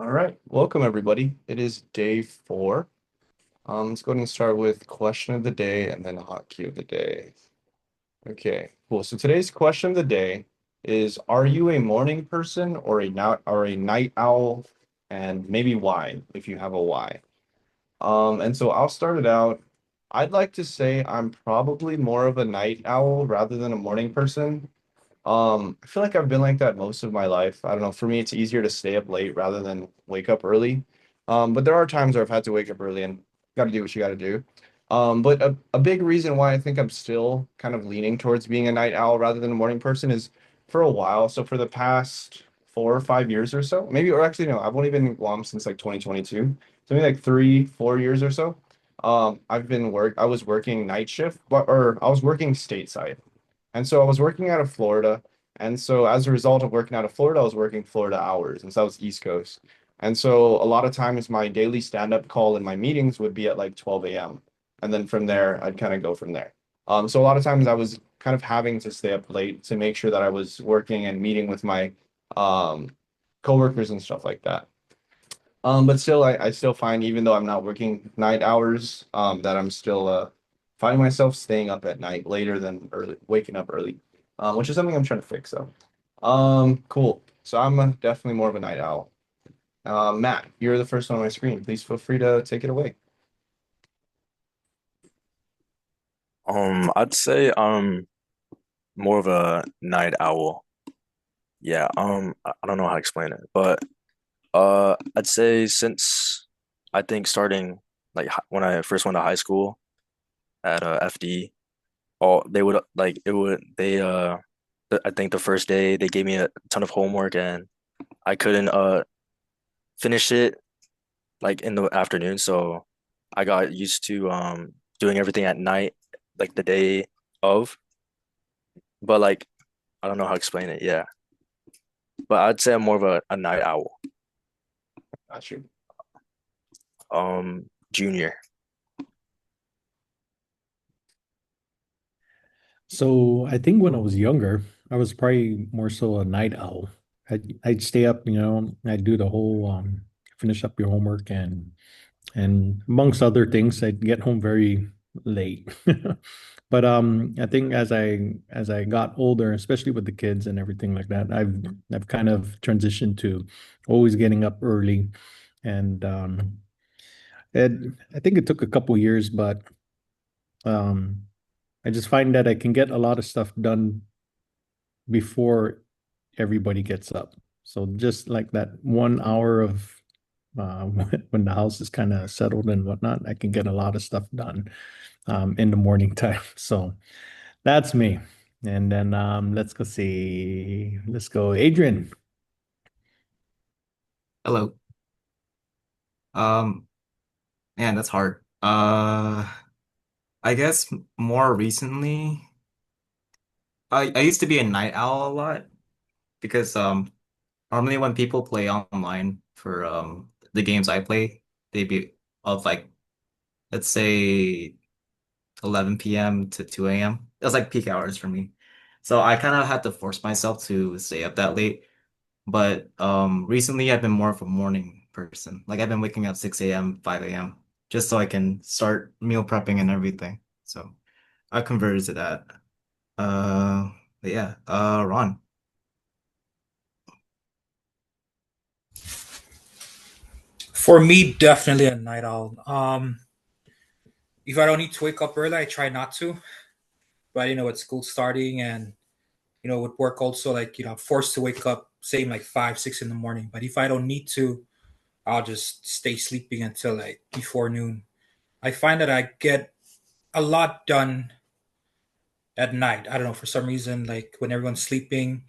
All right, welcome everybody. It is day four. Let's go ahead and start with question of the day and then hotkey of the day. Okay, cool. So today's question of the day is: Are you a morning person or a night owl, and maybe why, if you have a why? And so I'll start it out. I'd like to say I'm probably more of a night owl rather than a morning person. I feel like I've been like that most of my life. I don't know. For me, it's easier to stay up late rather than wake up early. But there are times where I've had to wake up early and got to do what you got to do. But a big reason why I think I'm still kind of leaning towards being a night owl rather than a morning person is for a while. So for the past 4 or 5 years or so, maybe, or actually, no, I've only been Guam since like 2022. So maybe like 3, 4 years or so. I was working night shift, or I was working stateside. And so I was working out of Florida. And so as a result of working out of Florida, I was working Florida hours. And so I was East Coast. And so a lot of times my daily stand-up call in my meetings would be at like 12 a.m. And then from there, I'd kind of go from there. So a lot of times I was kind of having to stay up late to make sure that I was working and meeting with my um, coworkers and stuff like that. But still, I still find, even though I'm not working night hours, that I'm still finding myself staying up at night later than early, waking up early, which is something I'm trying to fix though. Cool. So I'm definitely more of a night owl. Matt, you're the first one on my screen. Please feel free to take it away. I'd say I'm more of a night owl. Yeah, I don't know how to explain it, but I'd say since I think starting when I first went to high school at FD, all they would like it would they I think the first day they gave me a ton of homework and I couldn't finish it like in the afternoon, so I got used to doing everything at night, like the day of. But like I don't know how to explain it. Yeah. But I'd say I'm more of a night owl. Got you. Junior. So I think when I was younger, I was probably more so a night owl. I'd stay up, I'd do the whole finish up your homework and amongst other things, I'd get home very late. But I think as I got older, especially with the kids and everything like that, I've kind of transitioned to always getting up early. And I think it took a couple years, but um I just find that I can get a lot of stuff done before everybody gets up. So just like that 1 hour of when the house is kind of settled and whatnot, I can get a lot of stuff done in the morning time. So that's me. And then let's go see. Let's go, Adrian. Hello. Um, Man, that's hard. I guess more recently, I used to be a night owl a lot because normally when people play online for the games I play, they be of like let's say 11 p.m. to 2 a.m. That's like peak hours for me. So I kind of had to force myself to stay up that late. But recently I've been more of a morning person. Like I've been waking up 6 a.m., 5 a.m. just so I can start meal prepping and everything. So I converted to that. But yeah, Ron. For me, definitely a night owl. If I don't need to wake up early, I try not to. But with school starting and with work also, like I'm forced to wake up, say like 5, 6 in the morning. But if I don't need to, I'll just stay sleeping until like before noon. I find that I get a lot done at night. I don't know, for some reason, like when everyone's sleeping,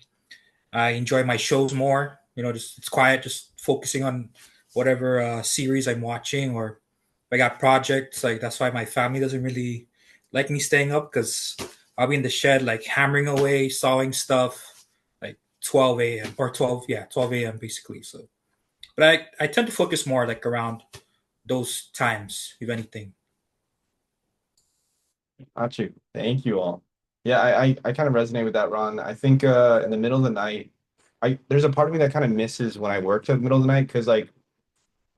I enjoy my shows more. Just it's quiet, just focusing on whatever series I'm watching, or if I got projects. Like that's why my family doesn't really like me staying up because I'll be in the shed like hammering away, sawing stuff, like 12 a.m. or 12 a.m. basically. So, but I tend to focus more like around those times, if anything. Got you. Thank you all. Yeah, I kind of resonate with that, Ron. I think in the middle of the night, I there's a part of me that kind of misses when I worked at the middle of the night because like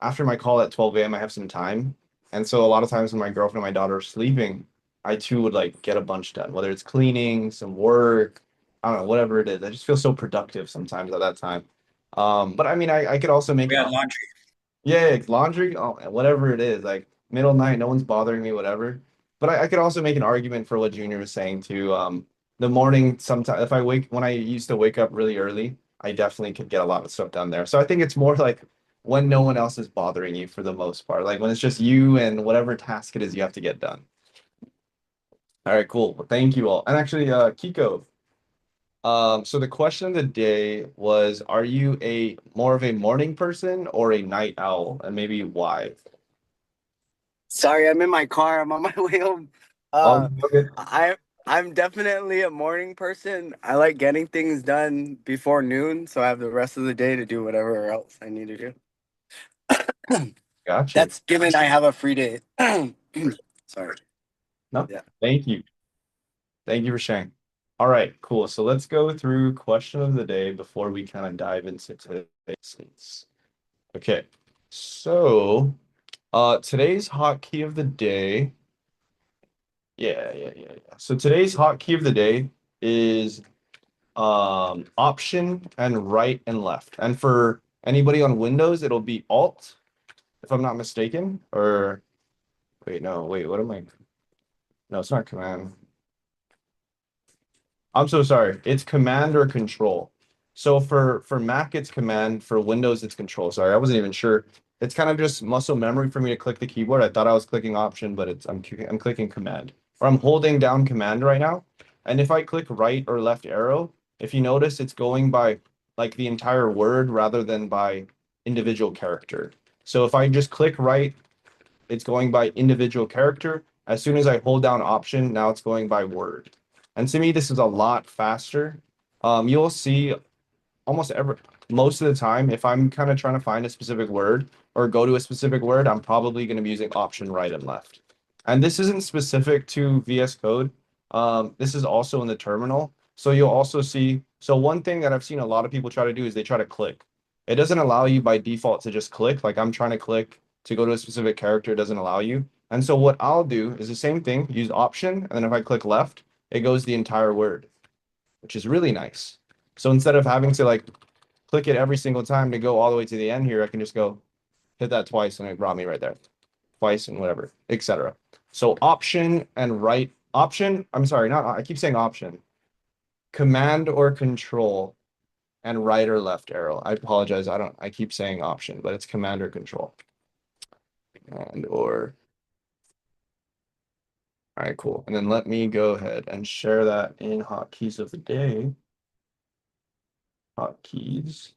after my call at 12 a.m., I have some time. And so a lot of times when my girlfriend and my daughter are sleeping, I too would like get a bunch done, whether it's cleaning, some work, I don't know, whatever it is. I just feel so productive sometimes at that time. But I mean, I could also make We an had laundry. yeah, it's laundry, oh, whatever it is, like middle of night, no one's bothering me, whatever. But I could also make an argument for what Junior was saying too. The morning, sometimes if I wake when I used to wake up really early, I definitely could get a lot of stuff done there. So I think it's more like when no one else is bothering you for the most part, like when it's just you and whatever task it is you have to get done. All right, cool. Well, thank you all. And actually, Kiko, so the question of the day was, are you a more of a morning person or a night owl? And maybe why? Sorry, I'm in my car. I'm on my way home. Oh, okay. I'm definitely a morning person. I like getting things done before noon, so I have the rest of the day to do whatever else I need to do. Got you. That's given I have a free day. Sorry. No, Yeah. thank you. Thank you for sharing. All right, cool. So let's go through question of the day before we kind of dive into today's. Okay. So, today's hotkey of the day. Yeah. So today's hotkey of the day is option and right and left. And for anybody on Windows, it'll be Alt, if I'm not mistaken, or wait, no, wait, what am I? No, it's not command. I'm so sorry. It's command or control. So for Mac, it's command. For Windows, it's control. Sorry, I wasn't even sure. It's kind of just muscle memory for me to click the keyboard. I thought I was clicking option, but I'm clicking command. Or I'm holding down command right now. And if I click right or left arrow, if you notice, it's going by like the entire word rather than by individual character. So if I just click right, it's going by individual character. As soon as I hold down option, now it's going by word. And to me, this is a lot faster. You'll see most of the time, if I'm kind of trying to find a specific word or go to a specific word, I'm probably going to be using option right and left. And this isn't specific to VS Code. This is also in the terminal. So you'll also see, so one thing that I've seen a lot of people try to do is they try to click. It doesn't allow you by default to just click. Like I'm trying to click to go to a specific character, it doesn't allow you. And so what I'll do is the same thing, use option, and then if I click left, it goes the entire word, which is really nice. So instead of having to like click it every single time to go all the way to the end here, I can just go hit that twice and it brought me right there. Twice and whatever, etc. So option and right option, I'm sorry, not I keep saying option. Command or control and right or left arrow. I apologize. I keep saying option, but it's command or control. And or all right, cool. And then let me go ahead and share that in hotkeys of the day. Hotkeys.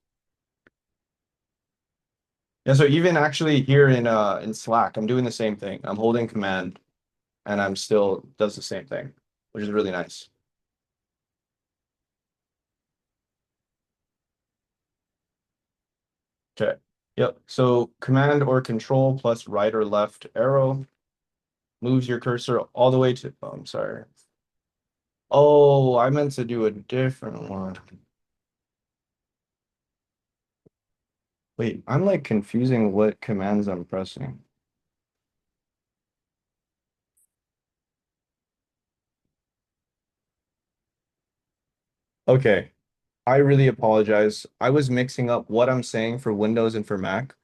Yeah, so even actually here in Slack, I'm doing the same thing. I'm holding command and I'm still does the same thing, which is really nice. Okay. Yep. So command or control plus right or left arrow moves your cursor all the way to, oh, I'm sorry. Oh, I meant to do a different one. Wait, I'm like confusing what commands I'm pressing. Okay. I really apologize. I was mixing up what I'm saying for Windows and for Mac.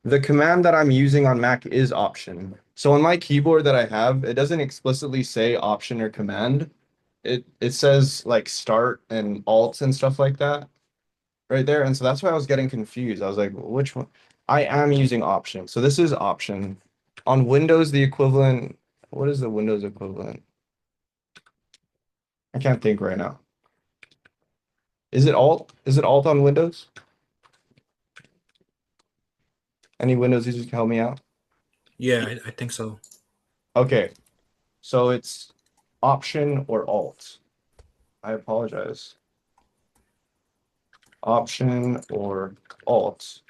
The command that I'm using on Mac is option. So on my keyboard that I have, it doesn't explicitly say option or command. It says like start and alt and stuff like that right there. And so that's why I was getting confused. I was like, which one? I am using option. So this is option. On Windows, the equivalent, what is the Windows equivalent? I can't think right now. Is it alt? Is it alt on Windows? Any Windows users can help me out? Yeah, I think so. Okay, so it's option or alt. I apologize. Option or alt.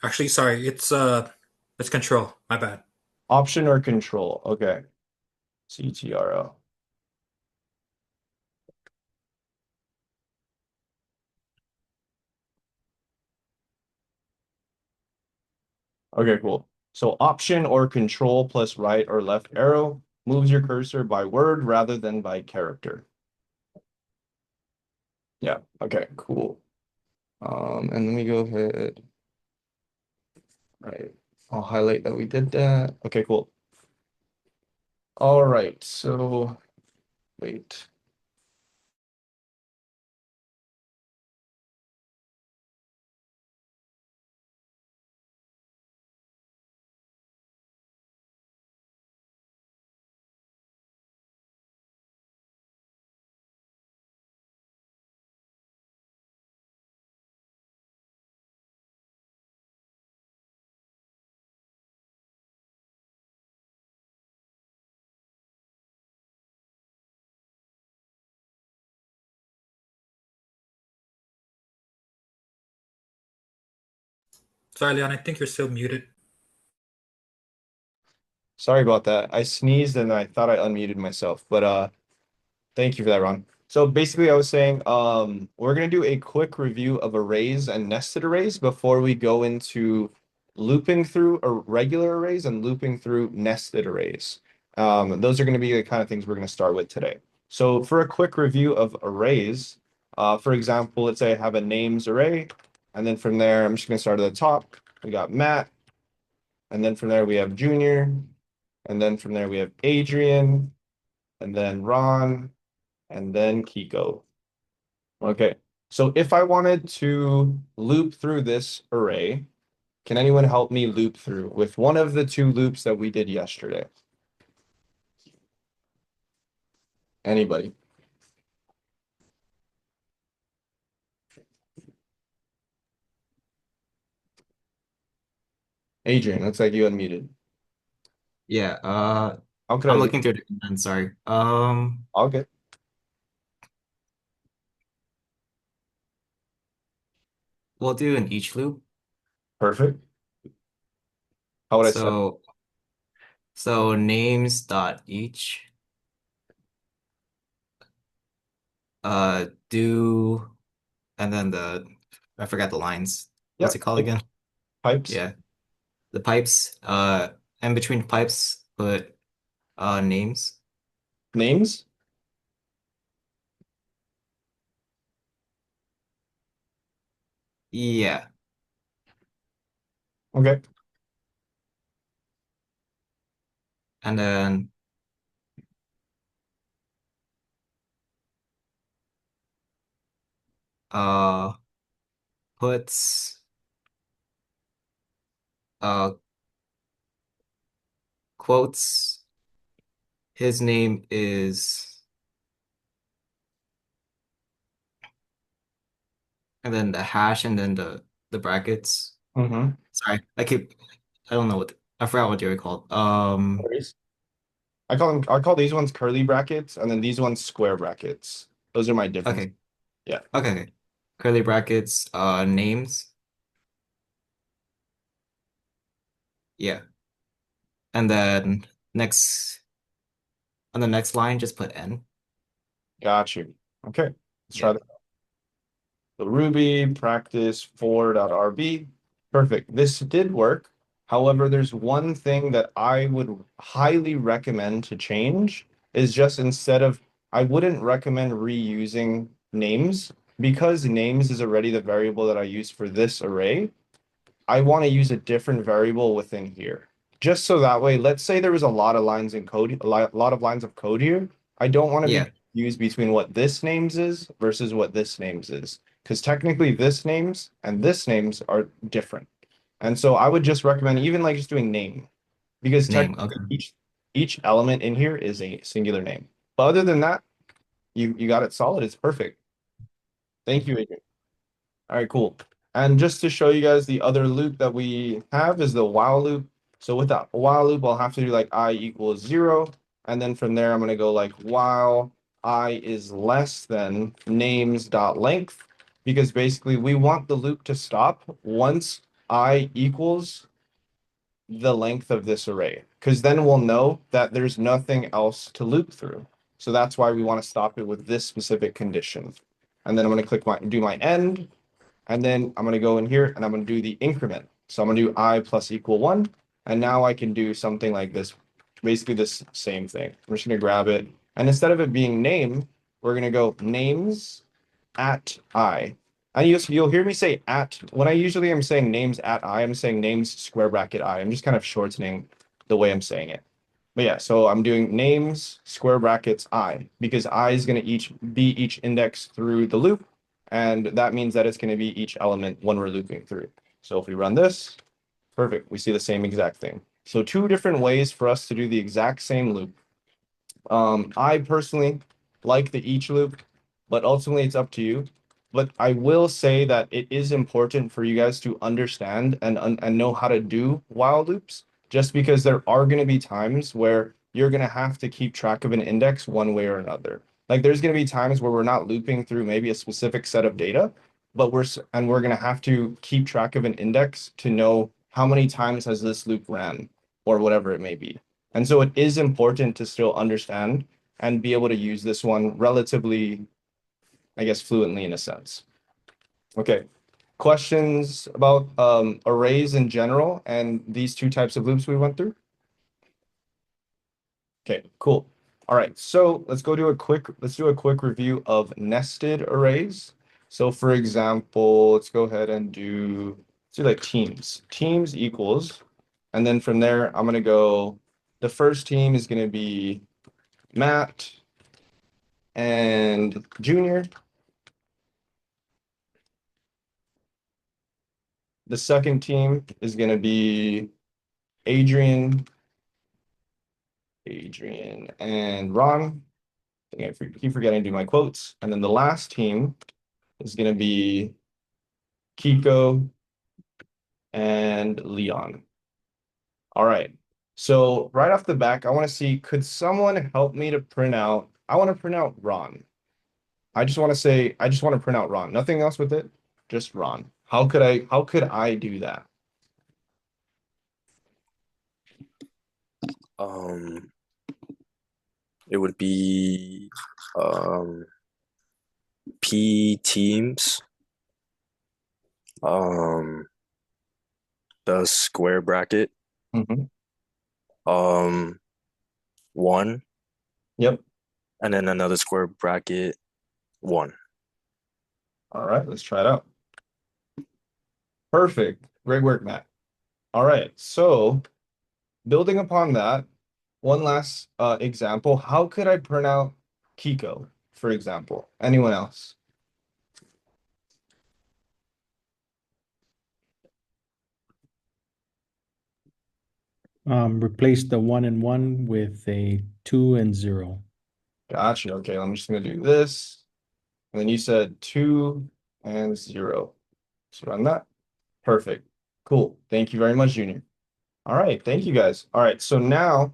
Actually, sorry, it's control. My bad. Option or control. Okay. CTRL. Okay, cool. So option or control plus right or left arrow moves your cursor by word rather than by character. Yeah, okay, cool. And let me go ahead. Right. I'll highlight that we did that. Okay, cool. All right, so wait. Sorry, Leon, I think you're still muted. Sorry about that. I sneezed and I thought I unmuted myself, but thank you for that, Ron. So basically I was saying we're gonna do a quick review of arrays and nested arrays before we go into looping through regular arrays and looping through nested arrays. Those are gonna be the kind of things we're gonna start with today. So for a quick review of arrays, for example, let's say I have a names array, and then from there I'm just gonna start at the top. We got Matt, and then from there we have Junior, and then from there we have Adrian, and then Ron, and then Kiko. Okay, so if I wanted to loop through this array, can anyone help me loop through with one of the two loops that we did yesterday? Anybody? Adrian, looks like you unmuted. Yeah, How could I I'm loop? looking through the command, sorry. All good. We'll do an each loop. Perfect. How would I set? So names dot each do, and then I forgot the lines. Yeah, What's it called again? pipes. Yeah, the pipes. In between pipes put names. Names. Yeah, Okay. and then uh puts uh quotes. His name is, and then the hash, and then the brackets. Mm-hmm. Sorry, I don't know I forgot what they were called. I call these ones curly brackets and then these ones square brackets. Those are my difference. Okay, Yeah. okay. Curly brackets, names. Yeah. And then next on the next line, just put N. Got you. Okay. Let's try Yeah. that. So Ruby practice 4.rb. Perfect. This did work. However, there's one thing that I would highly recommend to change is just I wouldn't recommend reusing names because names is already the variable that I use for this array. I want to use a different variable within here. Just so that way, let's say there was a lot of lines in code, lot of lines of code here. I don't want to be Yeah. confused between what this names is versus what this names is. Because technically this names and this names are different. And so I would just recommend even like just doing name. Because Name. technically Okay. each element in here is a singular name. But other than that, you got it solid. It's perfect. Thank you, Adrian. All right, cool. And just to show you guys the other loop that we have is the while loop. So with that while loop, I'll have to do like I equals 0. And then from there, I'm going to go like while I is less than names dot length, because basically we want the loop to stop once I equals the length of this array, because then we'll know that there's nothing else to loop through. So that's why we want to stop it with this specific condition. And then I'm going to do my end. And then I'm going to go in here and I'm going to do the increment. So I'm gonna do I plus equal 1. And now I can do something like this, basically this same thing. I'm just gonna grab it. And instead of it being name, we're gonna go names at I. And you'll hear me say at, when I usually am saying names at I, I'm saying names square bracket I. I'm just kind of shortening the way I'm saying it. But yeah, so I'm doing names square brackets I, because I is going to be each index through the loop. And that means that it's going to be each element when we're looping through. So if we run this, perfect. We see the same exact thing. So two different ways for us to do the exact same loop. I personally like the each loop, but ultimately it's up to you. But I will say that it is important for you guys to understand and know how to do while loops, just because there are going to be times where you're going to have to keep track of an index one way or another. Like there's going to be times where we're not looping through maybe a specific set of data, but we're going to have to keep track of an index to know how many times has this loop ran or whatever it may be. And so it is important to still understand and be able to use this one relatively, I guess, fluently in a sense. Okay. Questions about arrays in general and these two types of loops we went through? Okay, cool. All right, so let's do a quick review of nested arrays. So for example, let's go ahead and let's do like teams. Teams equals, and then from there, I'm gonna go, the first team is gonna be Matt and Junior. The second team is gonna be Adrian, and Ron. I think I keep forgetting to do my quotes. And then the last team is gonna be Kiko and Leon. All right. So right off the back, I want to see, could someone help me to print out? I want to print out Ron. I just want to print out Ron. Nothing else with it, just Ron. How could I do that? Um, it would be P teams, um, the square bracket, Mhm. 1, Yep. and then another square bracket, 1. All right, let's try it out. Perfect. Great work, Matt. All right. So building upon that, one last example. How could I print out Kiko, for example? Anyone else? Replace the 1 and 1 with a 2 and 0. Gotcha. Okay, I'm just gonna do this. And then you said 2 and 0. So run that. Perfect. Cool. Thank you very much, Junior. All right, thank you guys. All right, so now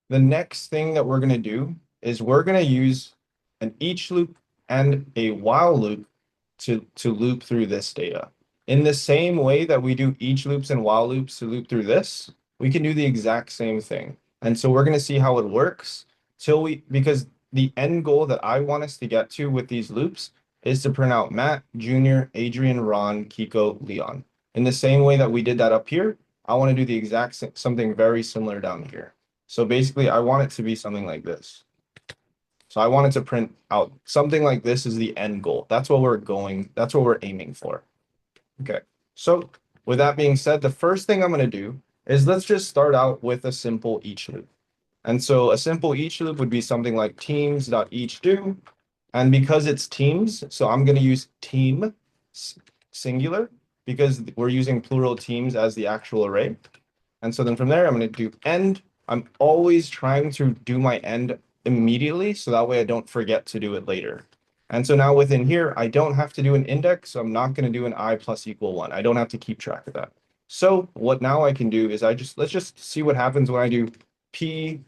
the next thing that we're gonna do is we're gonna use an each loop and a while loop to loop through this data. In the same way that we do each loops and while loops to loop through this, we can do the exact same thing. And so we're going to see how it works because the end goal that I want us to get to with these loops is to print out Matt, Junior, Adrian, Ron, Kiko, Leon. In the same way that we did that up here, I want to do the exact something very similar down here. So basically, I want it to be something like this. So I wanted to print out something like this is the end goal. That's what we're aiming for. Okay. So with that being said, the first thing I'm going to do is let's just start out with a simple each loop. And so a simple each loop would be something like teams.each do. And because it's teams, so I'm going to use team singular because we're using plural teams as the actual array. And so then from there, I'm going to do end. I'm always trying to do my end immediately, so that way I don't forget to do it later. And so now within here, I don't have to do an index, so I'm not going to do an I plus equal 1. I don't have to keep track of that. So what now I can do is let's just see what happens when I do P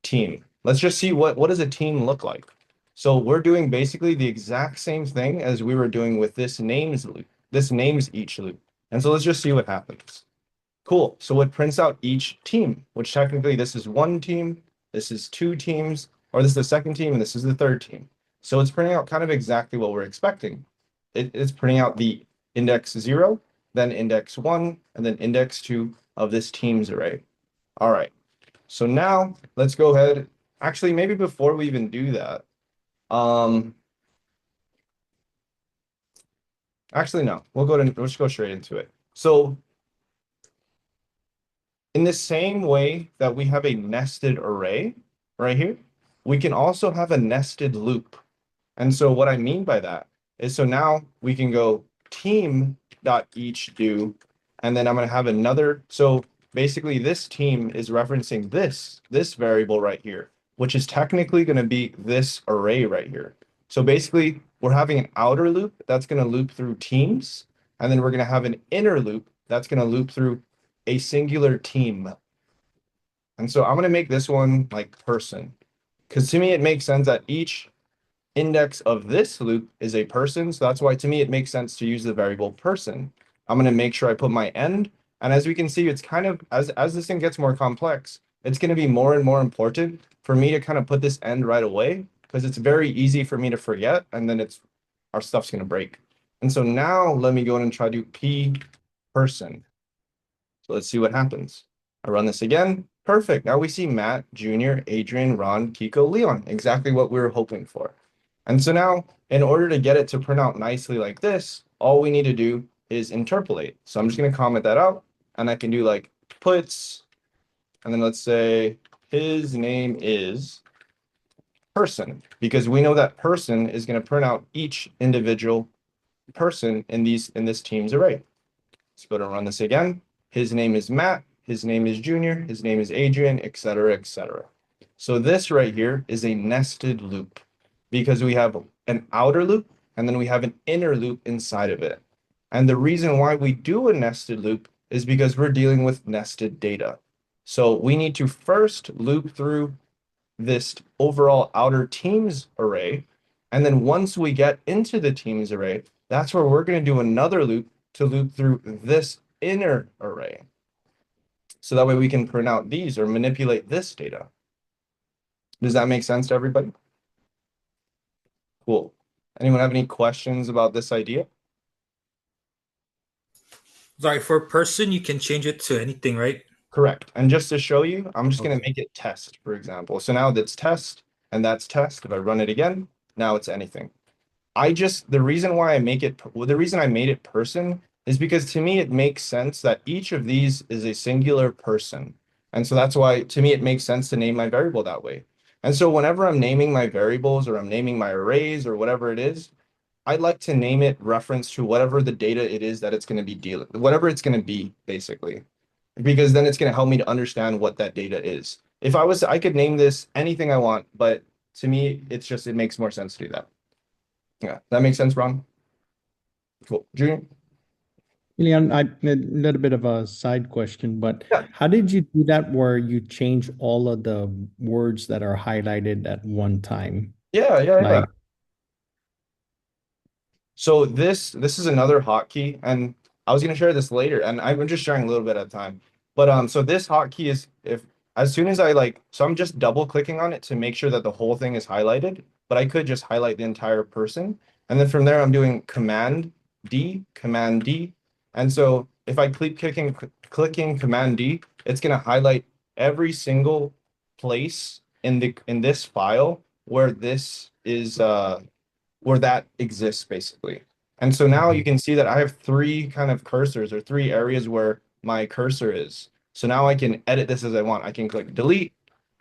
team. Let's just see what does a team look like. So we're doing basically the exact same thing as we were doing with this names loop, this names each loop. And so let's just see what happens. Cool. So it prints out each team, which technically this is one team, this is two teams, or this is the second team, and this is the third team. So it's printing out kind of exactly what we're expecting. It's printing out the index 0, then index 1, and then index 2 of this teams array. All right. So now let's go ahead. Actually, maybe before we even do that, actually, no, let's go straight into it. So in the same way that we have a nested array right here, we can also have a nested loop. And so what I mean by that is, so now we can go team dot each do, and then I'm going to have another. So basically this team is referencing this variable right here, which is technically going to be this array right here. So basically we're having an outer loop that's going to loop through teams, and then we're going to have an inner loop that's going to loop through a singular team. And so I'm going to make this one like person, because to me it makes sense that each index of this loop is a person. So that's why to me it makes sense to use the variable person. I'm going to make sure I put my end. And as we can see, it's kind of, as this thing gets more complex, it's going to be more and more important for me to kind of put this end right away, because it's very easy for me to forget, and then our stuff's going to break. And so now let me go in and try to do p person. So let's see what happens. I run this again. Perfect. Now we see Matt, Junior, Adrian, Ron, Kiko, Leon. Exactly what we were hoping for. And so now, in order to get it to print out nicely like this, all we need to do is interpolate. So I'm just going to comment that out, and I can do like puts, and then let's say his name is person, because we know that person is going to print out each individual person in this team's array. Let's go to run this again. His name is Matt, his name is Junior, his name is Adrian, etc., etc. So this right here is a nested loop, because we have an outer loop and then we have an inner loop inside of it. And the reason why we do a nested loop is because we're dealing with nested data. So we need to first loop through this overall outer teams array. And then once we get into the teams array, that's where we're going to do another loop to loop through this inner array. So that way we can print out these or manipulate this data. Does that make sense to everybody? Cool. Anyone have any questions about this idea? Sorry, for person, you can change it to anything, right? Correct. And just to show you, I'm just going to Okay. make it test, for example. So now that's test and that's test. If I run it again, now it's anything. The reason why I make it, well, the reason I made it person is because to me it makes sense that each of these is a singular person. And so that's why to me it makes sense to name my variable that way. And so whenever I'm naming my variables or I'm naming my arrays or whatever it is, I like to name it reference to whatever the data it is that it's going to be dealing, whatever it's going to be, basically, because then it's going to help me to understand what that data is. If I could name this anything I want, but to me, it makes more sense to do that. Yeah, that makes sense, Ron? Cool. Junior? Leon, a little bit of a side question, but Yeah. how did you do that where you change all of the words that are highlighted at one time? Yeah. Like, So this is another hotkey, and I was going to share this later, and I'm just sharing a little bit at a time. But so this hotkey is if as soon as so I'm just double clicking on it to make sure that the whole thing is highlighted, but I could just highlight the entire person, and then from there I'm doing Command D, and so if I keep clicking Command D, it's going to highlight every single place in this file where this is where that exists basically. And so now you can see that I have three kind of cursors or three areas where my cursor is. So now I can edit this as I want. I can click delete,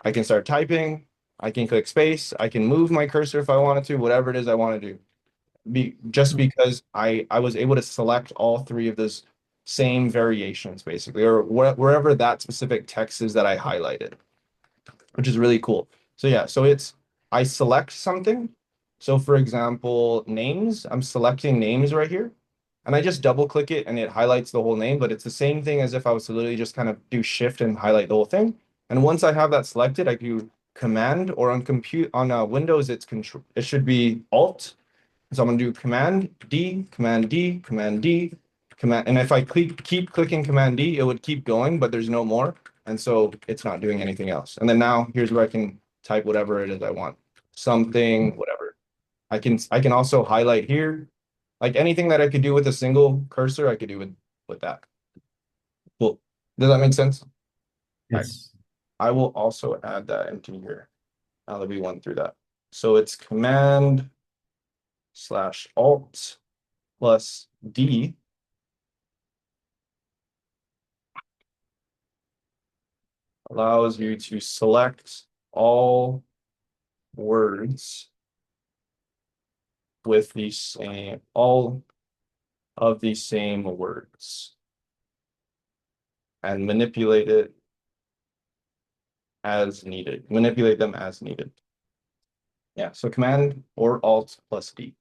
I can start typing, I can click space, I can move my cursor if I wanted to, whatever it is I want to do. Just because I was able to select all three of those same variations basically, or wherever that specific text is that I highlighted, which is really cool. So yeah, I select something. So for example, names, I'm selecting names right here, and I just double click it and it highlights the whole name, but it's the same thing as if I was to literally just kind of do shift and highlight the whole thing. And once I have that selected, I do command, or on Windows, it should be alt. So I'm gonna do Command D, Command D, Command D, Command, and if I keep clicking Command D, it would keep going, but there's no more. And so it's not doing anything else. And then now here's where I can type whatever it is I want. Something, whatever. I can also highlight here. Like anything that I could do with a single cursor, I could do with with that. Cool. Does that make sense? Yes. I will also add that into here now that we went through that. So it's Command/Alt plus D allows you to select all words with the same, all of the same words and manipulate them as needed. Yeah, so Command or Alt plus D.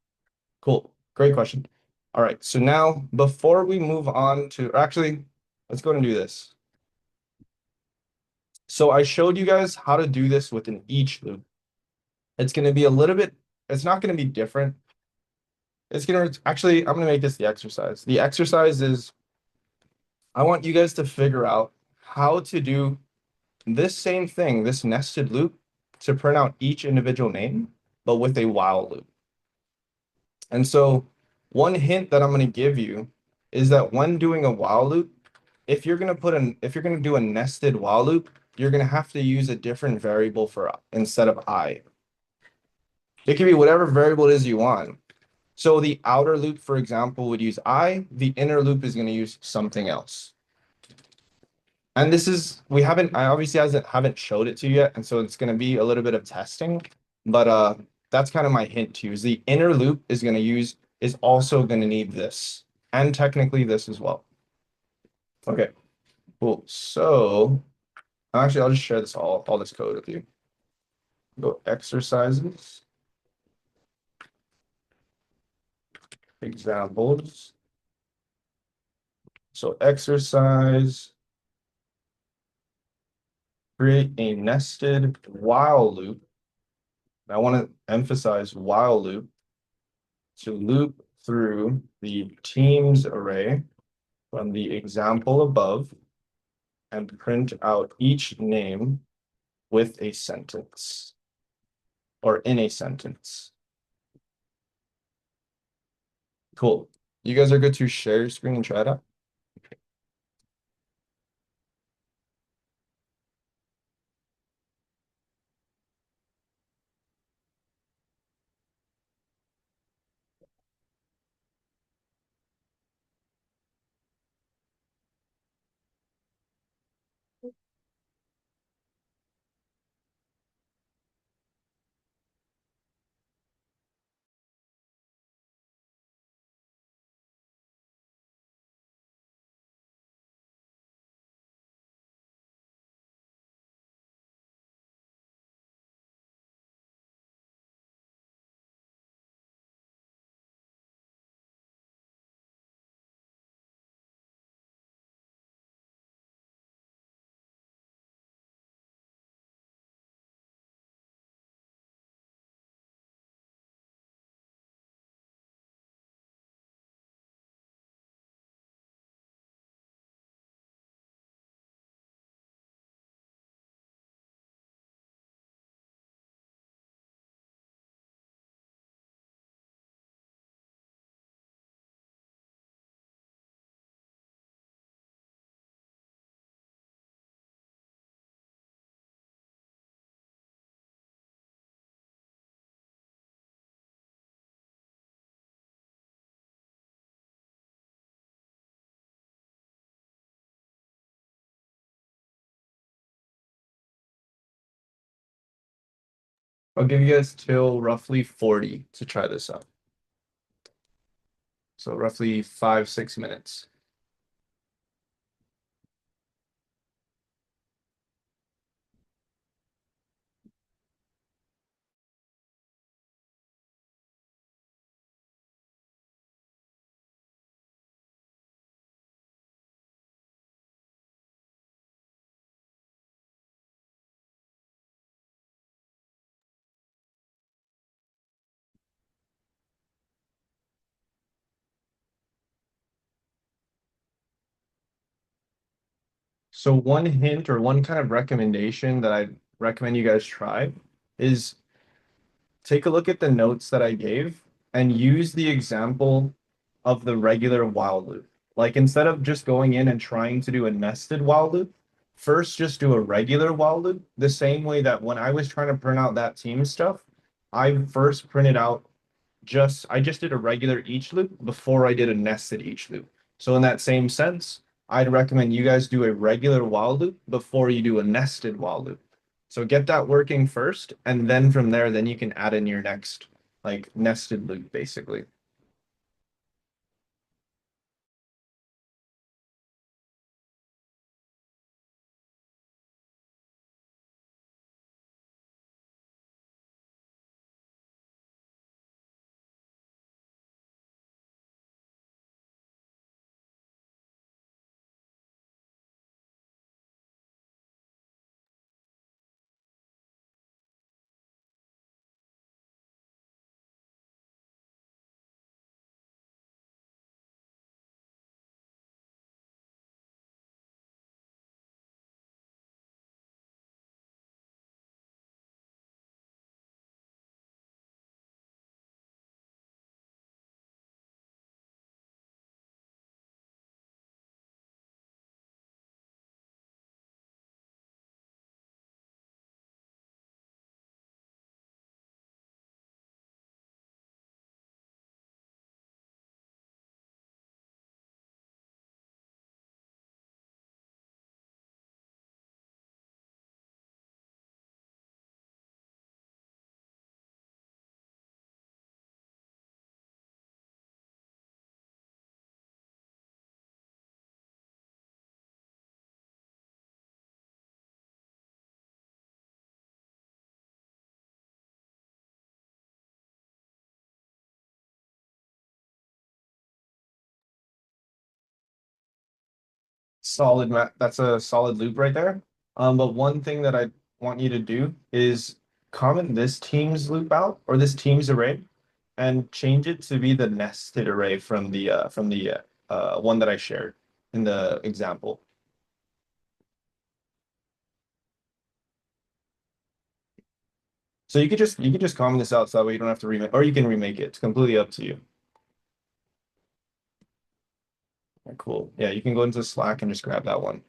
Cool, great question. All right, so now before we move on to, actually, let's go and do this. So I showed you guys how to do this within each loop. It's going to be a little bit, it's not going to be different. It's going to, actually, I'm going to make this the exercise. The exercise is, I want you guys to figure out how to do this same thing, this nested loop, to print out each individual name, but with a while loop. And so one hint that I'm going to give you is that when doing a while loop, if you're going to do a nested while loop, you're going to have to use a different variable for instead of I. It can be whatever variable it is you want. So the outer loop, for example, would use I, the inner loop is going to use something else. And this is, I obviously haven't showed it to you yet, and so it's going to be a little bit of testing, but that's kind of my hint to you, is the inner loop is also going to need this, and technically this as well. Okay, cool. So actually, I'll just share this all this code with you. Go exercises, examples. So exercise, create a nested while loop. I want to emphasize while loop to loop through the teams array from the example above and print out each name with a sentence or in a sentence. Cool. You guys are good to share your screen and try it out. I'll give you guys till roughly 40 to try this out. So roughly 5-6 minutes. So one hint or one kind of recommendation that I recommend you guys try is take a look at the notes that I gave and use the example of the regular while loop. Like instead of just going in and trying to do a nested while loop, first just do a regular while loop. The same way that when I was trying to print out that team stuff, I first printed out I just did a regular each loop before I did a nested each loop. So in that same sense, I'd recommend you guys do a regular while loop before you do a nested while loop. So get that working first, and then from there, then you can add in your next like nested loop basically. Solid, Matt. That's a solid loop right there. But one thing that I want you to do is comment this team's loop out or this team's array and change it to be the nested array from the one that I shared in the example. So you could just comment this out so that way you don't have to remake, or you can remake it. It's completely up to you. Cool. Yeah, you can go into Slack and just grab that one.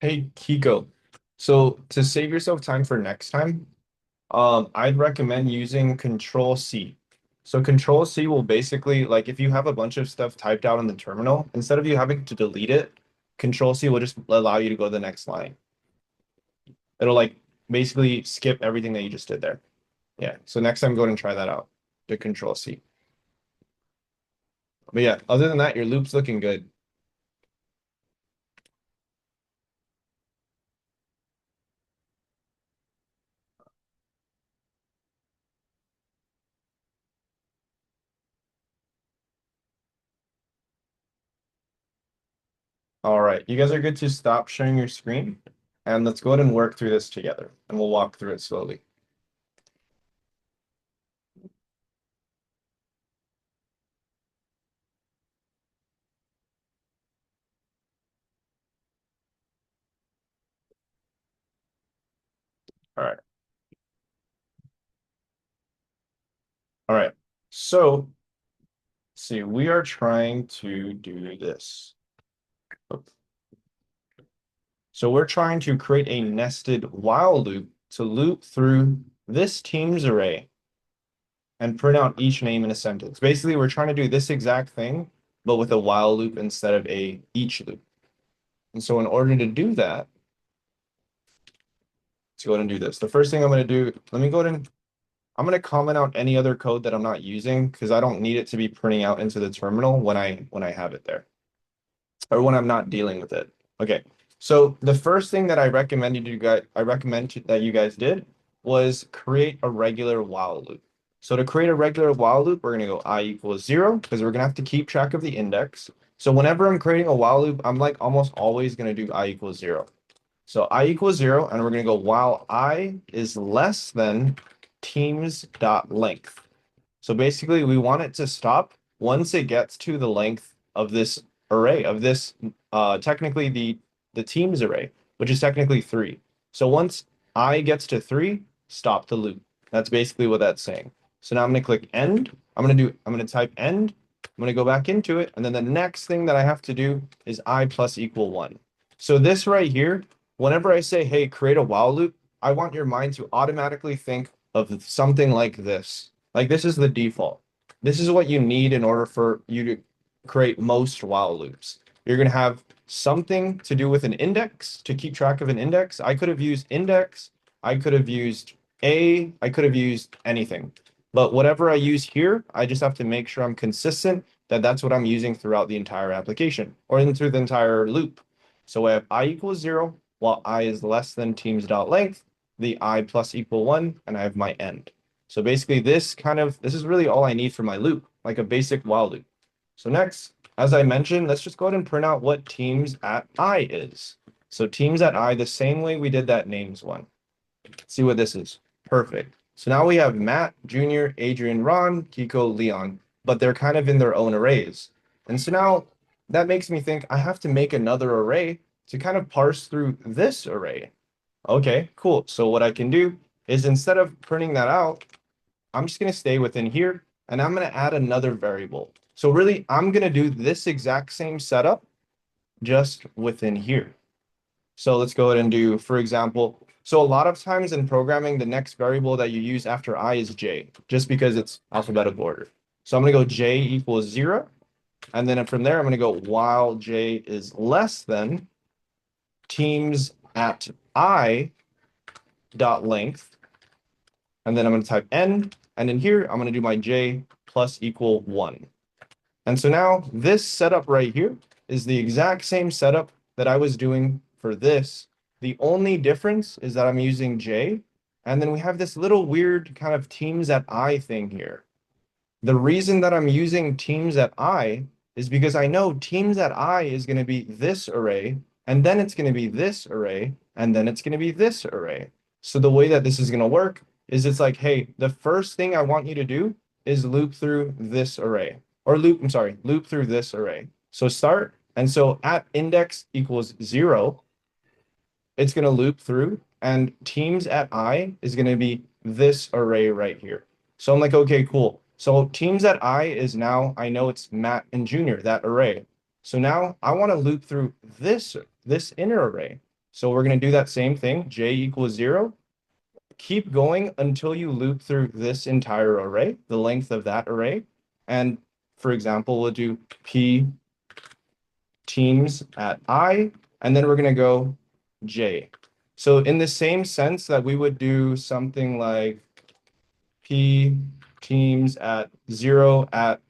Hey, Kiko. So to save yourself time for next time, I'd recommend using Control C. So Control C will basically, like if you have a bunch of stuff typed out in the terminal, instead of you having to delete it, Control C will just allow you to go to the next line. It'll like basically skip everything that you just did there. Yeah. So next time, go ahead and try that out. The Control C. But yeah, other than that, your loop's looking good. All right, you guys are good to stop sharing your screen, and let's go ahead and work through this together, and we'll walk through it slowly. All right. All right. So, see, we are trying to do this. So we're trying to create a nested while loop to loop through this teams array and print out each name in a sentence. Basically, we're trying to do this exact thing, but with a while loop instead of a each loop. And so in order to do that, let's go ahead and do this. The first thing I'm going to do, let me go ahead and I'm going to comment out any other code that I'm not using because I don't need it to be printing out into the terminal when I have it there or when I'm not dealing with it. Okay. So the first thing that I recommended you guys, that you guys did was create a regular while loop. So to create a regular while loop, we're going to go I equals 0 because we're going to have to keep track of the index. So whenever I'm creating a while loop, I'm like almost always going to do I equals 0. So I equals 0, and we're going to go while I is less than teams.length. So basically, we want it to stop once it gets to the length of this array, of this technically the teams array, which is technically 3. So once I gets to 3, stop the loop. That's basically what that's saying. So now I'm going to click end. I'm going to type end. I'm going to go back into it. And then the next thing that I have to do is I plus equal 1. So this right here, whenever I say, hey, create a while loop, I want your mind to automatically think of something like this. Like this is the default. This is what you need in order for you to create most while loops. You're going to have something to do with an index to keep track of an index. I could have used index. I could have used I could have used anything. But whatever I use here, I just have to make sure I'm consistent that that's what I'm using throughout the entire application or through the entire loop. So I have I equals 0 while I is less than teams.length, the I plus equal 1, and I have my end. So basically this is really all I need for my loop, like a basic while loop. So next, as I mentioned, let's just go ahead and print out what teams at I is. So teams at I, the same way we did that names one. Let's see what this is. Perfect. So now we have Matt, Junior, Adrian, Ron, Kiko, Leon, but they're kind of in their own arrays. And so now that makes me think I have to make another array to kind of parse through this array. Okay, cool. So what I can do is instead of printing that out, I'm just going to stay within here and I'm going to add another variable. So really, I'm going to do this exact same setup just within here. So let's go ahead and do, for example, so a lot of times in programming, the next variable that you use after I is j, just because it's alphabetical order. So I'm going to go j equals 0. And then from there, I'm going to go while j is less than teams at I dot length. And then I'm going to type n. And in here, I'm going to do my j plus equal 1. And so now this setup right here is the exact same setup that I was doing for this. The only difference is that I'm using j. And then we have this little weird kind of teams at I thing here. The reason that I'm using teams at I is because I know teams at I is going to be this array, and then it's going to be this array, and then it's going to be this array. So the way that this is going to work is it's like, hey, the first thing I want you to do is loop through this array, or loop through this array. So start, and so at index equals 0, it's going to loop through, and teams at I is going to be this array right here. So I'm like, okay, cool. So teams at I is now, I know it's Matt and Junior, that array. So now I want to loop through this inner array. So we're going to do that same thing, j equals 0. Keep going until you loop through this entire array, the length of that array. And for example, we'll do p teams at I, and then we're going to go j. So in the same sense that we would do something like p teams at 0 at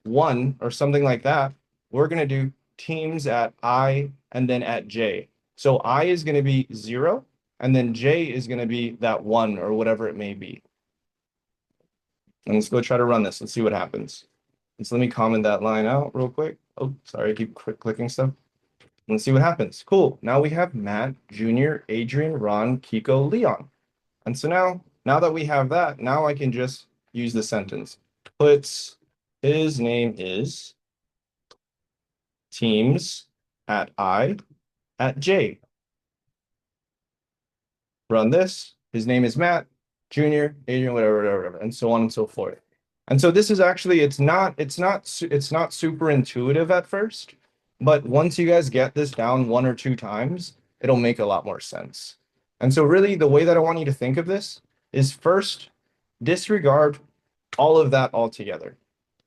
1 or something like that, we're going to do teams at I and then at j. So I is going to be 0 and then j is going to be that 1 or whatever it may be. And let's go try to run this. Let's see what happens. So let me comment that line out real quick. Oh, sorry, I keep clicking stuff. Let's see what happens. Cool. Now we have Matt, Junior, Adrian, Ron, Kiko, Leon. And so now that we have that, now I can just use the sentence. Puts his name is teams at I at j. Run this. His name is Matt, Junior, Adrian, whatever, and so on and so forth. And so this is actually, it's not super intuitive at first, but once you guys get this down 1 or 2 times, it'll make a lot more sense. And so really the way that I want you to think of this is first disregard all of that altogether.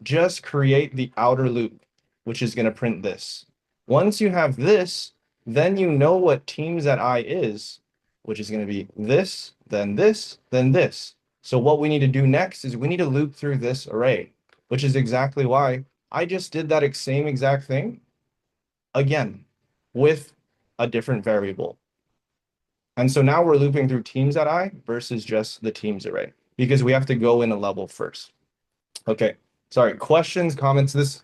Just create the outer loop, which is going to print this. Once you have this, then you know what teams at I is, which is going to be this, then this, then this. So what we need to do next is we need to loop through this array, which is exactly why I just did that same exact thing again with a different variable. And so now we're looping through teams at I versus just the teams array because we have to go in a level first. Okay, sorry, questions, comments, there's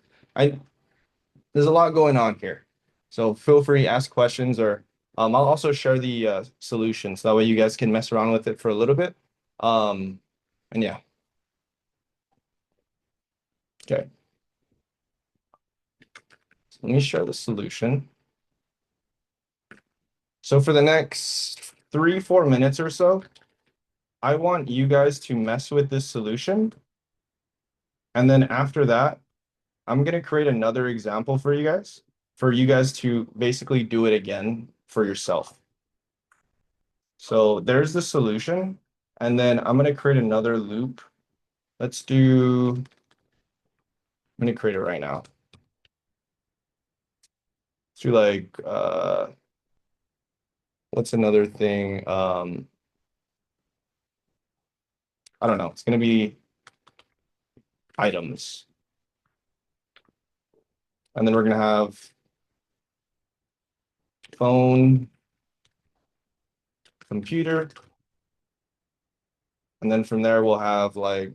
a lot going on here. So feel free to ask questions or I'll also share the solution so that way you guys can mess around with it for a little bit. And yeah. Okay. So let me share the solution. So for the next 3-4 minutes or so, I want you guys to mess with this solution. And then after that, I'm going to create another example for you guys to basically do it again for yourself. So there's the solution. And then I'm going to create another loop. I'm going to create it right now. Let's do like, what's another thing? I don't know. It's going to be items. And then we're going to have phone, computer. And then from there, we'll have like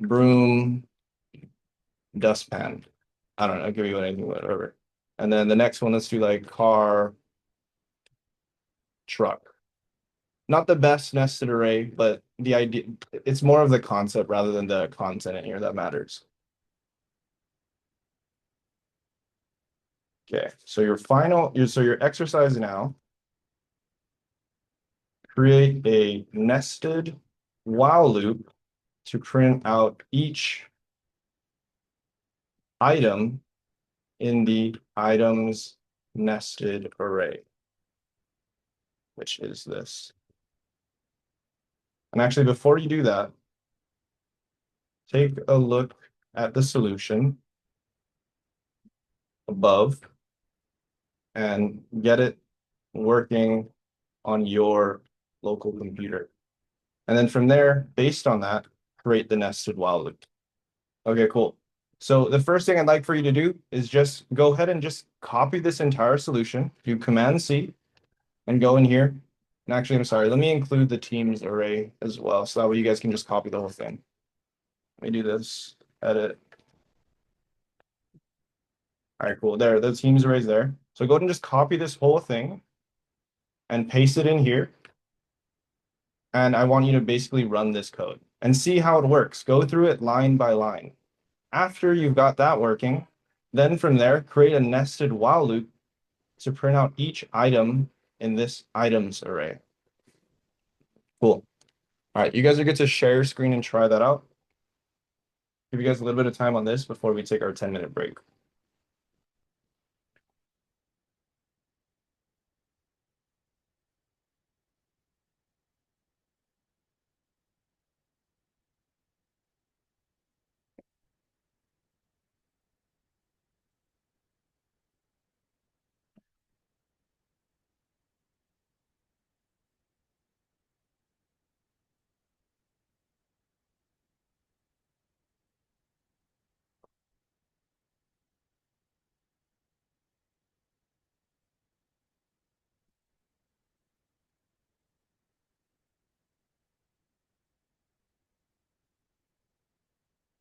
broom, dustpan. I don't know. I'll give you anything, whatever. And then the next one, let's do like car, truck. Not the best nested array, but the idea, it's more of the concept rather than the content in here that matters. Okay, so your exercise now, create a nested while loop to print out each item in the items nested array, which is this. And actually, before you do that, take a look at the solution above and get it working on your local computer. And then from there, based on that, create the nested while loop. Okay, cool. So the first thing I'd like for you to do is just go ahead and just copy this entire solution, do Command C, and go in here. And actually, I'm sorry, let me include the teams array as well, so that way you guys can just copy the whole thing. Let me do this, edit. All right, cool. There, the teams array is there. So go ahead and just copy this whole thing and paste it in here. And I want you to basically run this code and see how it works. Go through it line by line. After you've got that working, then from there, create a nested while loop to print out each item in this items array. Cool. All right, you guys are good to share your screen and try that out. Give you guys a little bit of time on this before we take our 10-minute break.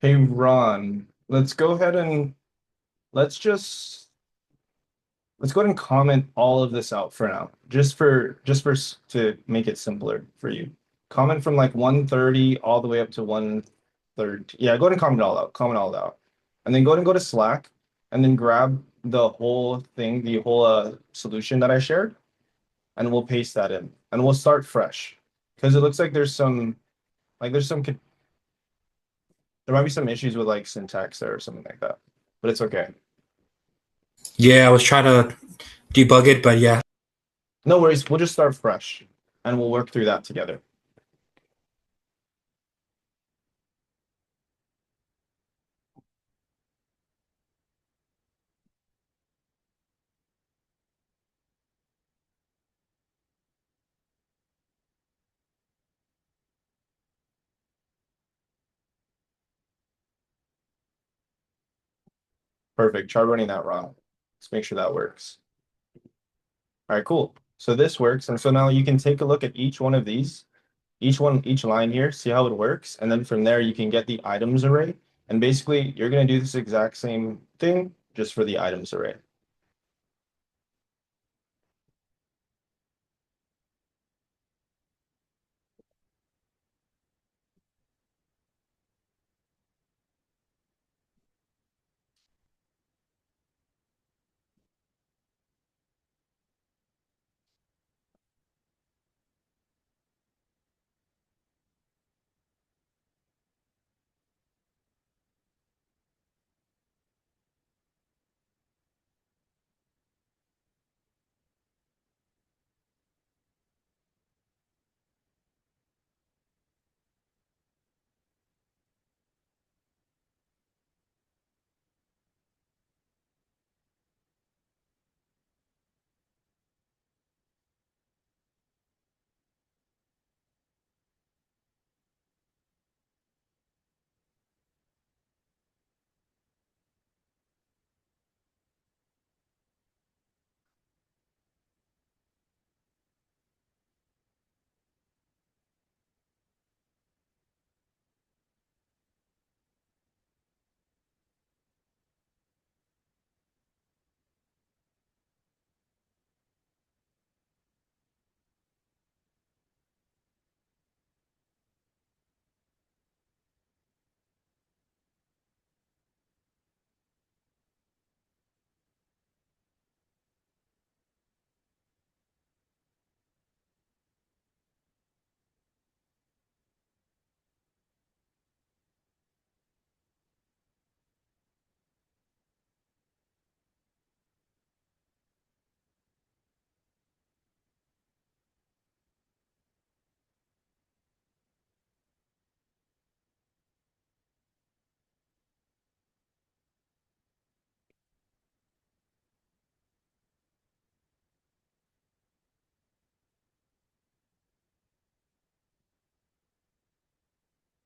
Hey, Ron, let's go ahead and let's go ahead and comment all of this out for now, to make it simpler for you. Comment from like 130 all the way up to 130. Yeah, go ahead and comment all out. And then go ahead and go to Slack and then grab the whole thing, the whole solution that I shared, and we'll paste that in and we'll start fresh. Because it looks like there might be some issues with like syntax there or something like that, but it's okay. Yeah, I was trying to debug it, but yeah. No worries. We'll just start fresh and we'll work through that together. Perfect. Try running that wrong. Let's make sure that works. All right, cool. So this works. And so now you can take a look at each one of these, each line here, see how it works. And then from there, you can get the items array. And basically, you're going to do this exact same thing just for the items array.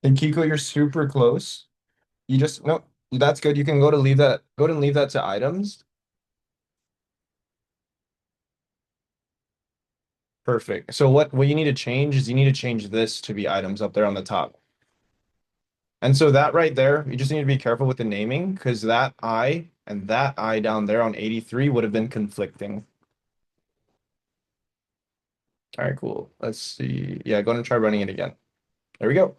And Kiko, you're super close. You just, no, that's good. You can go to leave that, go ahead and leave that to items. Perfect. So what you need to change is you need to change this to be items up there on the top. And so that right there, you just need to be careful with the naming because that I and that I down there on 83 would have been conflicting. All right, cool. Let's see. Yeah, go ahead and try running it again. There we go.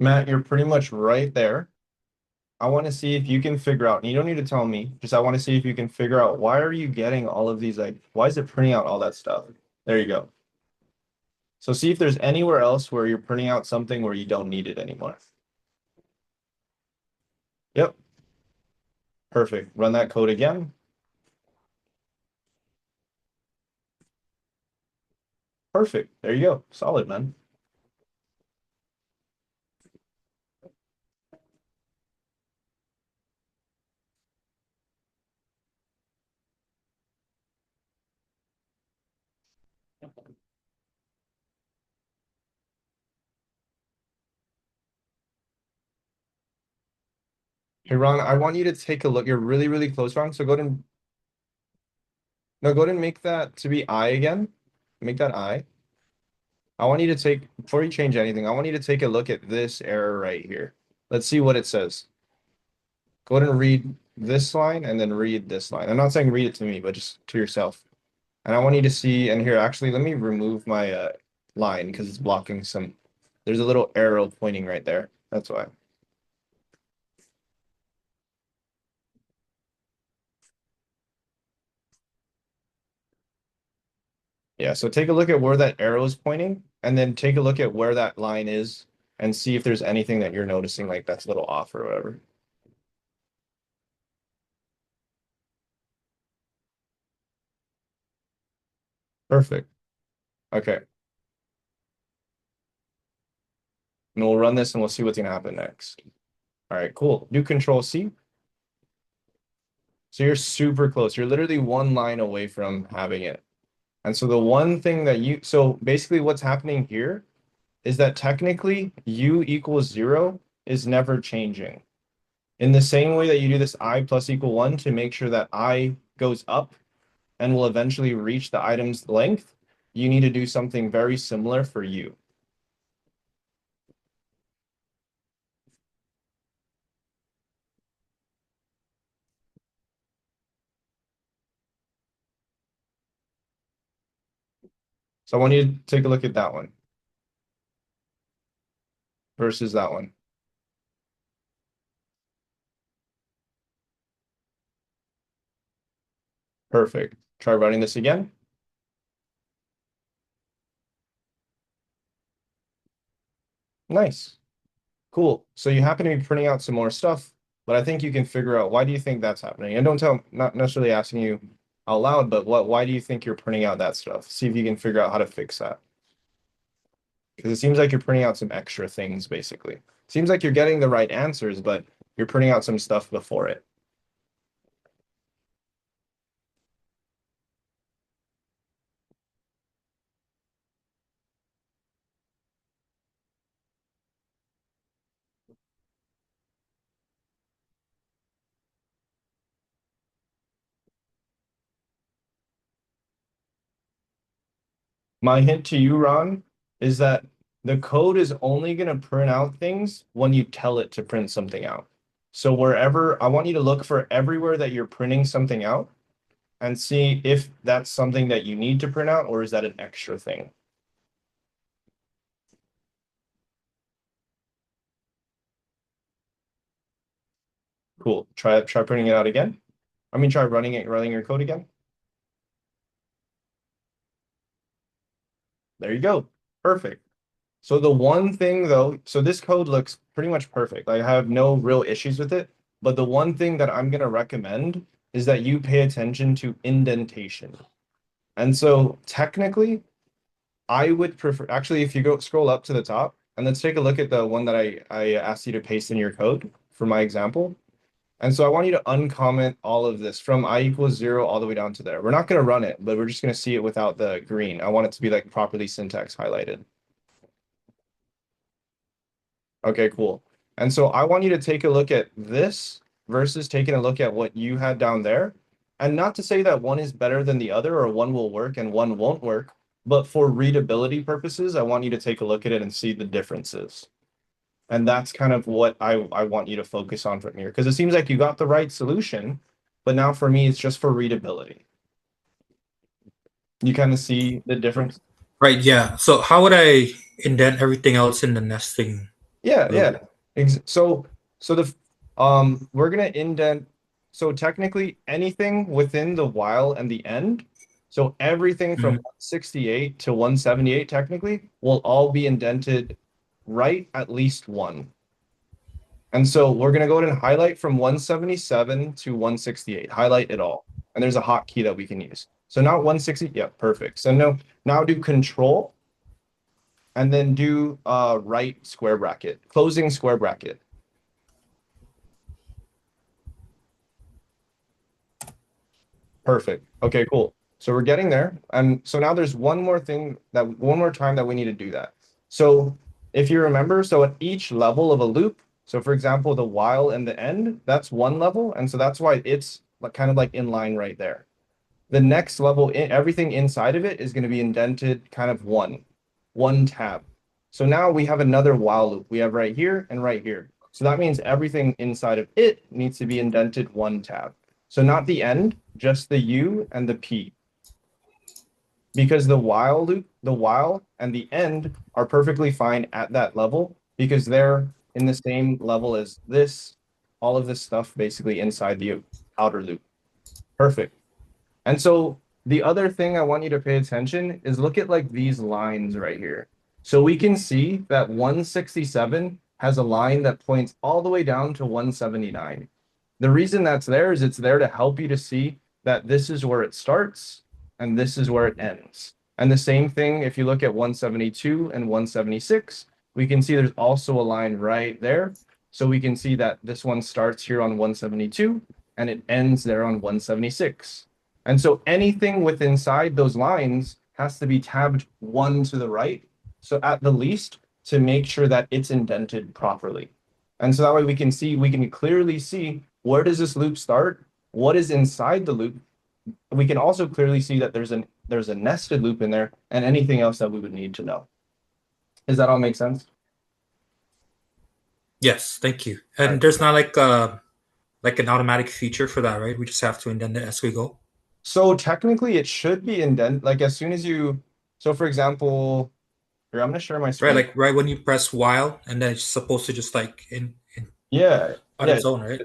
Matt, you're pretty much right there. I want to see if you can figure out, and you don't need to tell me, just I want to see if you can figure out why are you getting all of these, like, why is it printing out all that stuff? There you go. So see if there's anywhere else where you're printing out something where you don't need it anymore. Yep, perfect. Run that code again. Perfect. There you go. Solid, man. Hey, Ron, I want you to take a look. You're really, really close, Ron. So go ahead and no, go ahead and make that to be I again. Make that I. I want you to take, before you change anything, I want you to take a look at this error right here. Let's see what it says. Go ahead and read this line and then read this line. I'm not saying read it to me, but just to yourself. And I want you to see, and here, actually, let me remove my line because it's blocking some. There's a little arrow pointing right there. That's why. Yeah, so take a look at where that arrow is pointing, and then take a look at where that line is and see if there's anything that you're noticing like that's a little off or whatever. Perfect. Okay. And we'll run this and we'll see what's gonna happen next. All right, cool. Do Control C. So you're super close. You're literally one line away from having it. And so the one thing that so basically what's happening here is that technically U equals 0 is never changing. In the same way that you do this I plus equal 1 to make sure that I goes up and will eventually reach the item's length, you need to do something very similar for U. So I want you to take a look at that one versus that one. Perfect. Try running this again. Nice. Cool. So you happen to be printing out some more stuff, but I think you can figure out why do you think that's happening? And don't tell, not necessarily asking you out loud, but why do you think you're printing out that stuff? See if you can figure out how to fix that. Because it seems like you're printing out some extra things, basically. Seems like you're getting the right answers, but you're printing out some stuff before it. My hint to you, Ron, is that the code is only going to print out things when you tell it to print something out. So wherever, I want you to look for everywhere that you're printing something out and see if that's something that you need to print out or is that an extra thing? Cool. Try printing it out again. I mean, try running your code again. There you go. Perfect. So the one thing though, so this code looks pretty much perfect. I have no real issues with it. But the one thing that I'm going to recommend is that you pay attention to indentation. And so technically, I would prefer, actually, if you go scroll up to the top, and let's take a look at the one that I asked you to paste in your code for my example. And so I want you to uncomment all of this from I equals 0 all the way down to there. We're not going to run it, but we're just going to see it without the green. I want it to be like properly syntax highlighted. Okay, cool. And so I want you to take a look at this versus taking a look at what you had down there. And not to say that one is better than the other or one will work and one won't work, but for readability purposes, I want you to take a look at it and see the differences. And that's kind of what I want you to focus on from here, because it seems like you got the right solution, but now for me, it's just for readability. You kind of see the difference. Right, yeah. So how would I indent everything else in the nesting? Yeah. So the we're gonna indent. So technically, anything within the while and the end. So everything from Mhm. 168 to 178 technically will all be indented right at least one. And so we're gonna go ahead and highlight from 177 to 168. Highlight it all. And there's a hotkey that we can use. So now 160, yeah, perfect. So now do control and then do right square bracket, closing square bracket. Perfect. Okay, cool. So we're getting there. And so now there's one more time that we need to do that. So if you remember, so at each level of a loop, so for example, the while and the end, that's one level. And so that's why it's kind of like in line right there. The next level, everything inside of it is going to be indented kind of one tab. So now we have another while loop. We have right here and right here. So that means everything inside of it needs to be indented one tab. So not the end, just the U and the P. Because the while loop, the while and the end are perfectly fine at that level because they're in the same level as this, all of this stuff basically inside the outer loop. Perfect. And so the other thing I want you to pay attention is look at like these lines right here. So we can see that 167 has a line that points all the way down to 179. The reason that's there is it's there to help you to see that this is where it starts and this is where it ends. And the same thing, if you look at 172 and 176, we can see there's also a line right there. So we can see that this one starts here on 172 and it ends there on 176. And so anything with inside those lines has to be tabbed one to the right. So at the least to make sure that it's indented properly. And so that way we can clearly see where does this loop start? What is inside the loop? We can also clearly see that there's a nested loop in there and anything else that we would need to know. Does that all make sense? Yes, thank you. And Alright. there's not like an automatic feature for that, right? We just have to indent it as we go. So technically it should be indent like as soon as you, so for example, here I'm gonna share my Right, screen. like right when you press while and then it's supposed to just like in Yeah, on yeah. its own, right?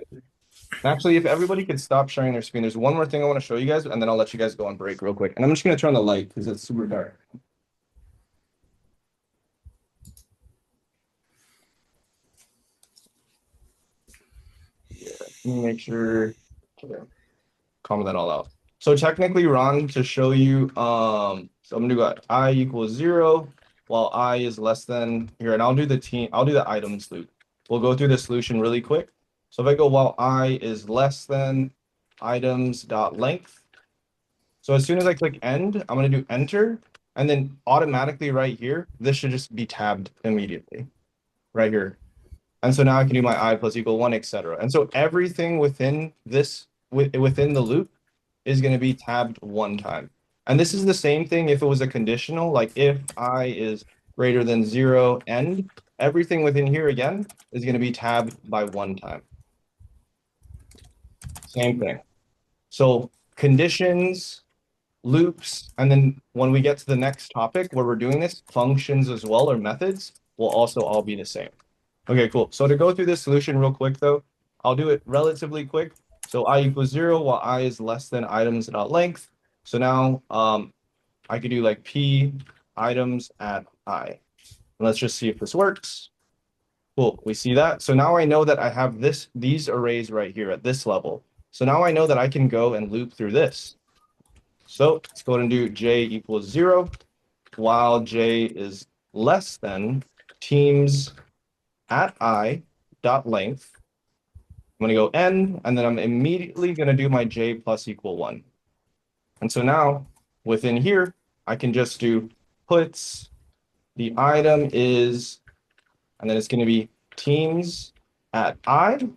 Actually, if everybody could stop sharing their screen, there's one more thing I want to show you guys, and then I'll let you guys go on break real quick. And I'm just gonna turn on the light because it's super dark. Yeah, let me make sure. Okay. Comment that all out. So technically, Ron, to show you, so I'm gonna go I equals 0 while I is less than here, and I'll do the items loop. We'll go through the solution really quick. So if I go while I is less than items dot length. So as soon as I click end, I'm gonna do enter, and then automatically right here, this should just be tabbed immediately, right here. And so now I can do my I plus equal 1, etc. And so everything within this, within the loop is going to be tabbed one time. And this is the same thing if it was a conditional, like if I is greater than 0 end, everything within here again is going to be tabbed by one time. Same thing. So conditions, loops, and then when we get to the next topic where we're doing this, functions as well or methods will also all be the same. Okay, cool. So to go through this solution real quick though, I'll do it relatively quick. So I equals 0 while I is less than items dot length. So now I could do like P items at I. And let's just see if this works. Cool, we see that. So now I know that I have these arrays right here at this level. So now I know that I can go and loop through this. So let's go ahead and do J equals 0 while J is less than teams at I dot length. I'm going to go N, and then I'm immediately going to do my J plus equal 1. And so now within here, I can just do puts the item is, and then it's going to be teams at I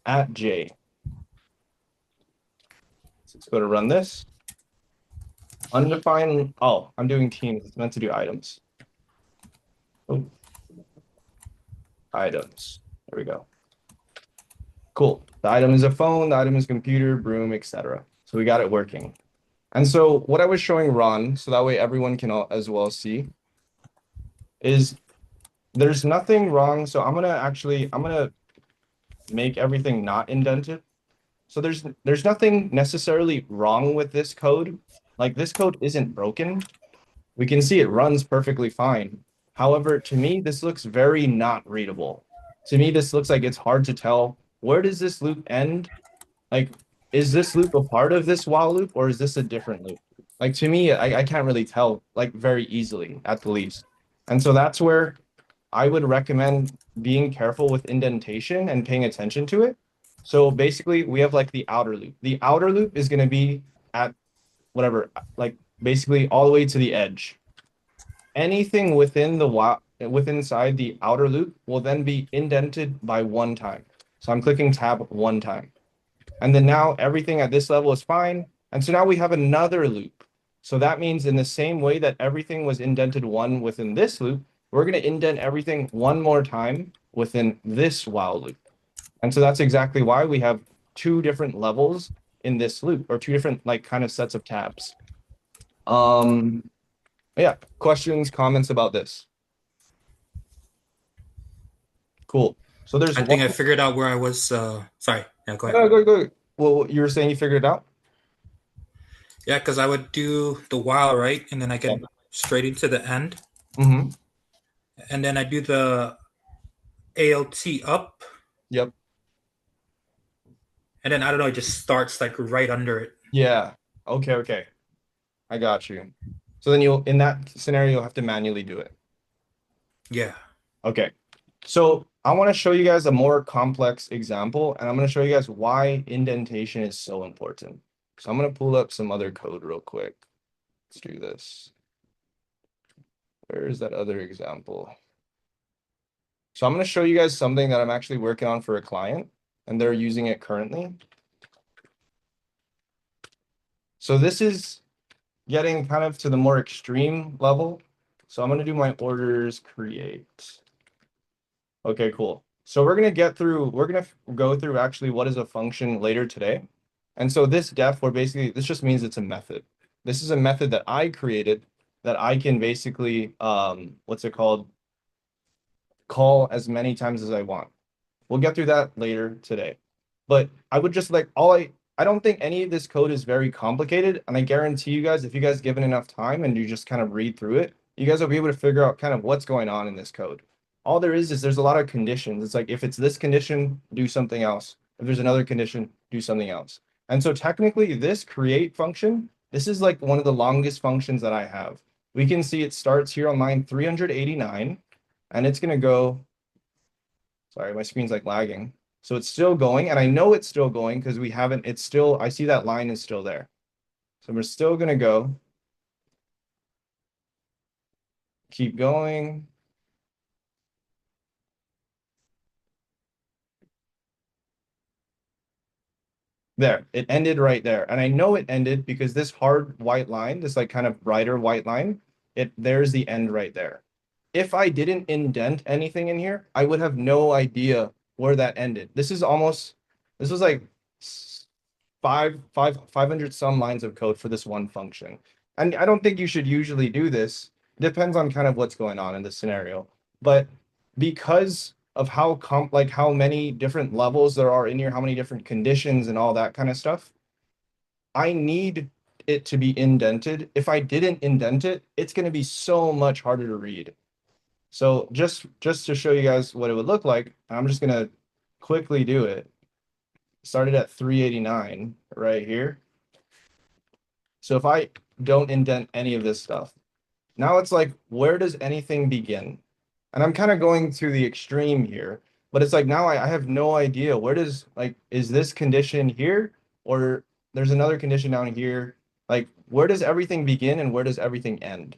at J. So let's go to run this. Undefined, oh, I'm doing teams. It's meant to do items. Oh. Items. There we go. Cool. The item is a phone, the item is computer, broom, etc. So we got it working. And so what I was showing Ron, so that way everyone can as well see, is there's nothing wrong. So I'm gonna make everything not indented. So there's nothing necessarily wrong with this code. Like this code isn't broken. We can see it runs perfectly fine. However, to me, this looks very not readable. To me, this looks like it's hard to tell where does this loop end? Like, is this loop a part of this while loop or is this a different loop? Like to me, I can't really tell like very easily at the least. And so that's where I would recommend being careful with indentation and paying attention to it. So basically we have like the outer loop. The outer loop is going to be at whatever, like basically all the way to the edge. Anything within the within inside the outer loop will then be indented by one time. So I'm clicking tab one time. And then now everything at this level is fine. And so now we have another loop. So that means in the same way that everything was indented one within this loop, we're going to indent everything one more time within this while loop. And so that's exactly why we have two different levels in this loop, or two different like kind of sets of tabs. Yeah, questions, comments about this? Cool. So there's I think I one. figured out where I was. Sorry. Yeah, go ahead. Go. Well, you were saying you figured it out? Yeah, because I would do the while, right? And then I Yeah. get straight into the end. Mm-hmm. And then I do the ALT up. Yep. And then I don't know, it just starts like right under it. Yeah. Okay. I got you. So then you'll, in that scenario, you'll have to manually do it. Yeah. Okay. So I want to show you guys a more complex example, and I'm going to show you guys why indentation is so important. So I'm going to pull up some other code real quick. Let's do this. Where is that other example? So I'm going to show you guys something that I'm actually working on for a client, and they're using it currently. So this is getting kind of to the more extreme level. So I'm going to do my orders create. Okay, cool. So we're going to go through actually what is a function later today. And so this def, this just means it's a method. This is a method that I created that I can basically, what's it called? Call as many times as I want. We'll get through that later today. But I would just like I don't think any of this code is very complicated. And I guarantee you guys, if you guys given enough time and you just kind of read through it, you guys will be able to figure out kind of what's going on in this code. All there is there's a lot of conditions. It's like if it's this condition, do something else. If there's another condition, do something else. And so technically this create function, this is like one of the longest functions that I have. We can see it starts here on line 389 and it's going to go. Sorry, my screen's like lagging. So it's still going, and I know it's still going because I see that line is still there. So we're still gonna go. Keep going. There, it ended right there. And I know it ended because this hard white line, this like kind of brighter white line, there's the end right there. If I didn't indent anything in here, I would have no idea where that ended. This was like 500 some lines of code for this one function. And I don't think you should usually do this. It depends on kind of what's going on in this scenario. But because of how many different levels there are in here, how many different conditions and all that kind of stuff, I need it to be indented. If I didn't indent it, it's going to be so much harder to read. So just to show you guys what it would look like, I'm just going to quickly do it. Started at 389 right here. So if I don't indent any of this stuff, now it's like, where does anything begin? And I'm kind of going to the extreme here, but it's like now I have no idea is this condition here or there's another condition down here? Like, where does everything begin and where does everything end?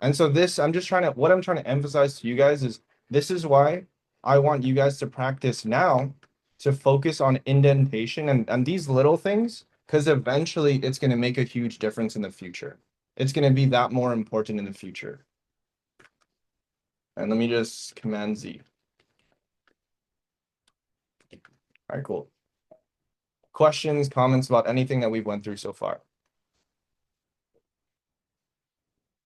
And so what I'm trying to emphasize to you guys is this is why I want you guys to practice now to focus on indentation and these little things, because eventually it's going to make a huge difference in the future. It's going to be that more important in the future. And let me just Command Z. All right, cool. Questions, comments about anything that we've went through so far?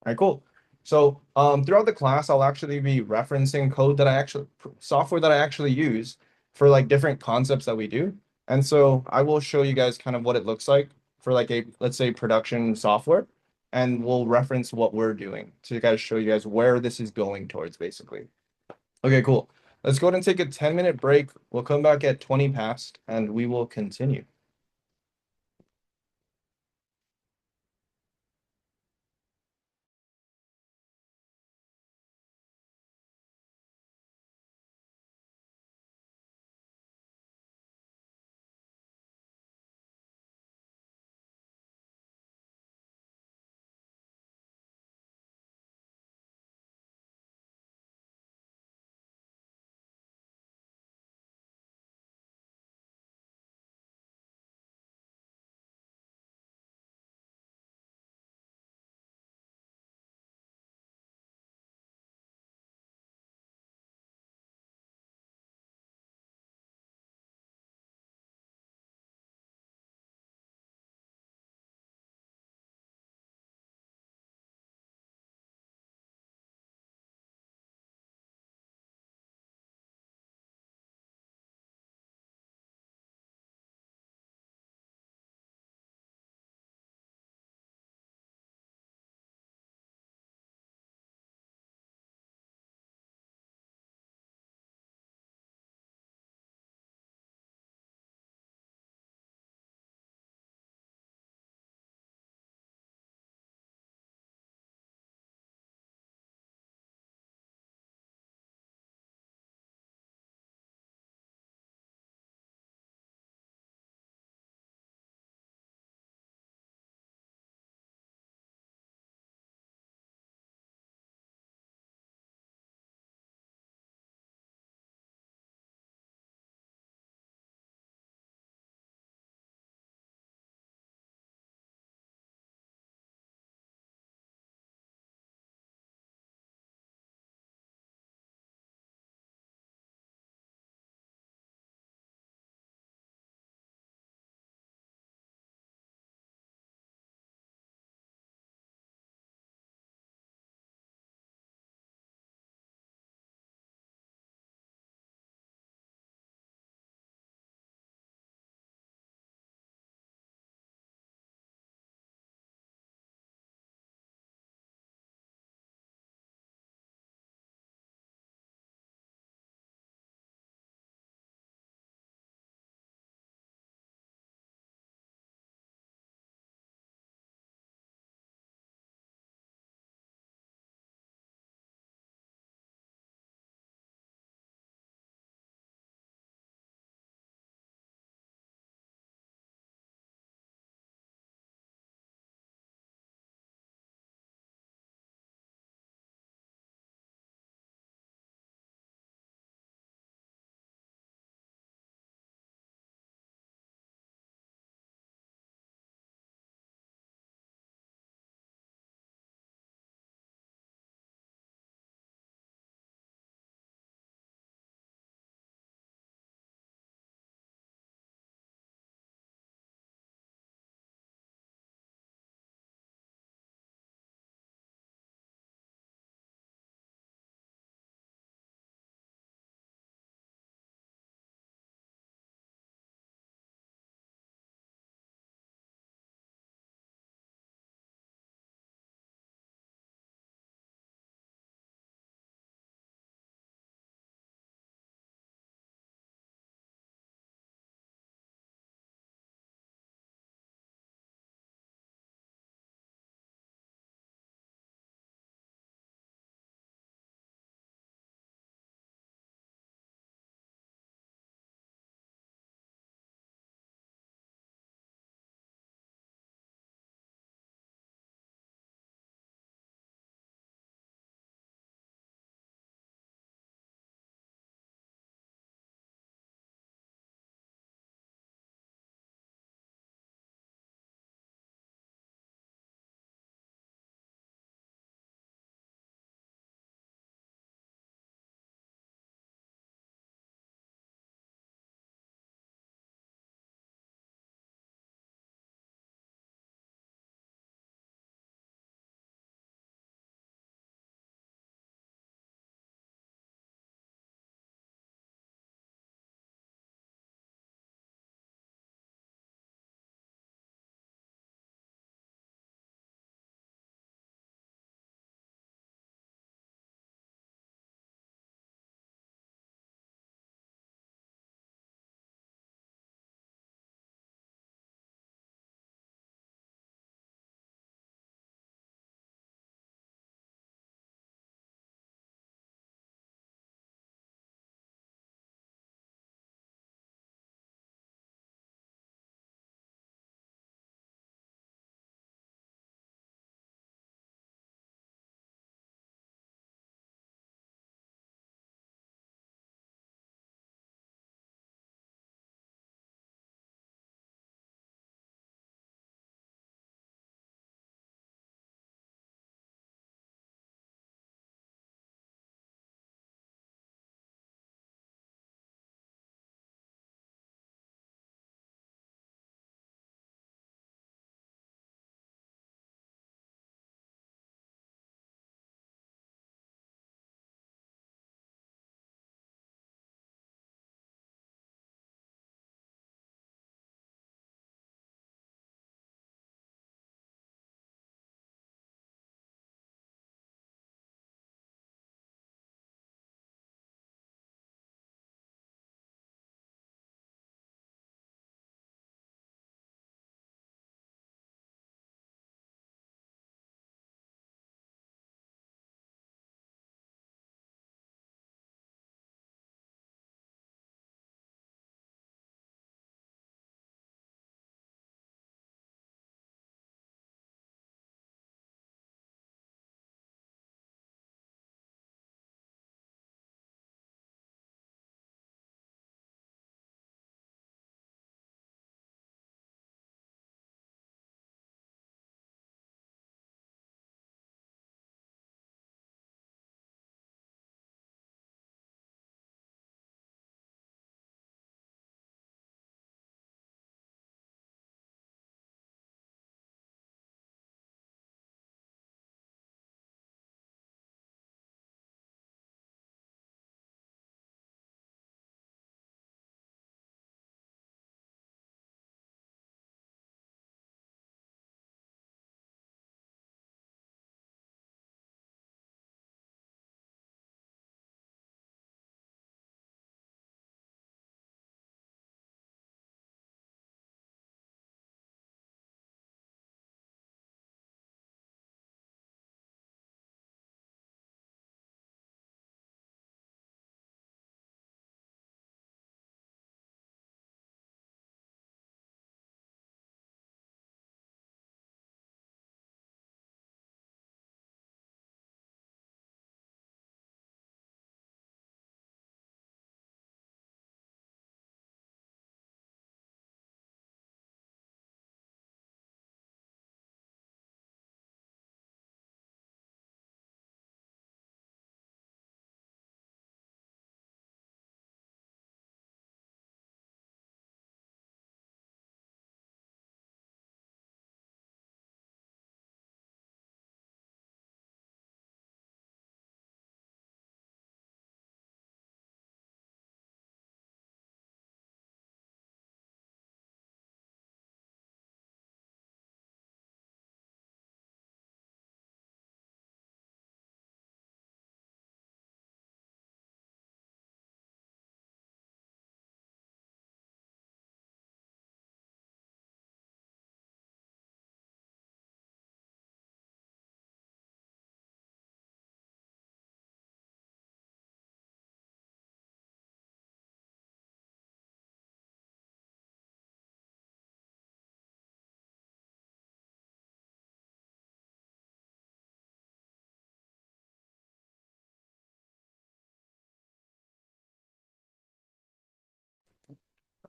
All right, cool. So throughout the class, I'll actually be referencing software that I actually use for like different concepts that we do. And so I will show you guys kind of what it looks like for like let's say production software, and we'll reference what we're doing to guys show you guys where this is going towards basically. Okay, cool. Let's go ahead and take a 10-minute break. We'll come back at 20 past and we will continue.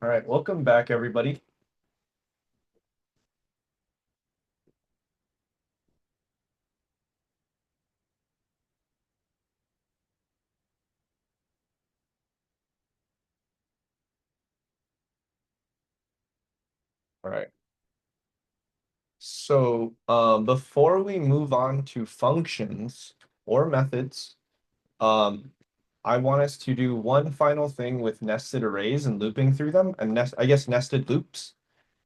All right, welcome back, everybody. All right. So before we move on to functions or methods, I want us to do one final thing with nested arrays and looping through them, and I guess nested loops.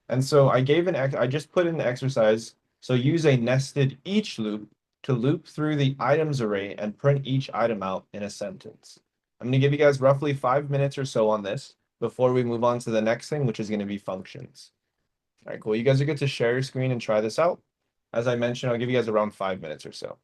And so I just put in the exercise. So use a nested each loop to loop through the items array and print each item out in a sentence. I'm going to give you guys roughly 5 minutes or so on this before we move on to the next thing, which is going to be functions. All right, cool. You guys are good to share your screen and try this out. As I mentioned, I'll give you guys around 5 minutes or so.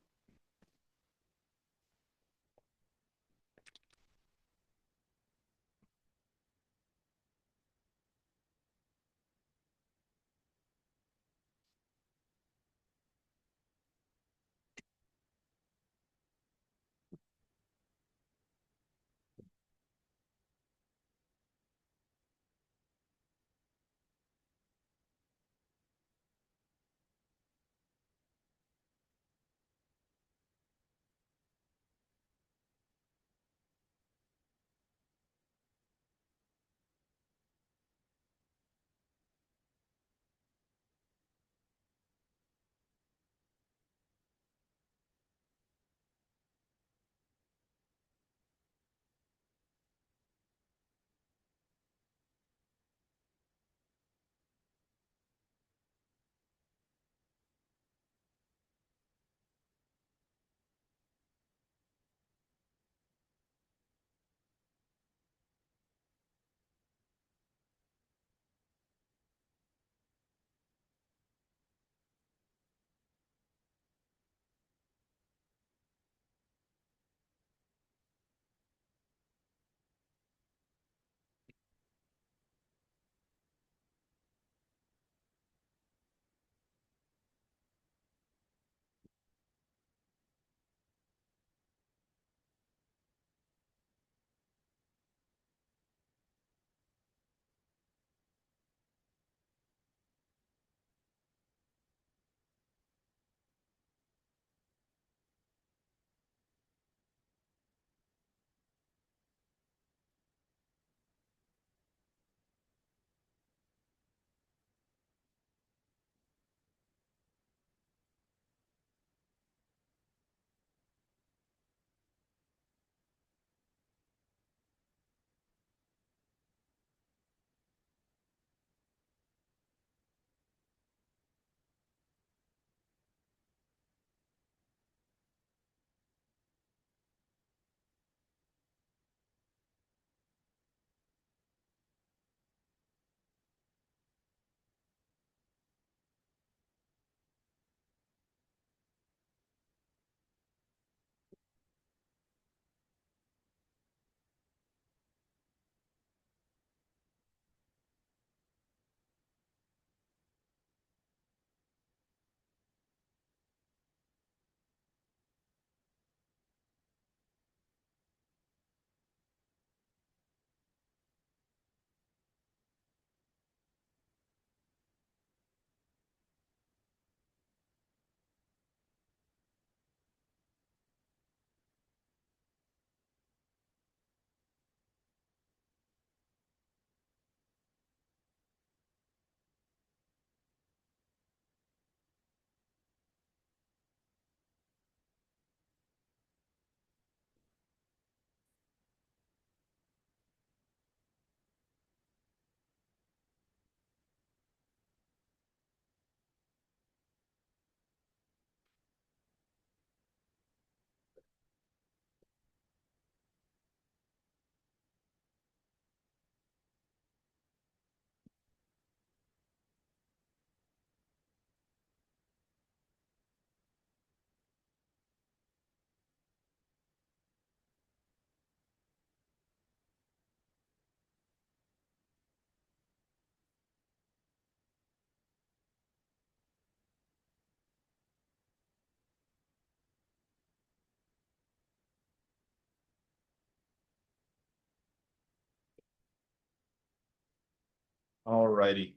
Alrighty.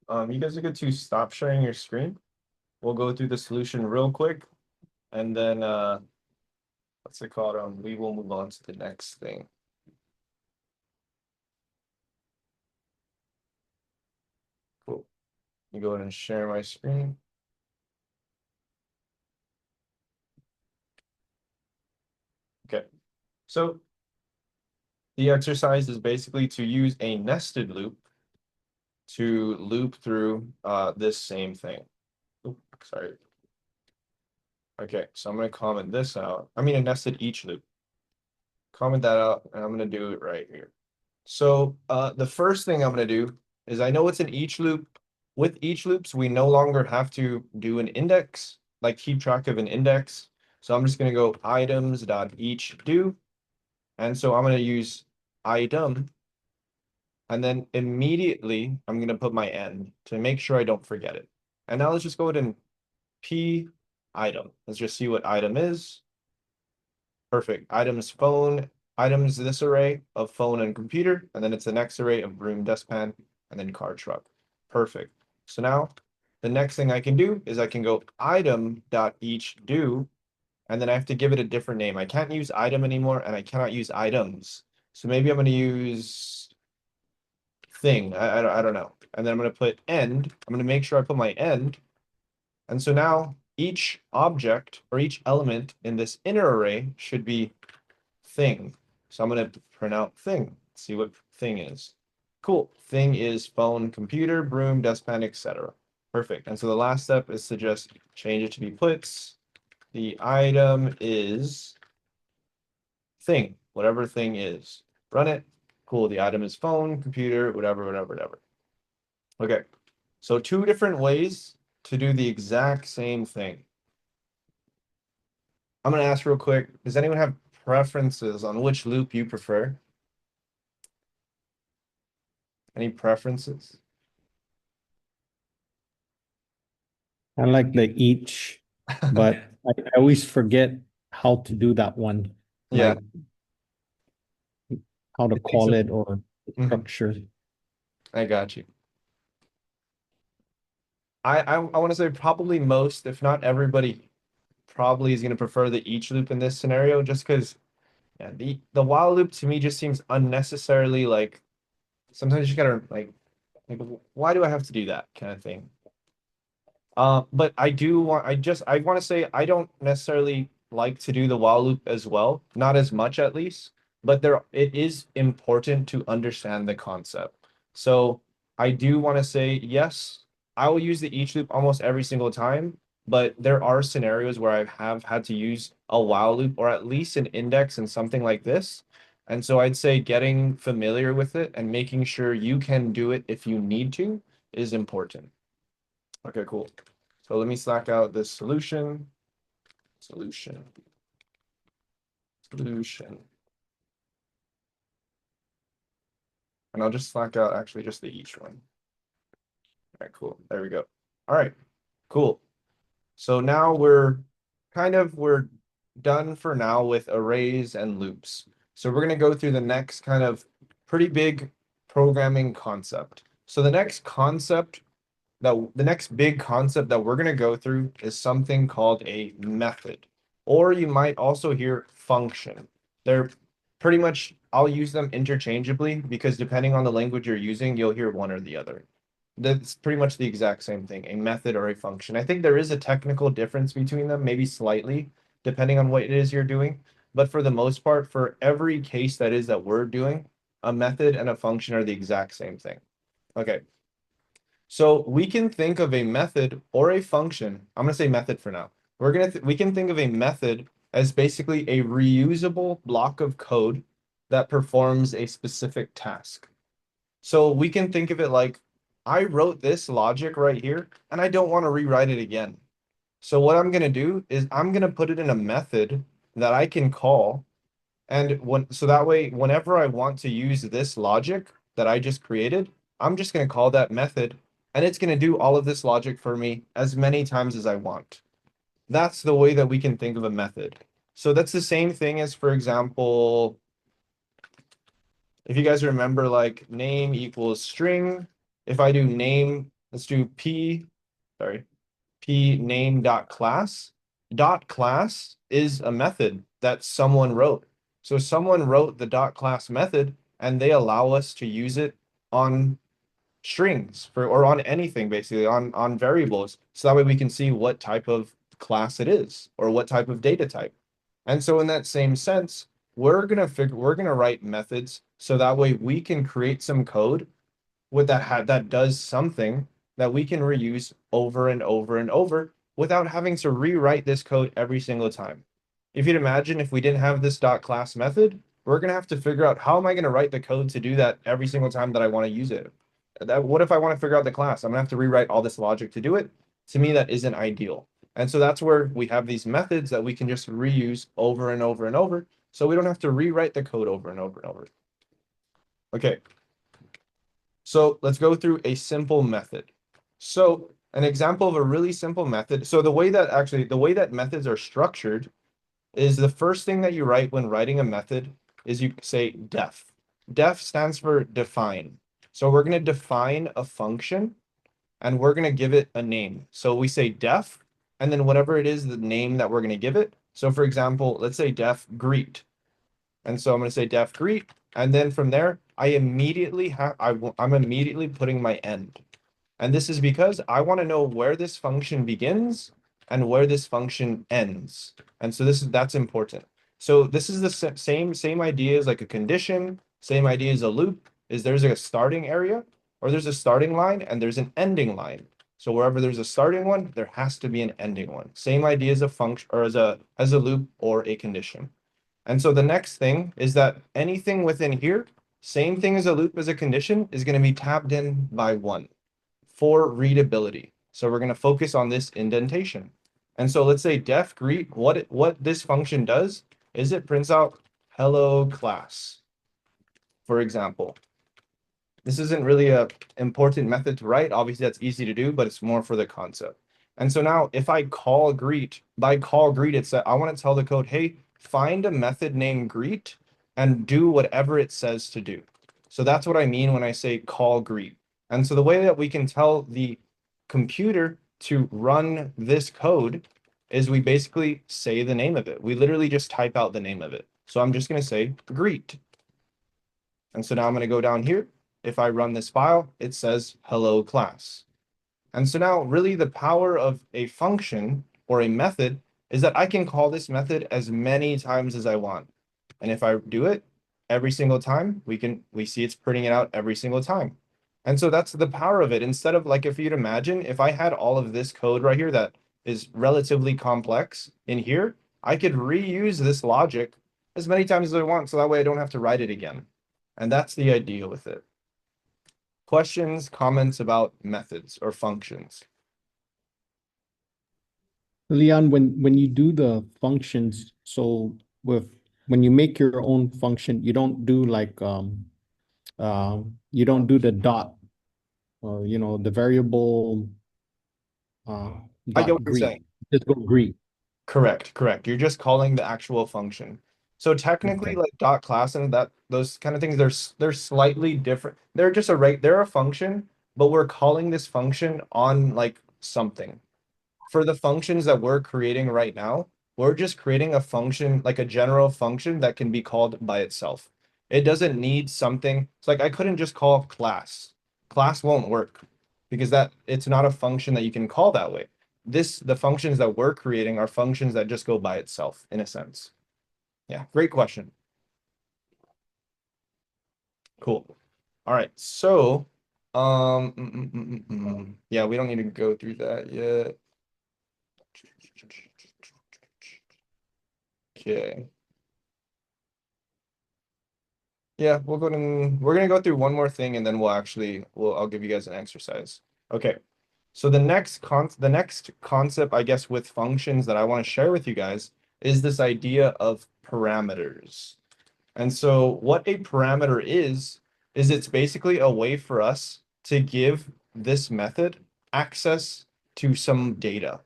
You guys are good to stop sharing your screen. We'll go through the solution real quick, and then what's it called? We will move on to the next thing. Cool. You go ahead and share my screen. Okay. So the exercise is basically to use a nested loop to loop through this same thing. Oops, sorry. Okay, so I'm going to comment this out. I mean, a nested each loop. Comment that out, and I'm going to do it right here. So the first thing I'm going to do is I know it's an each loop. With each loops, we no longer have to do an index, like keep track of an index. So I'm just going to go items.each do. And so I'm going to use item. And then immediately I'm going to put my end to make sure I don't forget it. And now let's just go ahead and p item. Let's just see what item is. Perfect. Items phone. Items this array of phone and computer. And then it's the next array of broom, dustpan, and then car, truck. Perfect. So now the next thing I can do is I can go item.each do. And then I have to give it a different name. I can't use item anymore, and I cannot use items. So maybe I'm going to use thing. I don't know. And then I'm going to put end. I'm going to make sure I put my end. And so now each object or each element in this inner array should be thing. So I'm going to print out thing, see what thing is. Cool. Thing is phone, computer, broom, dustpan, etc. Perfect. And so the last step is to just change it to be puts. The item is thing, whatever thing is. Run it. Cool. The item is phone, computer, whatever. Okay. So two different ways to do the exact same thing. I'm going to ask real quick, does anyone have preferences on which loop you prefer? Any preferences? I like the each, but I always forget how to do that one. Yeah. Like how to It takes call a- it or Mhm. structure. I got you. I want to say probably most, if not everybody, probably is going to prefer the each loop in this scenario, just because yeah, the while loop to me just seems unnecessarily like sometimes you gotta like why do I have to do that kind of thing. But I want to say I don't necessarily like to do the while loop as well, not as much at least, but it is important to understand the concept. So I do want to say yes, I will use the each loop almost every single time, but there are scenarios where I have had to use a while loop or at least an index and something like this. And so I'd say getting familiar with it and making sure you can do it if you need to is important. Okay, cool. So let me slack out this solution. And I'll just slack out actually just the each one. All right, cool. There we go. All right, cool. So now we're done for now with arrays and loops. So we're going to go through the next kind of pretty big programming concept. So the next big concept that we're going to go through is something called a method, or you might also hear function. They're pretty much, I'll use them interchangeably because depending on the language you're using, you'll hear one or the other. That's pretty much the exact same thing, a method or a function. I think there is a technical difference between them, maybe slightly, depending on what it is you're doing. But for the most part, for every case that we're doing, a method and a function are the exact same thing. Okay. So we can think of a method or a function. I'm going to say method for now. We can think of a method as basically a reusable block of code that performs a specific task. So we can think of it like I wrote this logic right here and I don't want to rewrite it again. So what I'm going to do is I'm going to put it in a method that I can call, and so that way whenever I want to use this logic that I just created, I'm just going to call that method and it's going to do all of this logic for me as many times as I want. That's the way that we can think of a method. So that's the same thing as, for example, if you guys remember, like name equals string, if I do name, let's do p name dot class. Dot class is a method that someone wrote. So someone wrote the dot class method and they allow us to use it on strings or on anything basically on variables. So that way we can see what type of class it is or what type of data type. And so in that same sense, we're gonna write methods so that way we can create some code with that does something that we can reuse over and over and over without having to rewrite this code every single time. If you'd imagine if we didn't have this dot class method, we're gonna have to figure out how am I gonna write the code to do that every single time that I want to use it. What if I want to figure out the class? I'm gonna have to rewrite all this logic to do it. To me, that isn't ideal. And so that's where we have these methods that we can just reuse over and over and over. So we don't have to rewrite the code over and over and over. Okay, so let's go through a simple method. So an example of a really simple method. So the way that methods are structured is the first thing that you write when writing a method is you say def. Def stands for define. So we're going to define a function and we're going to give it a name. So we say def and then whatever it is, the name that we're going to give it. So for example, let's say def greet. And so I'm going to say def greet. And then from there, I'm immediately putting my end. And this is because I want to know where this function begins and where this function ends. And so that's important. So this is the same idea as like a condition, same idea as a loop, is there's a starting area or there's a starting line and there's an ending line. So wherever there's a starting one, there has to be an ending one. Same idea as a function or as a loop or a condition. And so the next thing is that anything within here, same thing as a loop as a condition, is going to be tabbed in by 1 for readability. So we're going to focus on this indentation. And so let's say def greet, what this function does is it prints out hello class, for example. This isn't really a important method to write. Obviously, that's easy to do, but it's more for the concept. And so now if I call greet, by call greet, it's that I want to tell the code, hey, find a method named greet and do whatever it says to do. So that's what I mean when I say call greet. And so the way that we can tell the computer to run this code is we basically say the name of it. We literally just type out the name of it. So I'm just going to say greet. And so now I'm going to go down here. If I run this file, it says hello class. And so now really the power of a function or a method is that I can call this method as many times as I want. And if I do it every single time, we see it's printing it out every single time. And so that's the power of it. Instead of like, if you'd imagine, if I had all of this code right here that is relatively complex in here, I could reuse this logic as many times as I want. So that way I don't have to write it again. And that's the idea with it. Questions, comments about methods or functions? Leon, when you do the functions, so when you make your own function, you don't do like you don't do the dot or the variable I get dot what you're greet. saying. Just go greet. Correct. You're just calling the actual function. So technically, Okay. like dot class and those kind of things, they're slightly different. They're a function, but we're calling this function on like something. For the functions that we're creating right now, we're just creating a function, like a general function that can be called by itself. It doesn't need something. It's like I couldn't just call class. Class won't work because it's not a function that you can call that way. The functions that we're creating are functions that just go by itself in a sense. Yeah, great question. Cool. All right, so yeah, we don't need to go through that yet. Okay. Yeah, we're gonna go through one more thing and then I'll give you guys an exercise. Okay. So the next concept, I guess, with functions that I want to share with you guys is this idea of parameters. And so what a parameter is it's basically a way for us to give this method access to some data.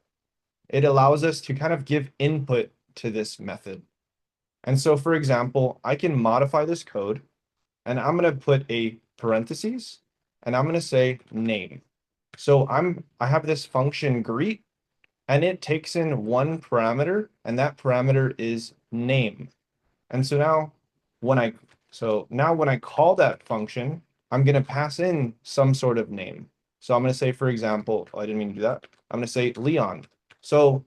It allows us to kind of give input to this method. And so, for example, I can modify this code and I'm going to put a parentheses and I'm going to say name. So I have this function greet, and it takes in one parameter, and that parameter is name. And so now when I call that function, I'm going to pass in some sort of name. So I'm going to say, for example, oh, I didn't mean to do that. I'm going to say Leon. So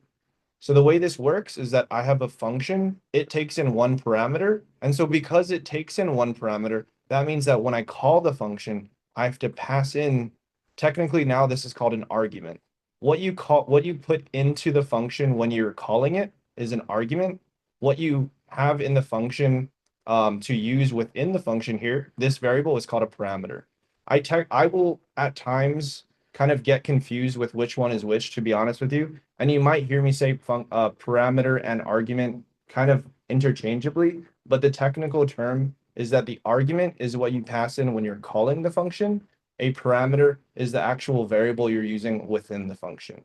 the way this works is that I have a function, it takes in one parameter. And so because it takes in one parameter, that means that when I call the function, I have to pass in, technically now this is called an argument. What you put into the function when you're calling it is an argument. What you have in the function to use within the function here, this variable is called a parameter. I will at times kind of get confused with which one is which, to be honest with you. And you might hear me say parameter and argument kind of interchangeably, but the technical term is that the argument is what you pass in when you're calling the function. A parameter is the actual variable you're using within the function.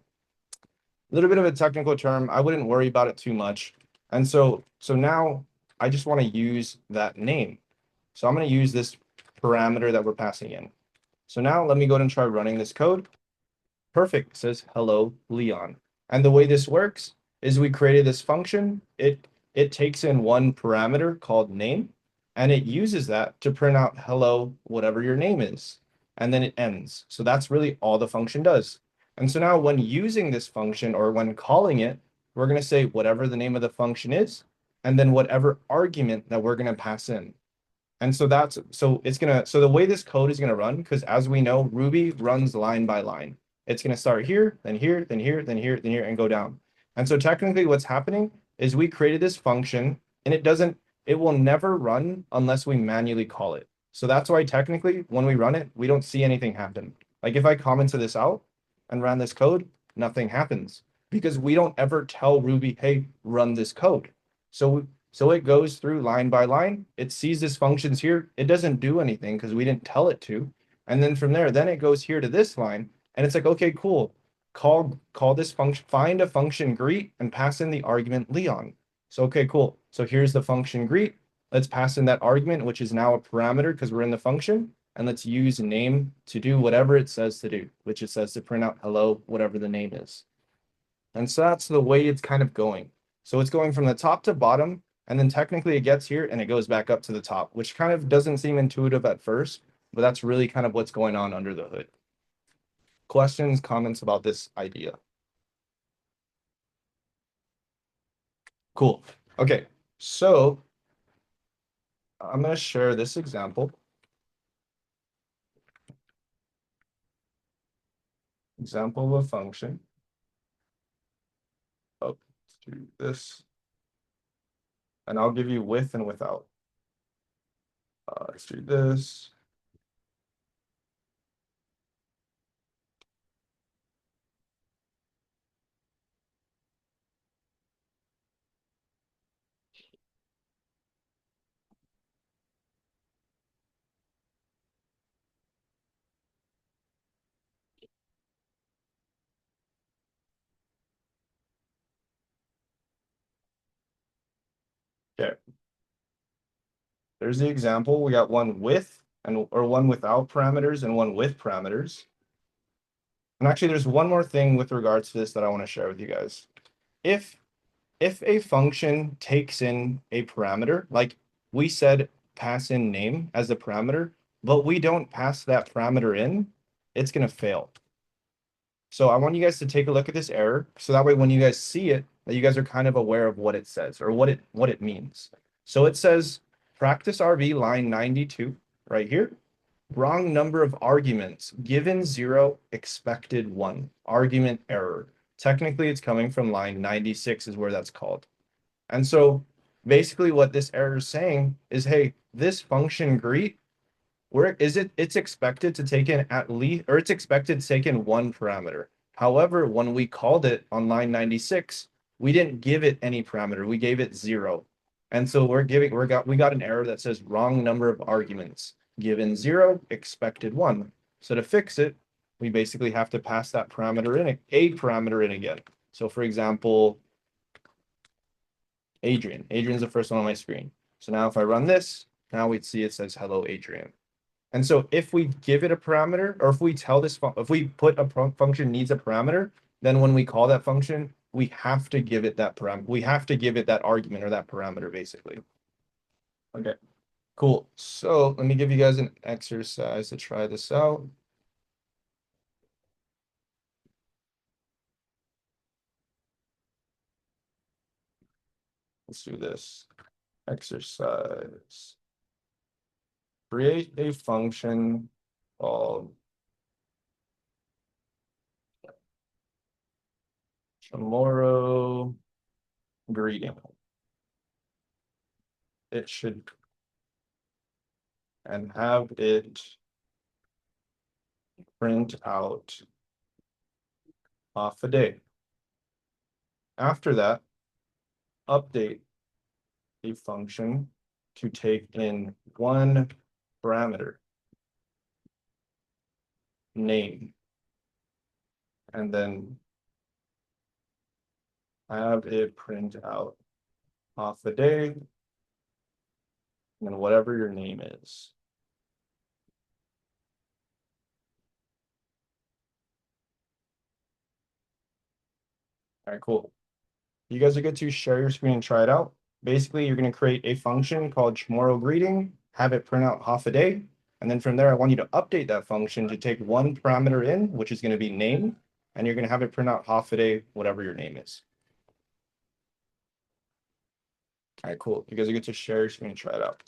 A little bit of a technical term. I wouldn't worry about it too much. And so now I just want to use that name. So I'm going to use this parameter that we're passing in. So now let me go ahead and try running this code. Perfect. It says hello, Leon. And the way this works is we created this function. It takes in one parameter called name, and it uses that to print out hello, whatever your name is. And then it ends. So that's really all the function does. And so now when using this function or when calling it, we're going to say whatever the name of the function is, and then whatever argument that we're going to pass in. And so the way this code is gonna run, because as we know, Ruby runs line by line. It's gonna start here, then here, then here, then here, then here, and go down. And so technically what's happening is we created this function and it will never run unless we manually call it. So that's why technically when we run it, we don't see anything happen. Like if I commented this out and ran this code, nothing happens because we don't ever tell Ruby, hey, run this code. So it goes through line by line. It sees this functions here. It doesn't do anything because we didn't tell it to. And then from there, then it goes here to this line. And it's like, okay, cool. Call this function, find a function greet and pass in the argument Leon. So, okay, cool. So here's the function greet. Let's pass in that argument, which is now a parameter because we're in the function. And let's use name to do whatever it says to do, which it says to print out hello, whatever the name is. And so that's the way it's kind of going. So it's going from the top to bottom, and then technically it gets here and it goes back up to the top, which kind of doesn't seem intuitive at first, but that's really kind of what's going on under the hood. Questions, comments about this idea? Cool. Okay, so I'm going to share this example. Example of a function. Oh, let's do this. And I'll give you with and without. Let's do this. Okay. There's the example. We got one with or one without parameters and one with parameters. And actually, there's one more thing with regards to this that I want to share with you guys. If a function takes in a parameter, like we said, pass in name as a parameter, but we don't pass that parameter in, it's going to fail. So I want you guys to take a look at this error. So that way, when you guys see it, that you guys are kind of aware of what it says or what it means. So it says practice RV line 92 right here. Wrong number of arguments, given 0, expected 1. Argument error. Technically, it's coming from line 96 is where that's called. And so basically what this error is saying is, hey, this function greet, it's expected to take in at least, or it's expected to take in one parameter. However, when we called it on line 96, we didn't give it any parameter. We gave it 0. And so we got an error that says wrong number of arguments. Given 0, expected 1. So to fix it, we basically have to pass that parameter in, a parameter in again. So for example, Adrian. Adrian's the first one on my screen. So now if I run this, now we'd see it says hello, Adrian. And so if we give it a parameter, or if we tell this, if we put a function needs a parameter, then when we call that function, we have to give it that parameter. We have to give it that argument or that parameter, basically. Okay, cool. So let me give you guys an exercise to try this out. Let's do this exercise. Create a function called tomorrow greeting. It should, and have it print out off a day. After that, update a function to take in one parameter, name, and then have it print out off the day, and then whatever your name is. All right, cool. You guys are good to share your screen and try it out. Basically, you're going to create a function called tomorrow greeting, have it print out half a day. And then from there, I want you to update that function to take one parameter in, which is going to be name. And you're going to have it print out half a day, whatever your name is. All right, cool. You guys are good to share your screen and try it out.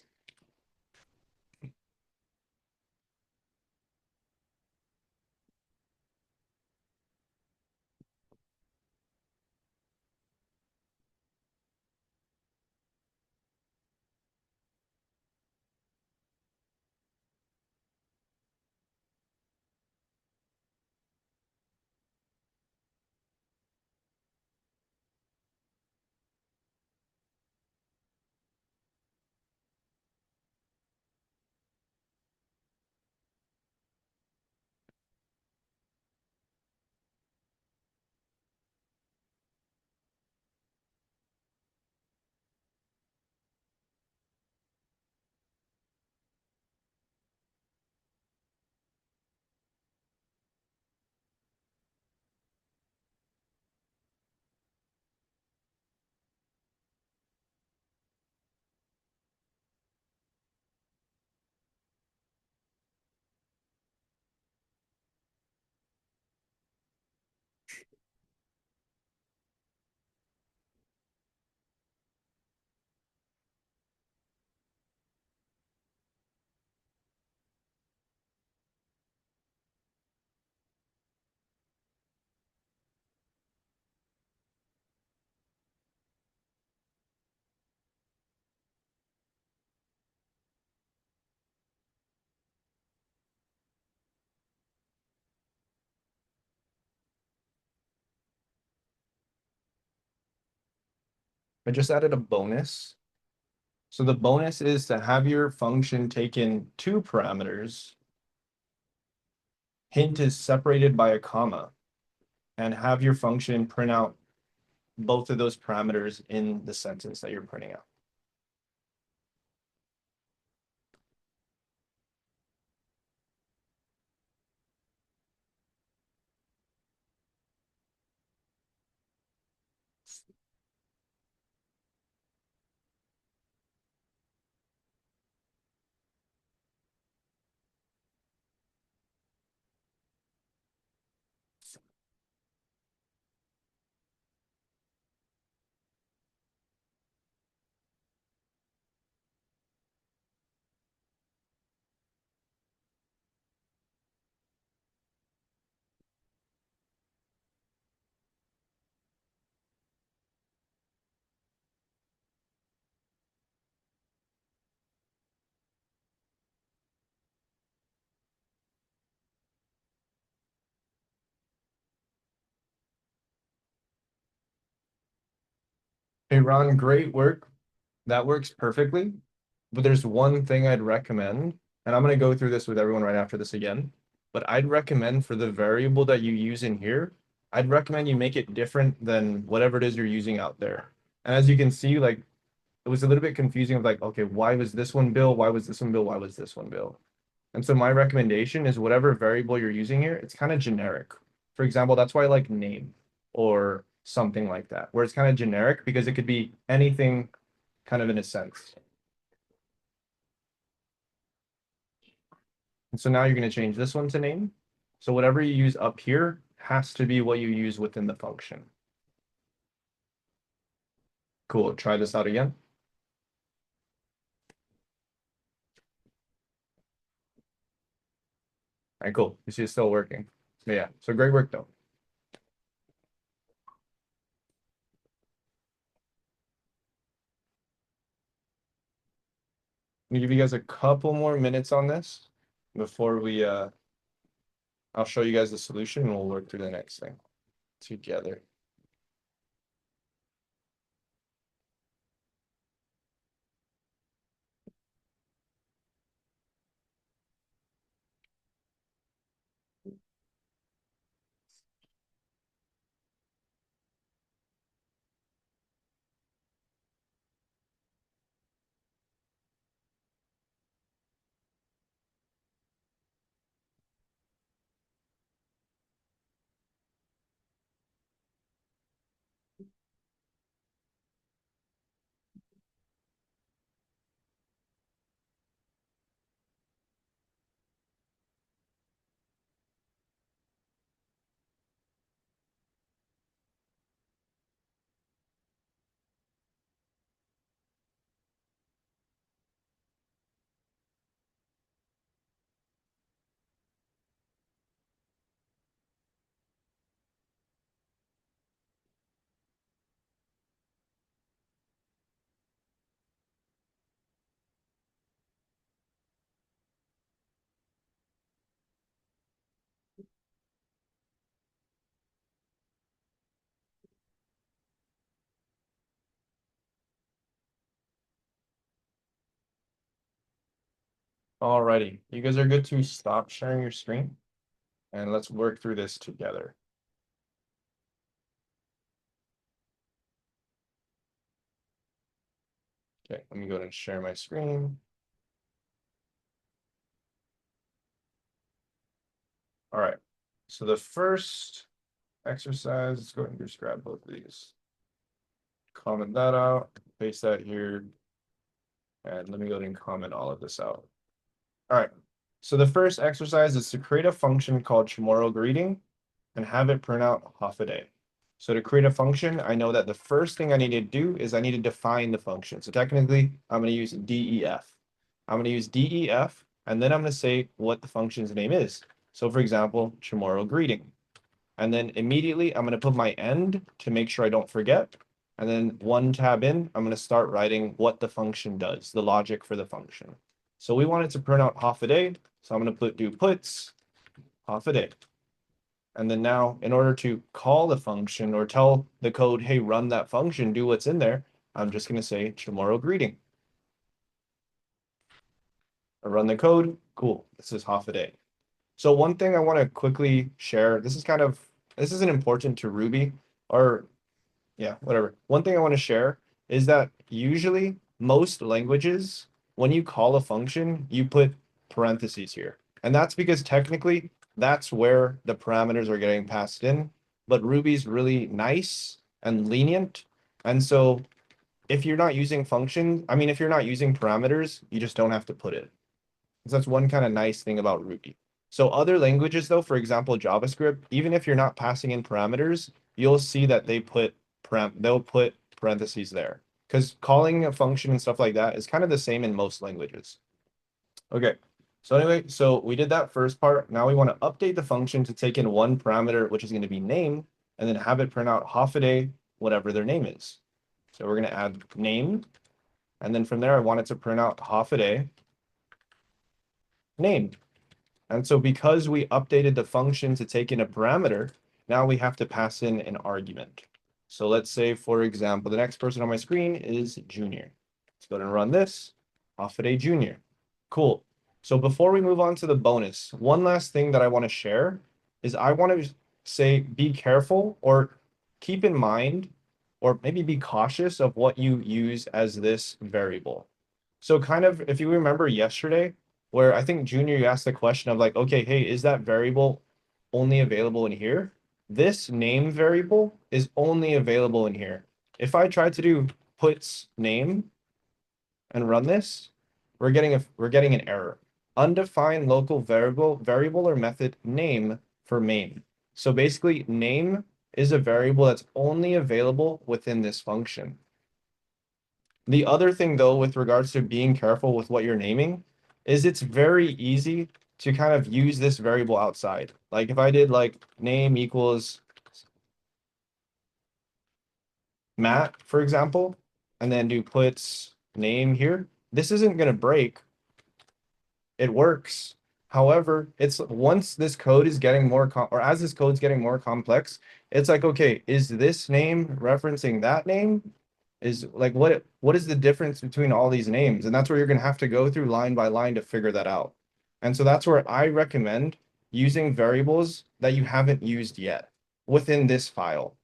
I just added a bonus. So the bonus is to have your function take in two parameters. Hint is separated by a comma, and have your function print out both of those parameters in the sentence that you're printing out. Hey, Ron, great work. That works perfectly. But there's one thing I'd recommend, and I'm going to go through this with everyone right after this again. But I'd recommend for the variable that you use in here, I'd recommend you make it different than whatever it is you're using out there. And as you can see, like, it was a little bit confusing of like, okay, why was this one Bill? Why was this one Bill? Why was this one Bill? And so my recommendation is whatever variable you're using here, it's kind of generic. For example, that's why I like name or something like that, where it's kind of generic because it could be anything kind of in a sense. And so now you're going to change this one to name. So whatever you use up here has to be what you use within the function. Cool. Try this out again. All right, cool. You see it's still working. Yeah. So great work though. I'm gonna give you guys a couple more minutes on this before we I'll show you guys the solution and we'll work through the next thing together. Alrighty, you guys are good to stop sharing your screen and let's work through this together. Okay, let me go ahead and share my screen. All right, so the first exercise, let's go ahead and just grab both of these. Comment that out, paste that here, and let me go ahead and comment all of this out. All right, so the first exercise is to create a function called tomorrow greeting and have it print out half a day. So to create a function, I know that the first thing I need to do is I need to define the function. So technically, I'm going to use def. I'm going to use def, and then I'm going to say what the function's name is. So for example, tomorrow greeting. And then immediately I'm going to put my end to make sure I don't forget. And then one tab in, I'm going to start writing what the function does, the logic for the function. So we want it to print out half a day. So I'm going to do puts half a day. And then now, in order to call the function or tell the code, hey, run that function, do what's in there, I'm just going to say tomorrow greeting. I run the code. Cool. This is half a day. So one thing I want to quickly share, this isn't important to Ruby or yeah, whatever. One thing I want to share is that usually most languages, when you call a function, you put parentheses here. And that's because technically that's where the parameters are getting passed in. But Ruby's really nice and lenient. And so if you're not using if you're not using parameters, you just don't have to put it. So that's one kind of nice thing about Ruby. So other languages though, for example, JavaScript, even if you're not passing in parameters, you'll see that they'll put parentheses there. Because calling a function and stuff like that is kind of the same in most languages. Okay, so anyway, so we did that first part. Now we want to update the function to take in one parameter, which is going to be name, and then have it print out half a day, whatever their name is. So we're going to add name, and then from there, I want it to print out half a day, name. And so because we updated the function to take in a parameter, now we have to pass in an argument. So let's say, for example, the next person on my screen is Junior. Let's go ahead and run this. Half a day Junior. Cool. So before we move on to the bonus, one last thing that I want to share is I want to say be careful or keep in mind or maybe be cautious of what you use as this variable. So kind of, if you remember yesterday, where I think Junior, you asked the question of like, okay, hey, is that variable only available in here? This name variable is only available in here. If I try to do puts name and run this, we're getting an error. Undefined local variable or method name for main. So basically, name is a variable that's only available within this function. The other thing, though, with regards to being careful with what you're naming, is it's very easy to kind of use this variable outside. Like if I did like name equals Matt, for example, and then do puts name here, this isn't going to break. It works. However, it's once this code is getting more or as this code's getting more complex, it's like, okay, is this name referencing that name? Is like what is the difference between all these names? And that's where you're gonna have to go through line by line to figure that out. And so that's where I recommend using variables that you haven't used yet within this file.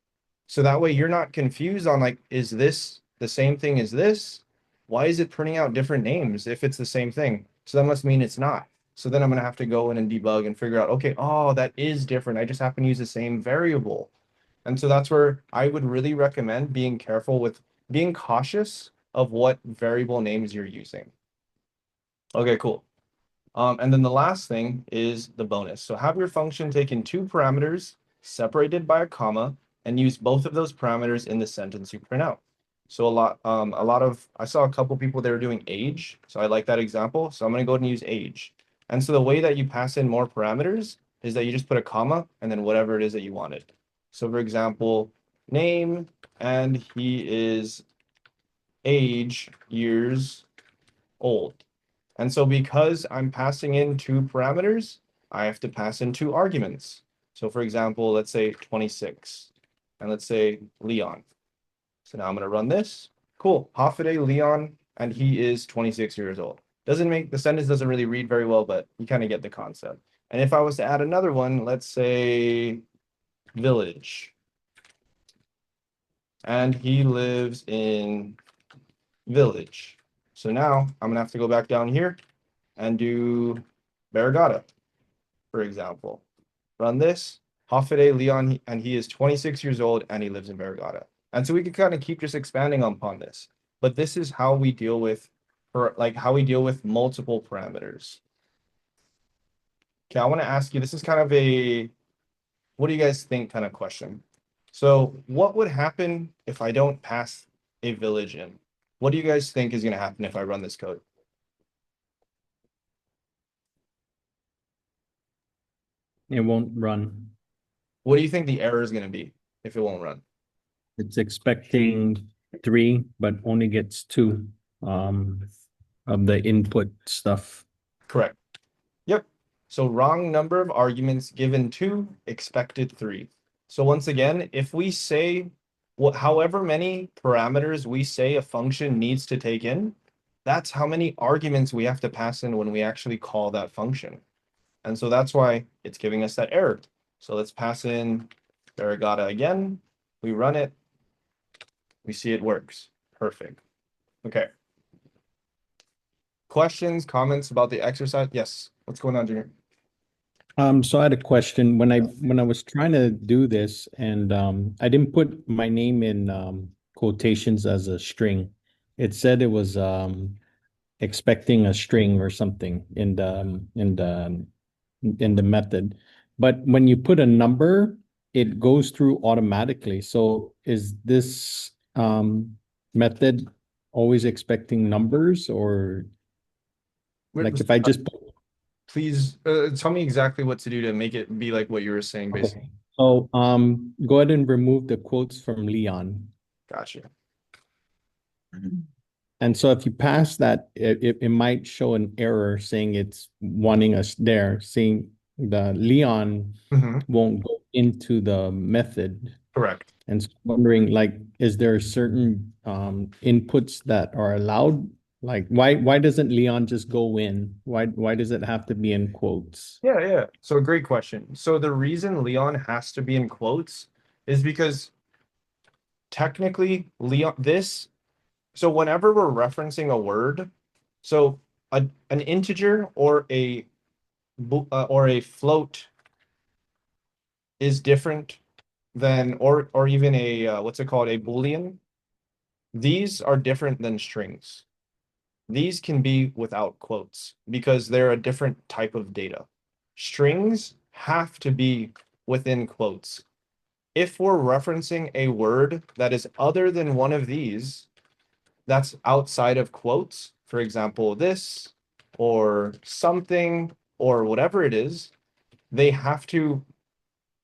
So that way you're not confused on like, is this the same thing as this? Why is it printing out different names if it's the same thing? So that must mean it's not. So then I'm gonna have to go in and debug and figure out, okay, oh, that is different. I just happen to use the same variable. And so that's where I would really recommend being careful with being cautious of what variable names you're using. Okay, cool. And then the last thing is the bonus. So have your function take in two parameters separated by a comma and use both of those parameters in the sentence you print out. So I saw a couple people they were doing age. So I like that example. So I'm going to go ahead and use age. And so the way that you pass in more parameters is that you just put a comma and then whatever it is that you wanted. So for example, name, and he is age years old. And so because I'm passing in two parameters, I have to pass in two arguments. So for example, let's say 26 and let's say Leon. So now I'm going to run this. Cool. Hafide Leon, and he is 26 years old. The sentence doesn't really read very well, but you kind of get the concept. And if I was to add another one, let's say village. And he lives in village. So now I'm gonna have to go back down here and do Barragata, for example. Run this, Hafide Leon, and he is 26 years old and he lives in Barragata. And so we can kind of keep just expanding upon this. But this is how we deal with multiple parameters. Okay, I want to ask you, this is kind of a what do you guys think kind of question. So what would happen if I don't pass a village in? What do you guys think is going to happen if I run this code? It won't run. What do you think the error is going to be if it won't run? It's expecting 3, but only gets 2 of the input stuff. Correct. Yep. So wrong number of arguments given 2, expected 3. So once again, if we say however many parameters we say a function needs to take in, that's how many arguments we have to pass in when we actually call that function. And so that's why it's giving us that error. So let's pass in Barragata again. We run it. We see it works. Perfect. Okay. Questions, comments about the exercise? Yes. What's going on, Junior? So I had a question when I was trying to do this, and I didn't put my name in quotations as a string. It said it was expecting a string or something in the method. But when you put a number, it goes through automatically. So is this method always expecting numbers, or like if I just put Please tell me exactly what to do to make it be like what you were saying, basically. okay. So go ahead and remove the quotes from Leon. Gotcha. And so if you pass that, it might show an error saying it's wanting us there, saying the Leon Mhm. won't go into the method. Correct. And so wondering, like, is there certain inputs that are allowed? Like, why doesn't Leon just go in? Why does it have to be in quotes? Yeah. So great question. So the reason Leon has to be in quotes is because technically Leon so whenever we're referencing a word, so an integer or a float is different than or even a what's it called, a boolean. These are different than strings. These can be without quotes because they're a different type of data. Strings have to be within quotes. If we're referencing a word that is other than one of these, that's outside of quotes, for example, this or something or whatever it is, they have to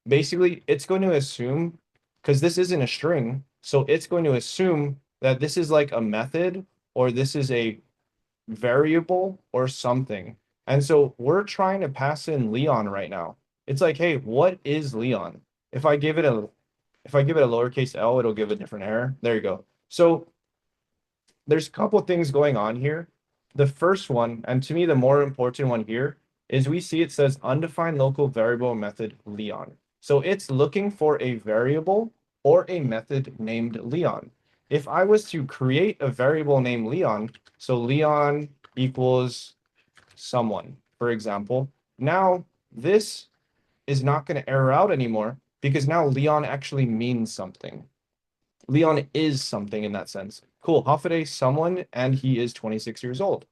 basically, it's going to assume, because this isn't a string, so it's going to assume that this is like a method or this is a variable or something. And so we're trying to pass in Leon right now. It's like, hey, what is Leon? If I give it a lowercase L, it'll give a different error. There you go. So there's a couple things going on here. The first one, and to me the more important one here, is we see it says undefined local variable method Leon. So it's looking for a variable or a method named Leon. If I was to create a variable named Leon, so Leon equals someone, for example, now this is not going to error out anymore because now Leon actually means something. Leon is something in that sense. Cool, Hafide someone, and he is 26 years old.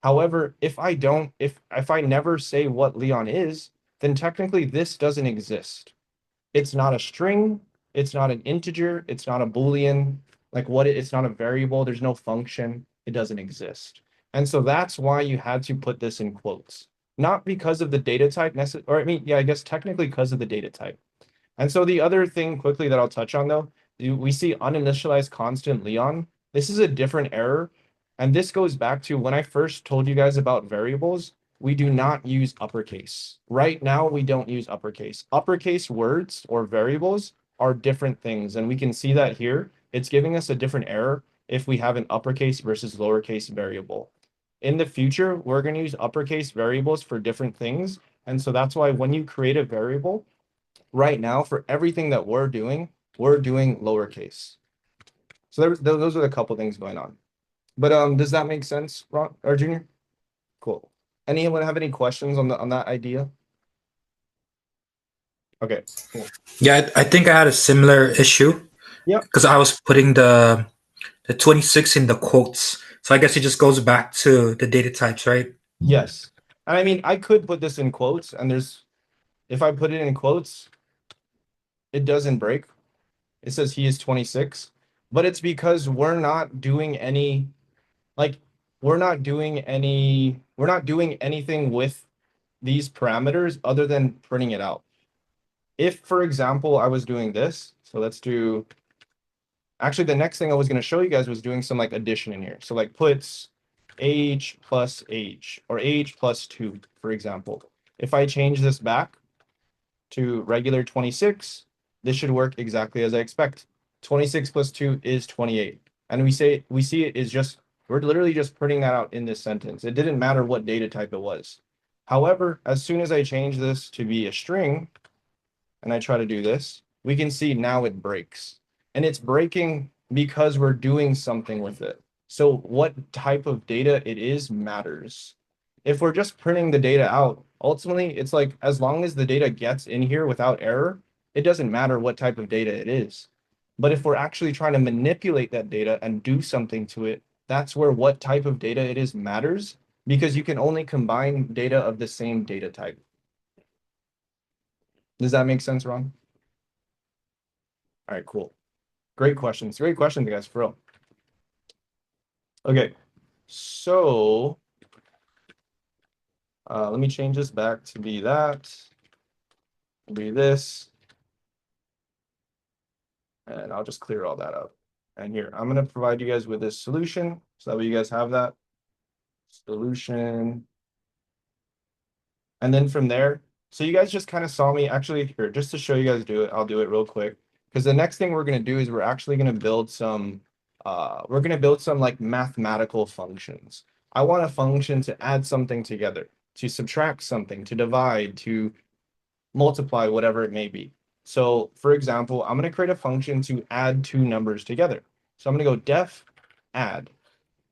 However, if I never say what Leon is, then technically this doesn't exist. It's not a string, it's not an integer, it's not a Boolean, it's not a variable, there's no function, it doesn't exist. And so that's why you had to put this in quotes. Not because of the data type or I mean, yeah, I guess technically because of the data type. And so the other thing quickly that I'll touch on though, we see uninitialized constant Leon. This is a different error. And this goes back to when I first told you guys about variables, we do not use uppercase. Right now, we don't use uppercase. Uppercase words or variables are different things. And we can see that here. It's giving us a different error if we have an uppercase versus lowercase variable. In the future, we're going to use uppercase variables for different things. And so that's why when you create a variable, right now for everything that we're doing lowercase. So those are the couple things going on. But does that make sense, Ron or Junior? Cool. Anyone have any questions on that idea? Okay, cool. Yeah, I think I had a similar issue. Yep. Because I was putting the 26 in the quotes. So I guess it just goes back to the data types, right? Yes. I mean, I could put this in quotes, and if I put it in quotes, it doesn't break. It says he is 26, but it's because we're not doing any, like, we're not doing anything with these parameters other than printing it out. If, for example, I was doing this, so let's do, actually, the next thing I was going to show you guys was doing some like addition in here. So like puts age plus age or age plus 2, for example. If I change this back to regular 26, this should work exactly as I expect. 26 plus 2 is 28. And we see it is just, we're literally just printing that out in this sentence. It didn't matter what data type it was. However, as soon as I change this to be a string, and I try to do this, we can see now it breaks. And it's breaking because we're doing something with it. So what type of data it is matters. If we're just printing the data out, ultimately it's like as long as the data gets in here without error, it doesn't matter what type of data it is. But if we're actually trying to manipulate that data and do something to it, that's where what type of data it is matters because you can only combine data of the same data type. Does that make sense, Ron? All right, cool. Great questions. Great questions, guys, for real. Okay, so let me change this back to be that, be this, and I'll just clear all that up. And here, I'm going to provide you guys with this solution, so that way you guys have that solution. And then from there, so you guys just kind of saw me, actually, here, just to show you guys do it, I'll do it real quick. Because the next thing we're going to do is we're actually going to build some like mathematical functions. I want a function to add something together, to subtract something, to divide, to multiply, whatever it may be. So for example, I'm going to create a function to add two numbers together. So I'm going to go def add.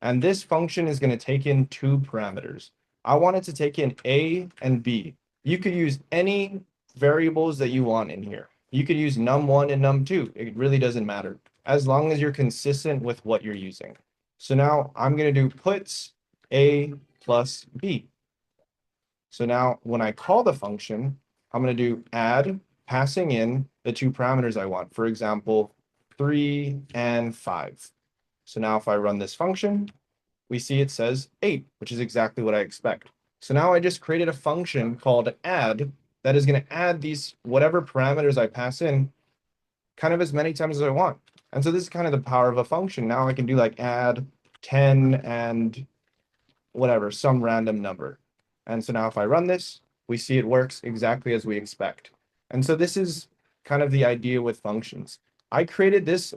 And this function is going to take in two parameters. I want it to take in A and B. You could use any variables that you want in here. You could use num1 and num2. It really doesn't matter as long as you're consistent with what you're using. So now I'm going to do puts A plus B. So now when I call the function, I'm going to do add, passing in the two parameters I want. For example, 3 and 5. So now if I run this function, we see it says 8, which is exactly what I expect. So now I just created a function called add that is going to add these whatever parameters I pass in kind of as many times as I want. And so this is kind of the power of a function. Now I can do like add 10 and whatever, some random number. And so now if I run this, we see it works exactly as we expect. And so this is kind of the idea with functions. I created this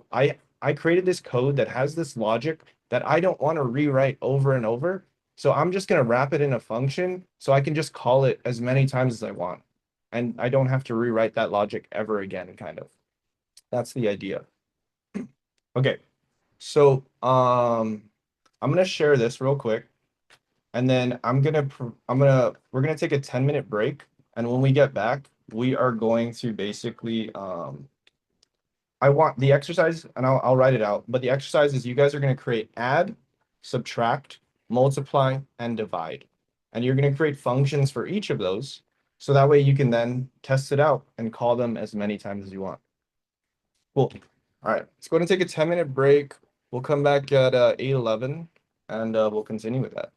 code that has this logic that I don't want to rewrite over and over. So I'm just going to wrap it in a function so I can just call it as many times as I want. And I don't have to rewrite that logic ever again, kind of. That's the idea. Okay, so I'm gonna share this real quick, and then we're gonna take a 10-minute break, and when we get back, we are going to basically I want the exercise, and I'll write it out, but the exercise is you guys are gonna create add, subtract, multiply, and divide. And you're gonna create functions for each of those, so that way you can then test it out and call them as many times as you want. Cool. All right, let's go ahead and take a 10-minute break. We'll come back at 8:11 and we'll continue with that.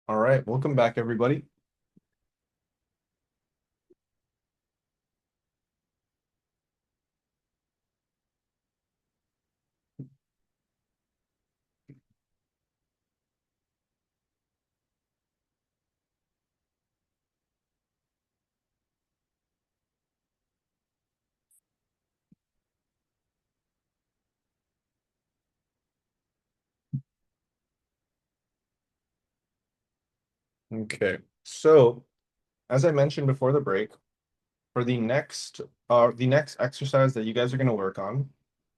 All right, welcome back, everybody. Okay, so as I mentioned before the break, for the next exercise that you guys are going to work on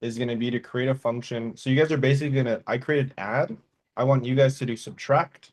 is going to be to create a function. So you guys are basically going to, I created add. I want you guys to do subtract,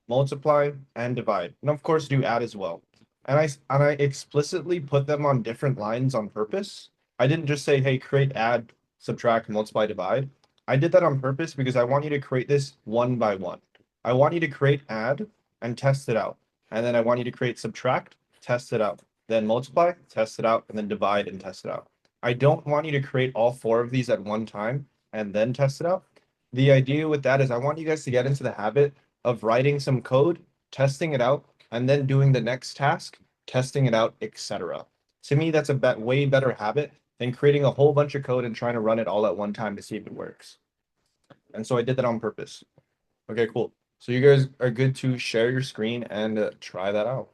multiply, and divide. And of course do add as well. And I explicitly put them on different lines on purpose. I didn't just say, hey, create add, subtract, multiply, divide. I did that on purpose because I want you to create this one by one. I want you to create add and test it out. And then I want you to create subtract, test it out, then multiply, test it out, and then divide and test it out. I don't want you to create all four of these at one time and then test it out. The idea with that is I want you guys to get into the habit of writing some code, testing it out, and then doing the next task, testing it out, etc. To me, that's a way better habit than creating a whole bunch of code and trying to run it all at one time to see if it works. And so I did that on purpose. Okay, cool. So you guys are good to share your screen and try that out.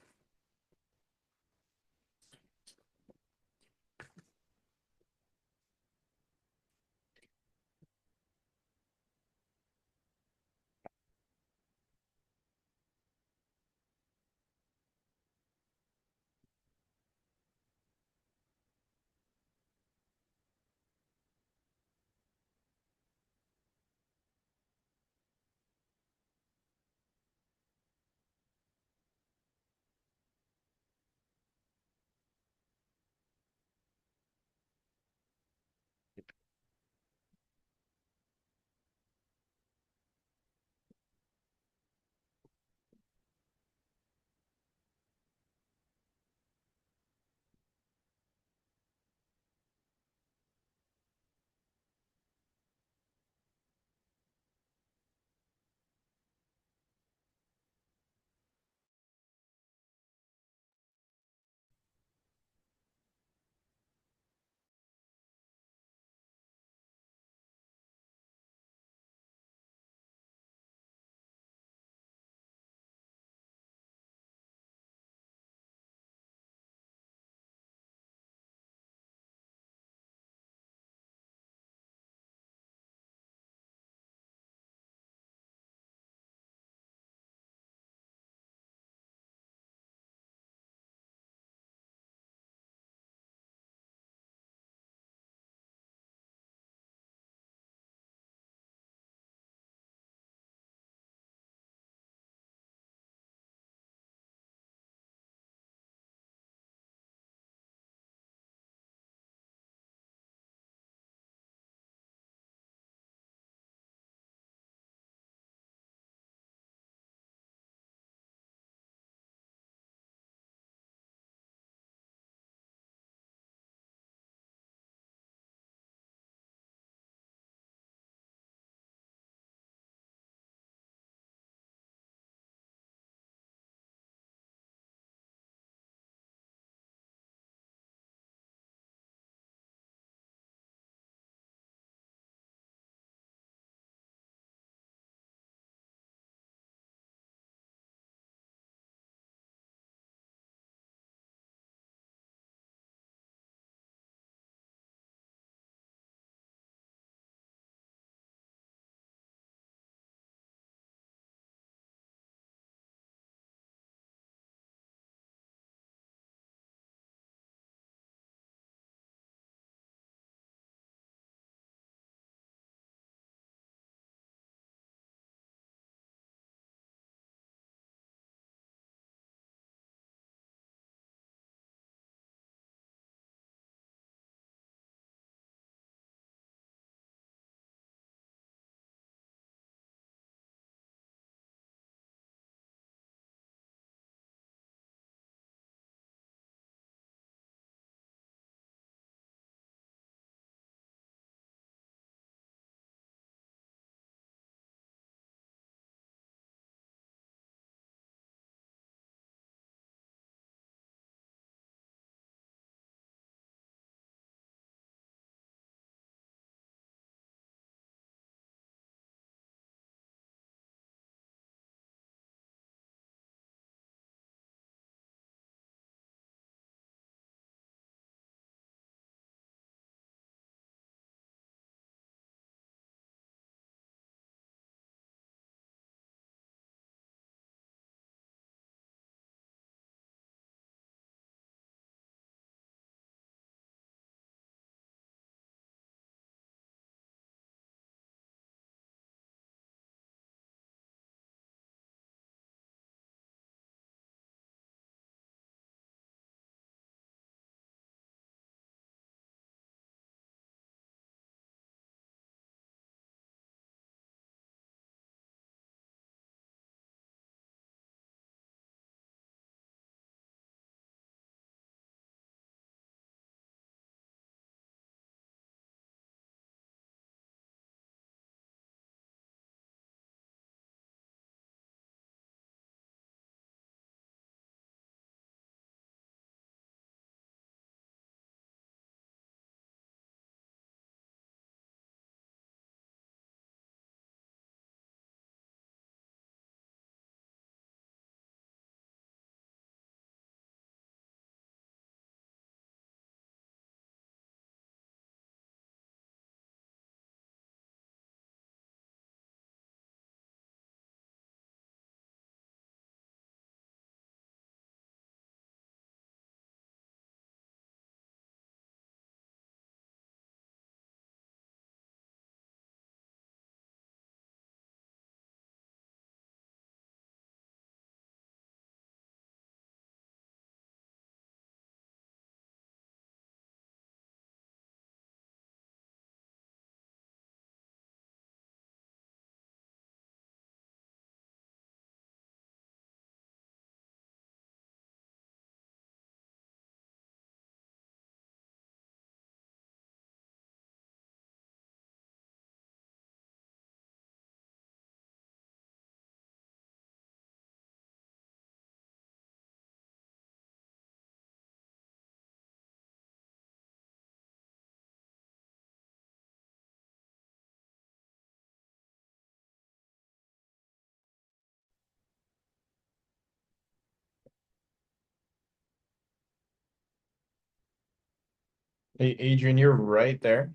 Hey, Adrian, you're right there.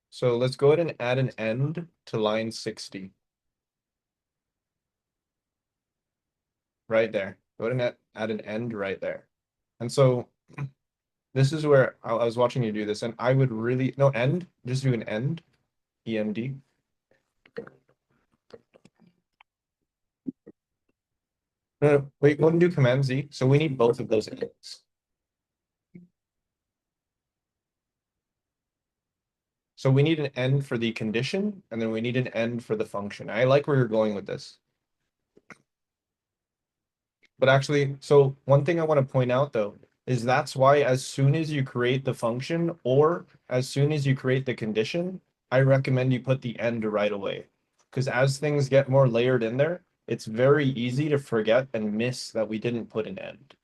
So let's go ahead and add an end to line 60. Right there. Go ahead and add an end right there. And so this is where I was watching you do this, and I would really, no, end, just do an end, EMD. No, wait, go ahead and do Command Z. So we need both of those ends. So we need an end for the condition, and then we need an end for the function. I like where you're going with this. But actually, so one thing I want to point out though, is that's why as soon as you create the function or as soon as you create the condition, I recommend you put the end right away. Because as things get more layered in there, it's very easy to forget and miss that we didn't put an end.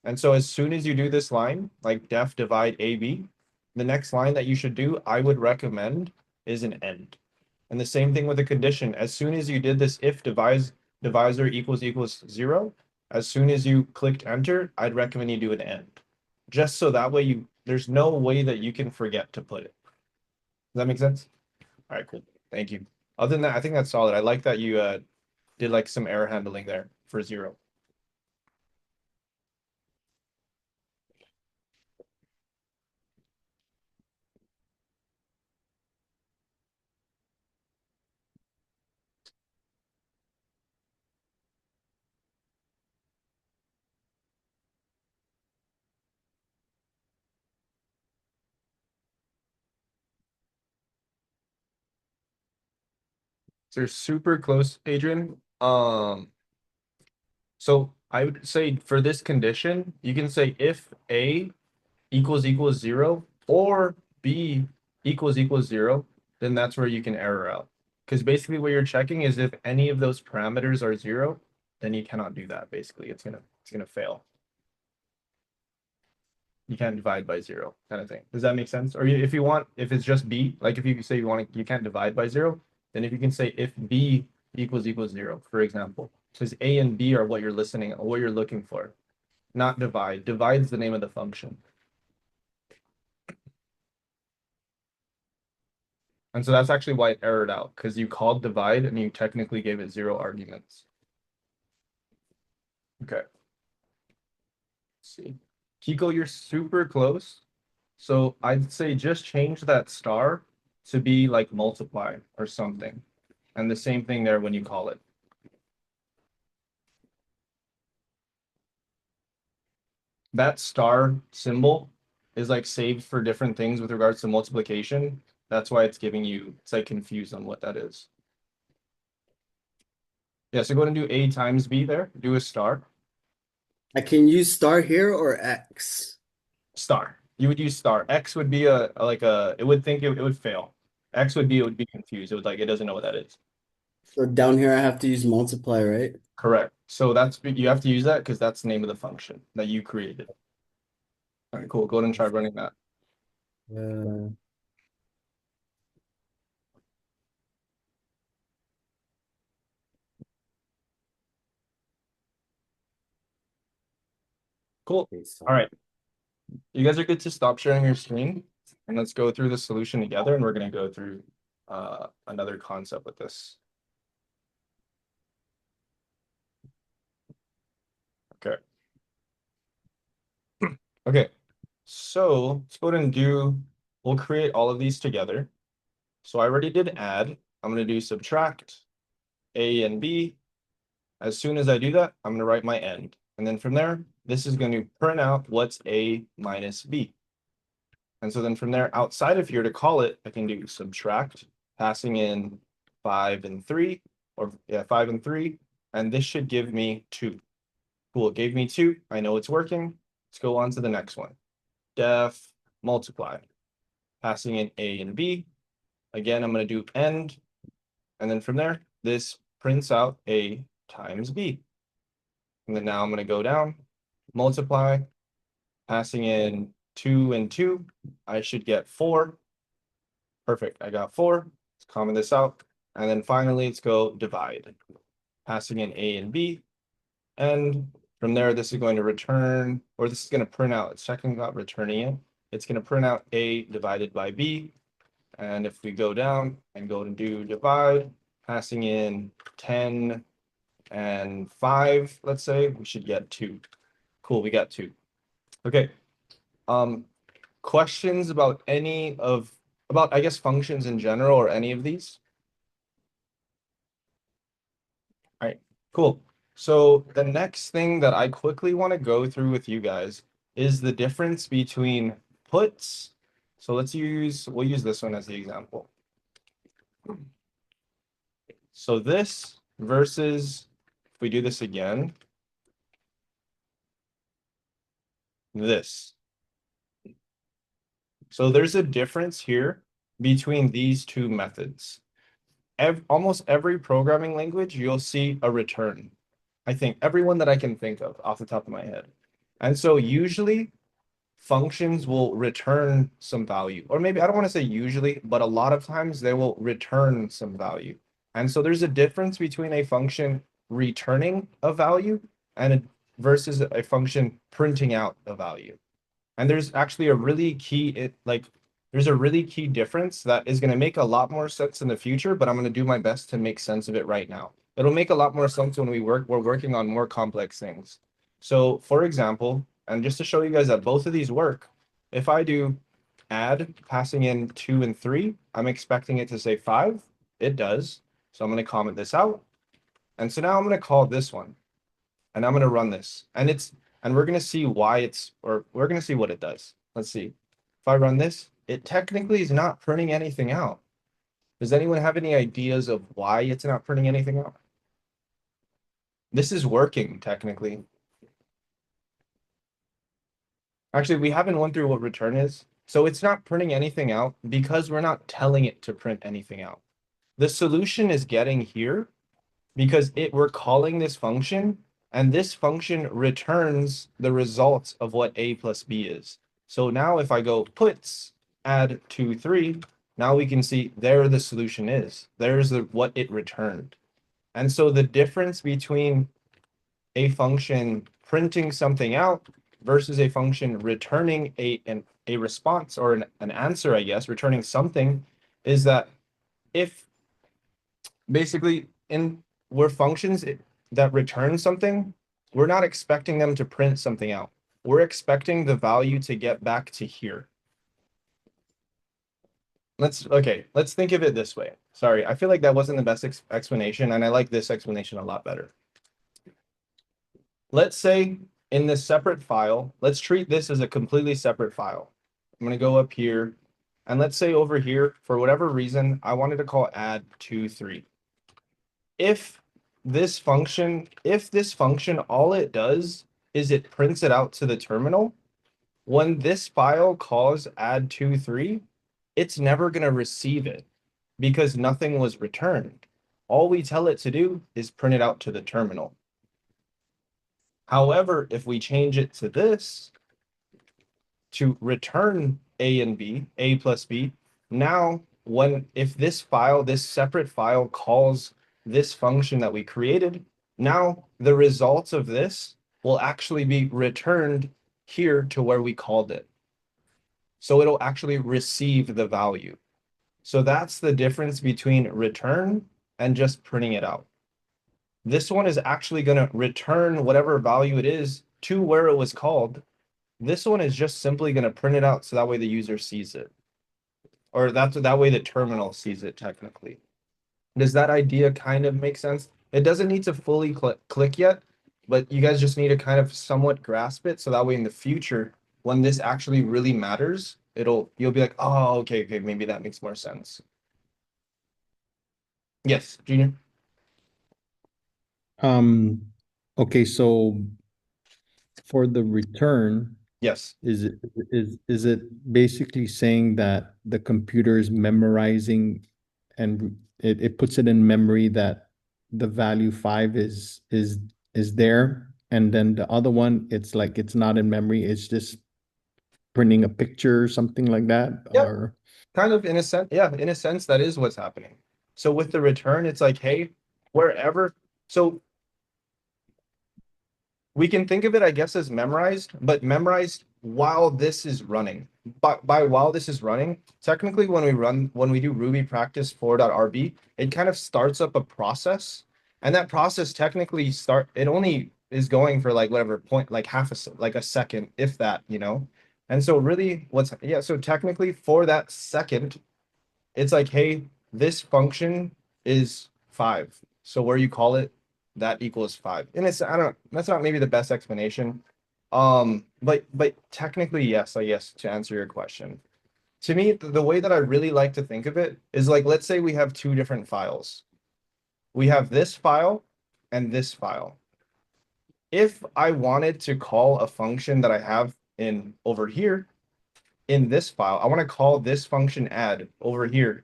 And so as soon as you do this line, like def divide AB, the next line that you should do, I would recommend is an end. And the same thing with a condition. As soon as you did this if divisor equals 0, as soon as you clicked enter, I'd recommend you do an end. Just so that way there's no way that you can forget to put it. Does that make sense? All right, cool. Thank you. Other than that, I think that's solid. I like that you did like some error handling there for 0. So you're super close, Adrian. So I would say for this condition, you can say if A equals 0 or B equals 0, then that's where you can error out. Because basically what you're checking is if any of those parameters are 0, then you cannot do that. Basically, it's gonna fail. You can't divide by 0 kind of thing. Does that make sense? Or if you want, if it's just B, like if you say you can't divide by 0, then if you can say if B equals 0, for example, because A and B are what you're what you're looking for, not divide. Divide is the name of the function. And so that's actually why it errored out, because you called divide and you technically gave it 0 arguments. Okay. Let's see. Kiko, you're super close. So I'd say just change that star to be like multiply or something. And the same thing there when you call it. That star symbol is like saved for different things with regards to multiplication. That's why it's like confused on what that is. Yeah, so go ahead and do A times B there. Do a star. I can use star here or X. Star. You would use star. X would be it would think it would fail. X would be confused. It would like it doesn't know what that is. So down here I have to use multiply, right? Correct. So you have to use that because that's the name of the function that you created. All right, cool. Go ahead and try running that. Uh, Cool. All right. You guys are good to stop sharing your screen and let's go through the solution together and we're going to go through another concept with this. Okay. Okay. So let's go ahead and we'll create all of these together. So I already did add. I'm going to do subtract A and B. As soon as I do that, I'm going to write my end. And then from there, this is going to print out what's A minus B. And so then from there, outside of here to call it, I can do subtract, passing in 5 and 3, or yeah, 5 and 3, and this should give me 2. Cool, it gave me 2. I know it's working. Let's go on to the next one. Def multiply, passing in A and B. Again, I'm going to do end, and then from there, this prints out A times B. And then now I'm going to go down, multiply, passing in 2 and 2. I should get 4. Perfect. I got 4. Let's comment this out. And then finally, let's go divide, passing in A and B. And from there, this is going to return, or this is going to print out. It's checking about returning it. it's going to print out A divided by B. And if we go down and go to do divide, passing in 10 and 5, let's say, we should get 2. Cool, we got 2. Okay. Questions about I guess functions in general or any of these? All right, cool. So the next thing that I quickly want to go through with you guys is the difference between puts. So we'll use this one as the example. So this versus, if we do this again, this. So there's a difference here between these two methods. Almost every programming language, you'll see a return. I think everyone that I can think of off the top of my head. And so usually functions will return some value, or maybe I don't want to say usually, but a lot of times they will return some value. And so there's a difference between a function returning a value versus a function printing out a value. And there's actually a really key, there's a really key difference that is going to make a lot more sense in the future, but I'm going to do my best to make sense of it right now. It'll make a lot more sense when we're working on more complex things. So for example, and just to show you guys that both of these work, if I do add passing in 2 and 3, I'm expecting it to say 5. It does. So I'm going to comment this out. And so now I'm going to call this one. And I'm going to run this. And we're going to see we're going to see what it does. Let's see. If I run this, it technically is not printing anything out. Does anyone have any ideas of why it's not printing anything out? This is working technically. Actually, we haven't went through what return is. So it's not printing anything out because we're not telling it to print anything out. The solution is getting here because we're calling this function, and this function returns the results of what A plus B is. So now if I go puts, add 2, 3, now we can see there the solution is. There's what it returned. And so the difference between a function printing something out versus a function returning a response or an answer, I guess, returning something, is that if basically we're functions that return something, we're not expecting them to print something out. We're expecting the value to get back to here. Let's think of it this way. Sorry, I feel like that wasn't the best explanation, and I like this explanation a lot better. Let's say in this separate file, let's treat this as a completely separate file. I'm going to go up here, and let's say over here, for whatever reason, I wanted to call add 2, 3. If this function, all it does is it prints it out to the terminal, when this file calls add 2, 3, it's never going to receive it because nothing was returned. All we tell it to do is print it out to the terminal. However, if we change it to this, to return A and B, A plus B, now if this separate file calls this function that we created, now the results of this will actually be returned here to where we called it. So it'll actually receive the value. So that's the difference between return and just printing it out. This one is actually going to return whatever value it is to where it was called. This one is just simply going to print it out so that way the user sees it. Or that way the terminal sees it technically. Does that idea kind of make sense? It doesn't need to fully click yet, but you guys just need to kind of somewhat grasp it so that way in the future, when this actually really matters, you'll be like, oh, okay, maybe that makes more sense. Yes, Junior. Okay, so for the return, Yes. is it basically saying that the computer is memorizing and it puts it in memory that the value 5 is there, and then the other one it's like it's not in memory, it's just printing a picture or something like that? Yep. Or Kind of in a sense, yeah, in a sense, that is what's happening. So with the return, it's like, hey, wherever. So we can think of it, I guess, as memorized, but memorized while this is running. But by while this is running, technically when we do Ruby practice 4.rb, it kind of starts up a process. And that process technically it only is going for like whatever point, like like a second, if that, you know? And so really so technically for that second, it's like, hey, this function is 5. So where you call it, that equals 5. And that's not maybe the best explanation. But technically, yes, I guess to answer your question. To me, the way that I really like to think of it is like, let's say we have two different files. We have this file and this file. If I wanted to call a function that I have in over here in this file, I want to call this function add over here.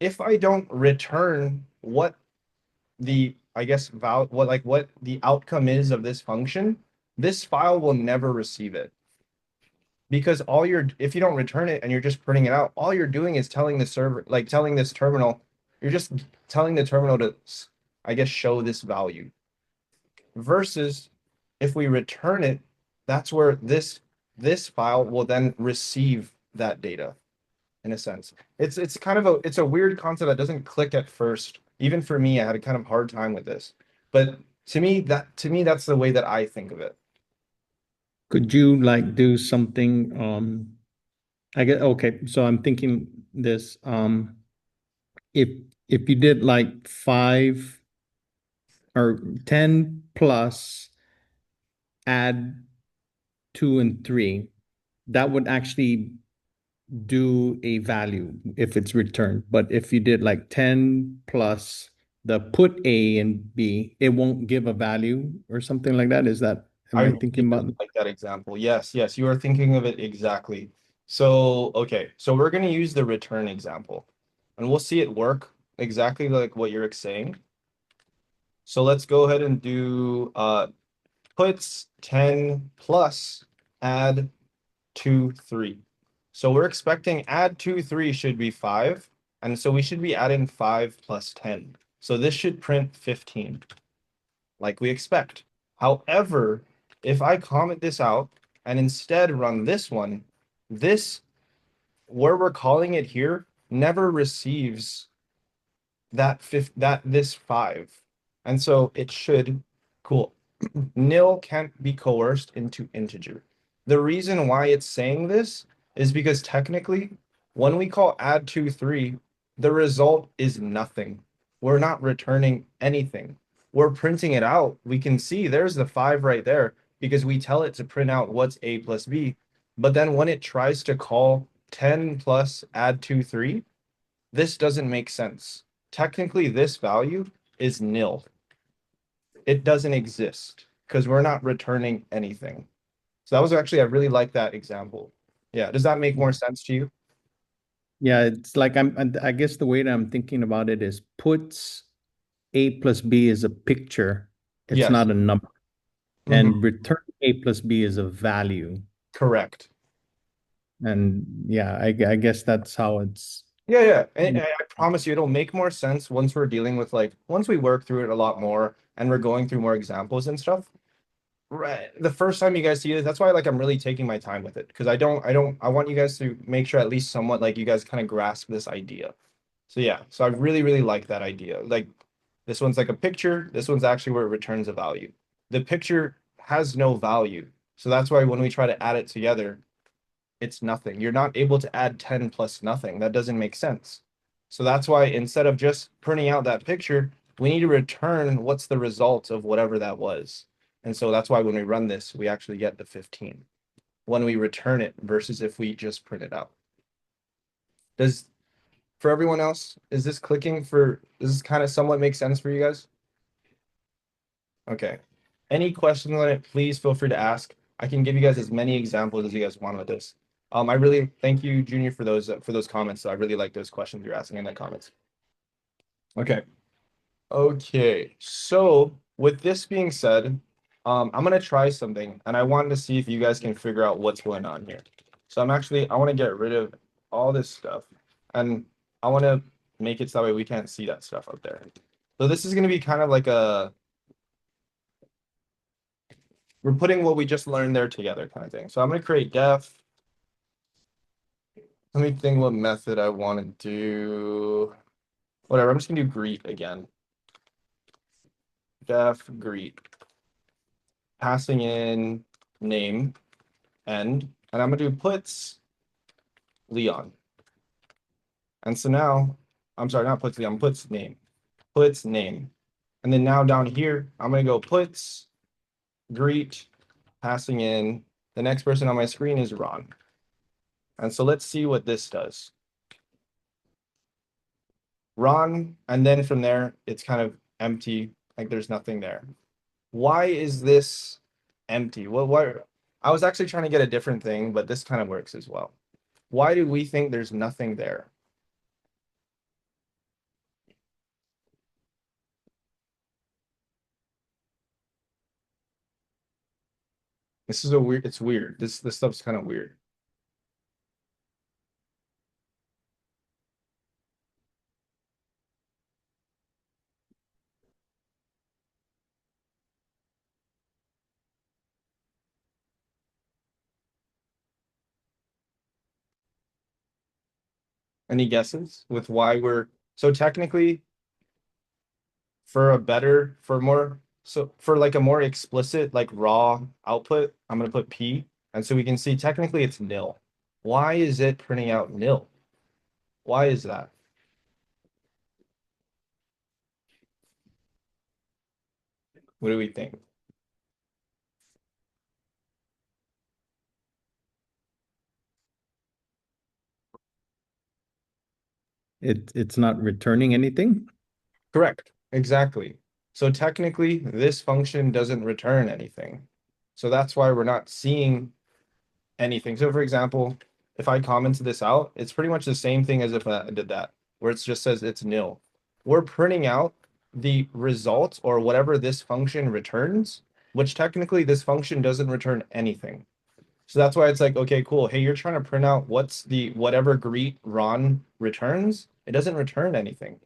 If I don't return what the, I guess, what the outcome is of this function, this file will never receive it. Because if you don't return it and you're just printing it out, all you're doing is telling the server, like telling this terminal, you're just telling the terminal to, I guess, show this value. Versus if we return it, that's where this file will then receive that data, in a sense. It's kind of a weird concept that doesn't click at first. Even for me, I had a kind of hard time with this. But to me, that's the way that I think of it. Could you like do something, I get, okay, so I'm thinking this, if you did like 5 or 10 plus add 2 and 3, that would actually do a value if it's returned. But if you did like 10 plus the put A and B, it won't give a value or something like that. Am I I really thinking about? like that example. Yes, you are thinking of it exactly. So, okay, so we're going to use the return example, and we'll see it work exactly like what you're saying. So let's go ahead and do puts 10 plus add 2, 3. So we're expecting add 2, 3 should be 5, and so we should be adding 5 plus 10. So this should print 15, like we expect. However, if I comment this out and instead run this one, this, where we're calling it here, never receives this 5. And so it should, cool. Nil can't be coerced into integer. The reason why it's saying this is because technically, when we call add 2, 3, the result is nothing. We're not returning anything. We're printing it out. We can see there's the 5 right there because we tell it to print out what's a plus b. But then when it tries to call 10 plus add 2, 3, this doesn't make sense. Technically, this value is nil. It doesn't exist because we're not returning anything. So that was actually, I really like that example. Yeah, does that make more sense to you? Yeah, it's like I guess the way that I'm thinking about it is puts A plus B is a picture. It's Yes. not a number. Mhm. And return A plus B is a value. Correct. And yeah, I guess that's how it's. Yeah. And I promise you, it'll make more sense once we're dealing with once we work through it a lot more and we're going through more examples and stuff. Right. The first time you guys see it, that's why I'm really taking my time with it because I want you guys to make sure at least somewhat like you guys kind of grasp this idea. So yeah, so I really, really like that idea. Like this one's like a picture, this one's actually where it returns a value. The picture has no value. So that's why when we try to add it together, it's nothing. You're not able to add 10 plus nothing. That doesn't make sense. So that's why instead of just printing out that picture, we need to return what's the result of whatever that was. And so that's why when we run this, we actually get the 15 when we return it versus if we just print it out. For everyone else, is this does this kind of somewhat make sense for you guys? Okay. Any questions on it, please feel free to ask. I can give you guys as many examples as you guys want with this. I really thank you, Junior, for those comments. I really like those questions you're asking in the comments. Okay. Okay. So with this being said, I'm gonna try something, and I wanted to see if you guys can figure out what's going on here. So I want to get rid of all this stuff, and I want to make it so that way we can't see that stuff up there. So this is gonna be kind of like we're putting what we just learned there together kind of thing. So I'm going to create def. Let me think what method I want to do. Whatever, I'm just going to do greet again. Def greet. Passing in name, end, and I'm going to do puts Leon. And so now, I'm sorry, not puts Leon, puts name. Puts name. And then now down here, I'm going to go puts greet, passing in. The next person on my screen is Ron. And so let's see what this does. Ron, and then from there, it's kind of empty, like there's nothing there. Why is this empty? Well, why? I was actually trying to get a different thing, but this kind of works as well. Why do we think there's nothing there? This is it's weird. This stuff's kind of weird. Any guesses with why we're so technically for a better, for more, so for like a more explicit, like raw output, I'm going to put P. And so we can see technically it's nil. Why is it printing out nil? Why is that? What do we think? It's not returning anything. Correct. Exactly. So technically, this function doesn't return anything. So that's why we're not seeing anything. So for example, if I commented this out, it's pretty much the same thing as if I did that, where it just says it's nil. We're printing out the result or whatever this function returns, which technically this function doesn't return anything. So that's why it's like, okay, cool. Hey, you're trying to print out what's the whatever greet Ron returns. It doesn't return anything.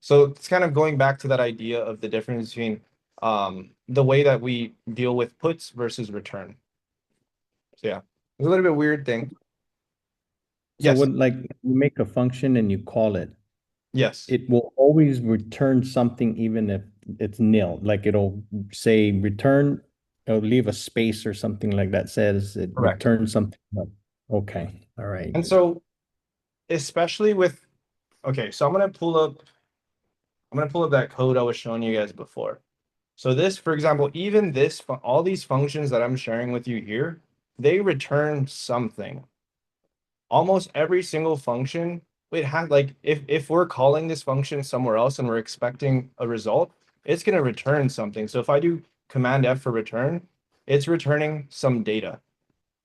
So it's kind of going back to that idea of the difference between the way that we deal with puts versus return. So yeah, it's a little bit weird thing. So Yes, when like you make a function and you call it, yes, it will always return something even if it's nil. Like it'll say return, it'll leave a space or something like that says it correct. returns something. Okay, all right. And so especially with okay, so I'm gonna pull up that code I was showing you guys before. So this, for example, even this, all these functions that I'm sharing with you here, they return something. Almost every single function, it has like if we're calling this function somewhere else and we're expecting a result, it's gonna return something. So if I do Command F for return, it's returning some data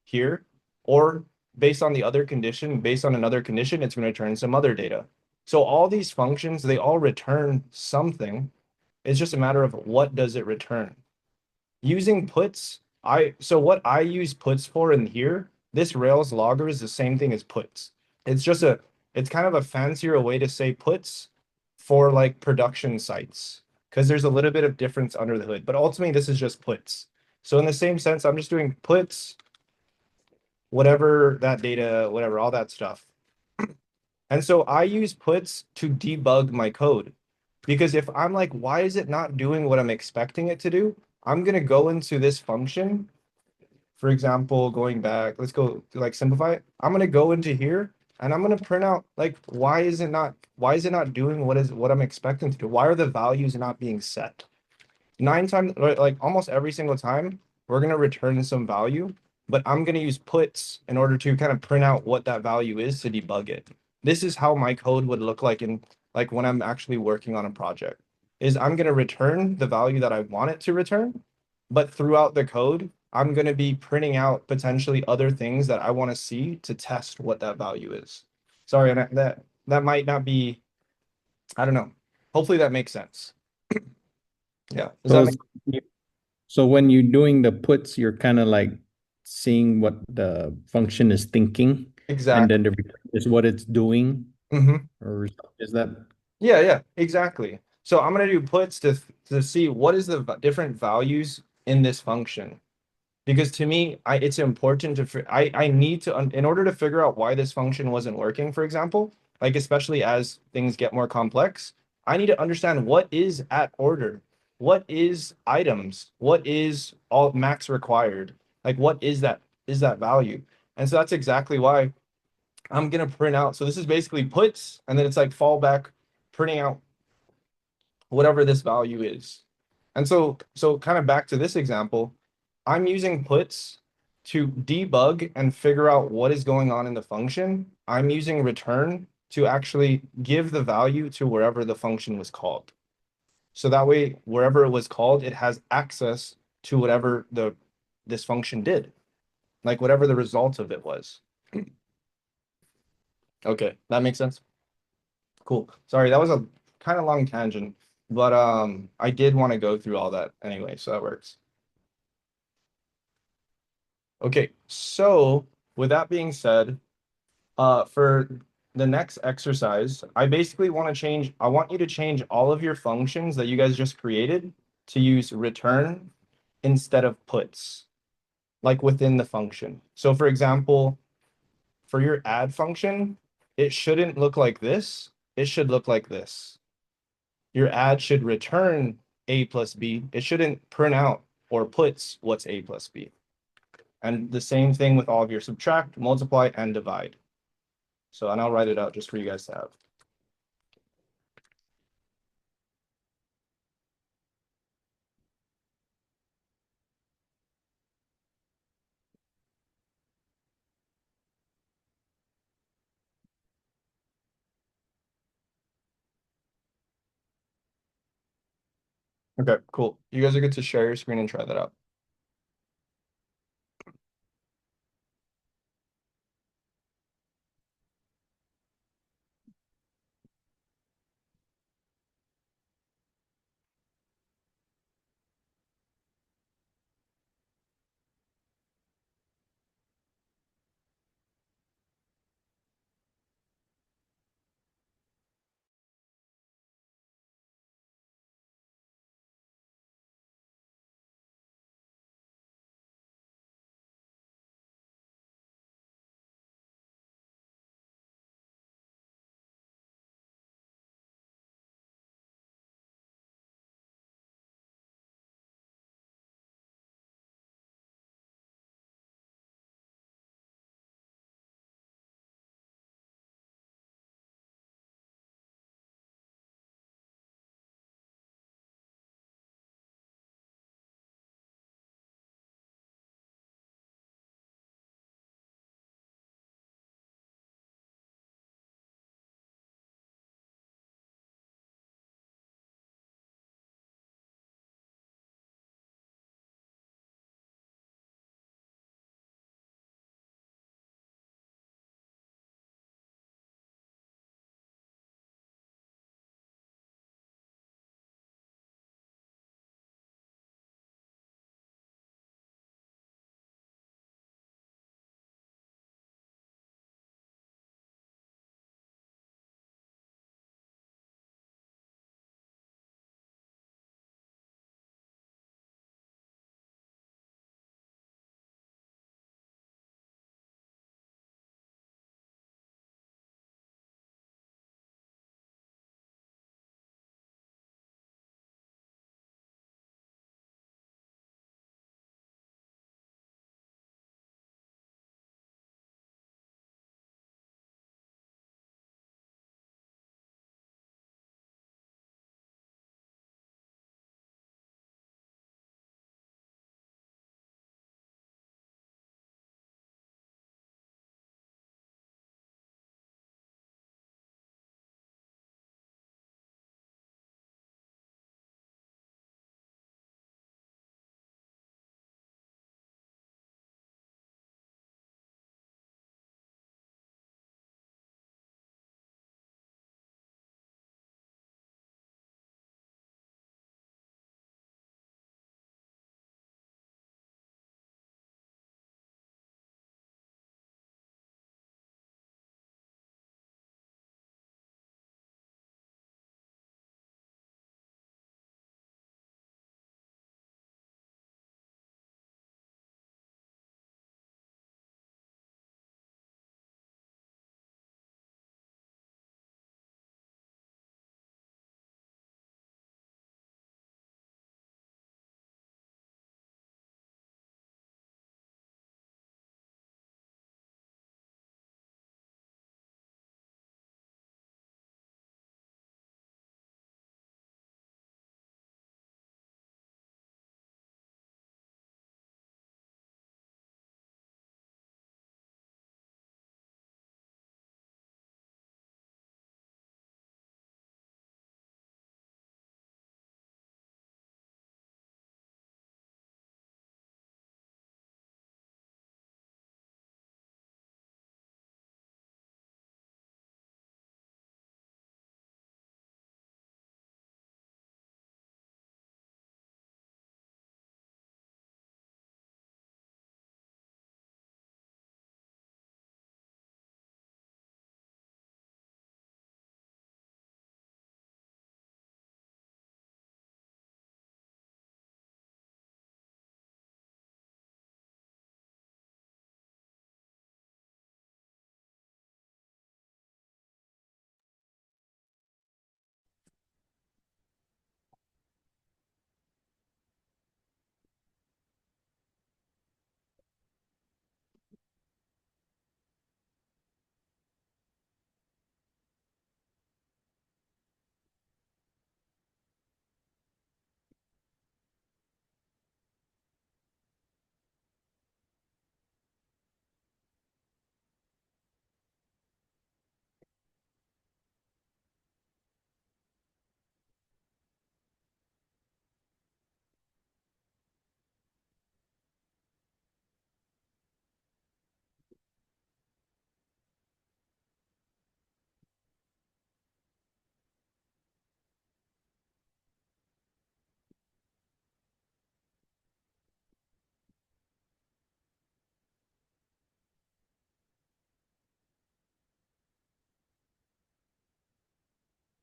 here, or based on the other condition, based on another condition, it's going to return some other data. So all these functions, they all return something. It's just a matter of what does it return. Using puts, so what I use puts for in here, this Rails logger is the same thing as puts. It's just it's kind of a fancier way to say puts for like production sites because there's a little bit of difference under the hood, but ultimately this is just puts. So in the same sense, I'm just doing puts whatever that data, whatever, all that stuff. And so I use puts to debug my code because if I'm like, why is it not doing what I'm expecting it to do? I'm going to go into this function. For example, going back, let's go to like simplify it. I'm going to go into here and I'm going to print out like, why is it not doing what I'm expecting to do? Why are the values not being set? 9 times, like almost every single time, we're going to return some value, but I'm going to use puts in order to kind of print out what that value is to debug it. This is how my code would look like in like when I'm actually working on a project is I'm going to return the value that I want it to return, but throughout the code, I'm going to be printing out potentially other things that I want to see to test what that value is. Sorry, and that might not be, I don't know. Hopefully that makes sense. Yeah. Does that So, make so when you're doing the puts, you're kind of like seeing what the function is thinking, and exactly? then the return is what it's doing, Hmm. or is that Yeah, exactly. So I'm gonna do puts to see what is the different values in this function. Because to me, it's important to, I need to, in order to figure out why this function wasn't working, for example, like especially as things get more complex, I need to understand what is at order, what is items, what is all max required, like what is that value. And so that's exactly why I'm gonna print out. So this is basically puts, and then it's like fallback, printing out whatever this value is. And so kind of back to this example, I'm using puts to debug and figure out what is going on in the function. I'm using return to actually give the value to wherever the function was called. So that way, wherever it was called, it has access to whatever this function did, like whatever the result of it was. Okay, that makes sense. Cool. Sorry, that was a kind of long tangent, but I did want to go through all that anyway, so that works. Okay, so with that being said, for the next exercise, I basically want to change, I want you to change all of your functions that you guys just created to use return instead of puts, like within the function. So for example, for your add function, it shouldn't look like this. It should look like this. Your add should return A plus B. It shouldn't print out or puts what's A plus B. And the same thing with all of your subtract, multiply, and divide. So, and I'll write it out just for you guys to have. Okay, cool. You guys are good to share your screen and try that out.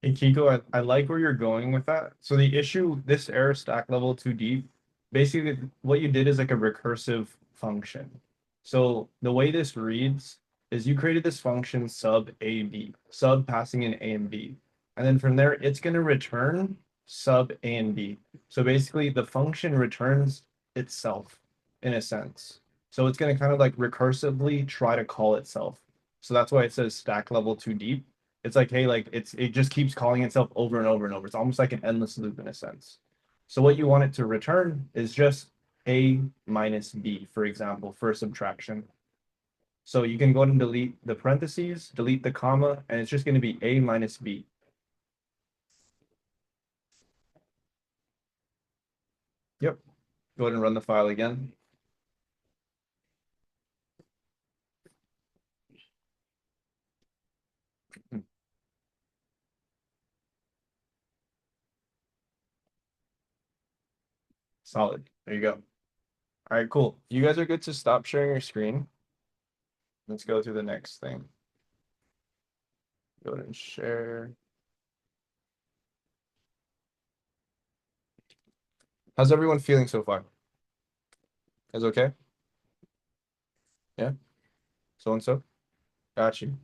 Hey Kiko, I like where you're going with that. So the issue, this error stack level too deep, basically what you did is like a recursive function. So the way this reads is you created this function sub A, B, sub passing in A and B. And then from there, it's going to return sub A and B. So basically the function returns itself in a sense. So it's going to kind of like recursively try to call itself. So that's why it says stack level too deep. It's like, hey, like it just keeps calling itself over and over and over. It's almost like an endless loop in a sense. So what you want it to return is just A minus B, for example, for subtraction. So you can go ahead and delete the parentheses, delete the comma, and it's just going to be A minus B. Yep. Go ahead and run the file again. Solid. There you go. All right, cool. You guys are good to stop sharing your screen. Let's go through the next thing. Go ahead and share. How's everyone feeling so far? Is okay? Yeah? So and so? Got you.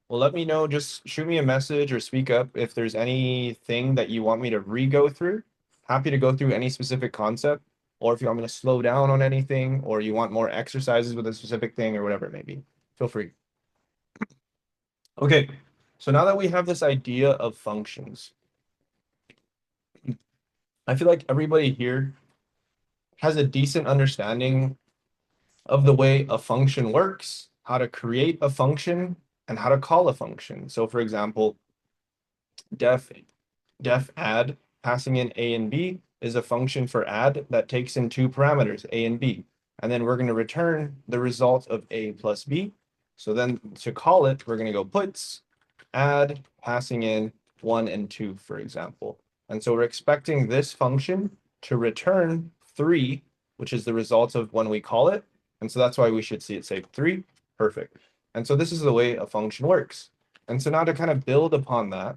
Well, let me know. Just shoot me a message or speak up if there's anything that you want me to re-go through. Happy to go through any specific concept, or if you want me to slow down on anything, or you want more exercises with a specific thing, or whatever it may be. Feel free. Okay, so now that we have this idea of functions, I feel like everybody here has a decent understanding of the way a function works, how to create a function, and how to call a function. So for example, def add passing in A and B is a function for add that takes in two parameters, A and B. And then we're going to return the result of A plus B. So then to call it, we're going to go puts, add, passing in 1 and 2, for example. And so we're expecting this function to return 3, which is the result of when we call it. And so that's why we should see it say 3. Perfect. And so this is the way a function works. And so now to kind of build upon that,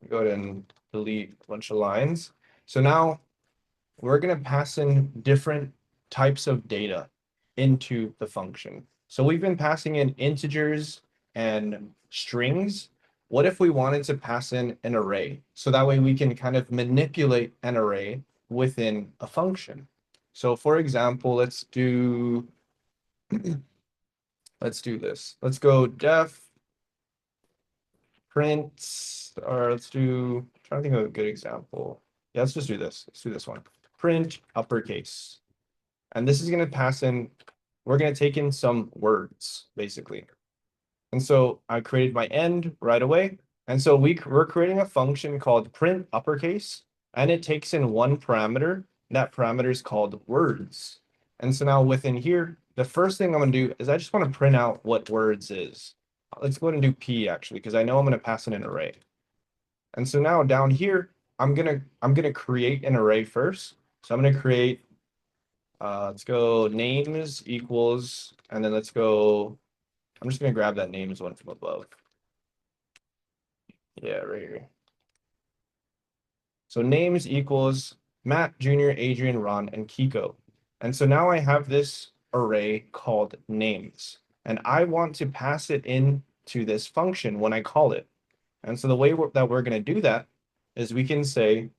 go ahead and delete a bunch of lines. So now we're going to pass in different types of data into the function. So we've been passing in integers and strings. What if we wanted to pass in an array? So that way we can kind of manipulate an array within a function. So for example, let's do this. Let's go def print, or let's do, I'm trying to think of a good example. Yeah, let's just do this. Let's do this one. Print uppercase. And this is going to pass in, we're going to take in some words, basically. And so I created my end right away. And so we're creating a function called print uppercase, and it takes in one parameter. That parameter is called words. And so now within here, the first thing I'm going to do is I just want to print out what words is. Let's go ahead and do P actually, because I know I'm going to pass in an array. And so now down here, I'm gonna create an array first. So I'm gonna create, let's go names equals, and then let's go, I'm just gonna grab that names one from above. Yeah, right here. So names equals Matt, Junior, Adrian, Ron, and Kiko. And so now I have this array called names, and I want to pass it in to this function when I call it. And so the way that we're going to do that is we can say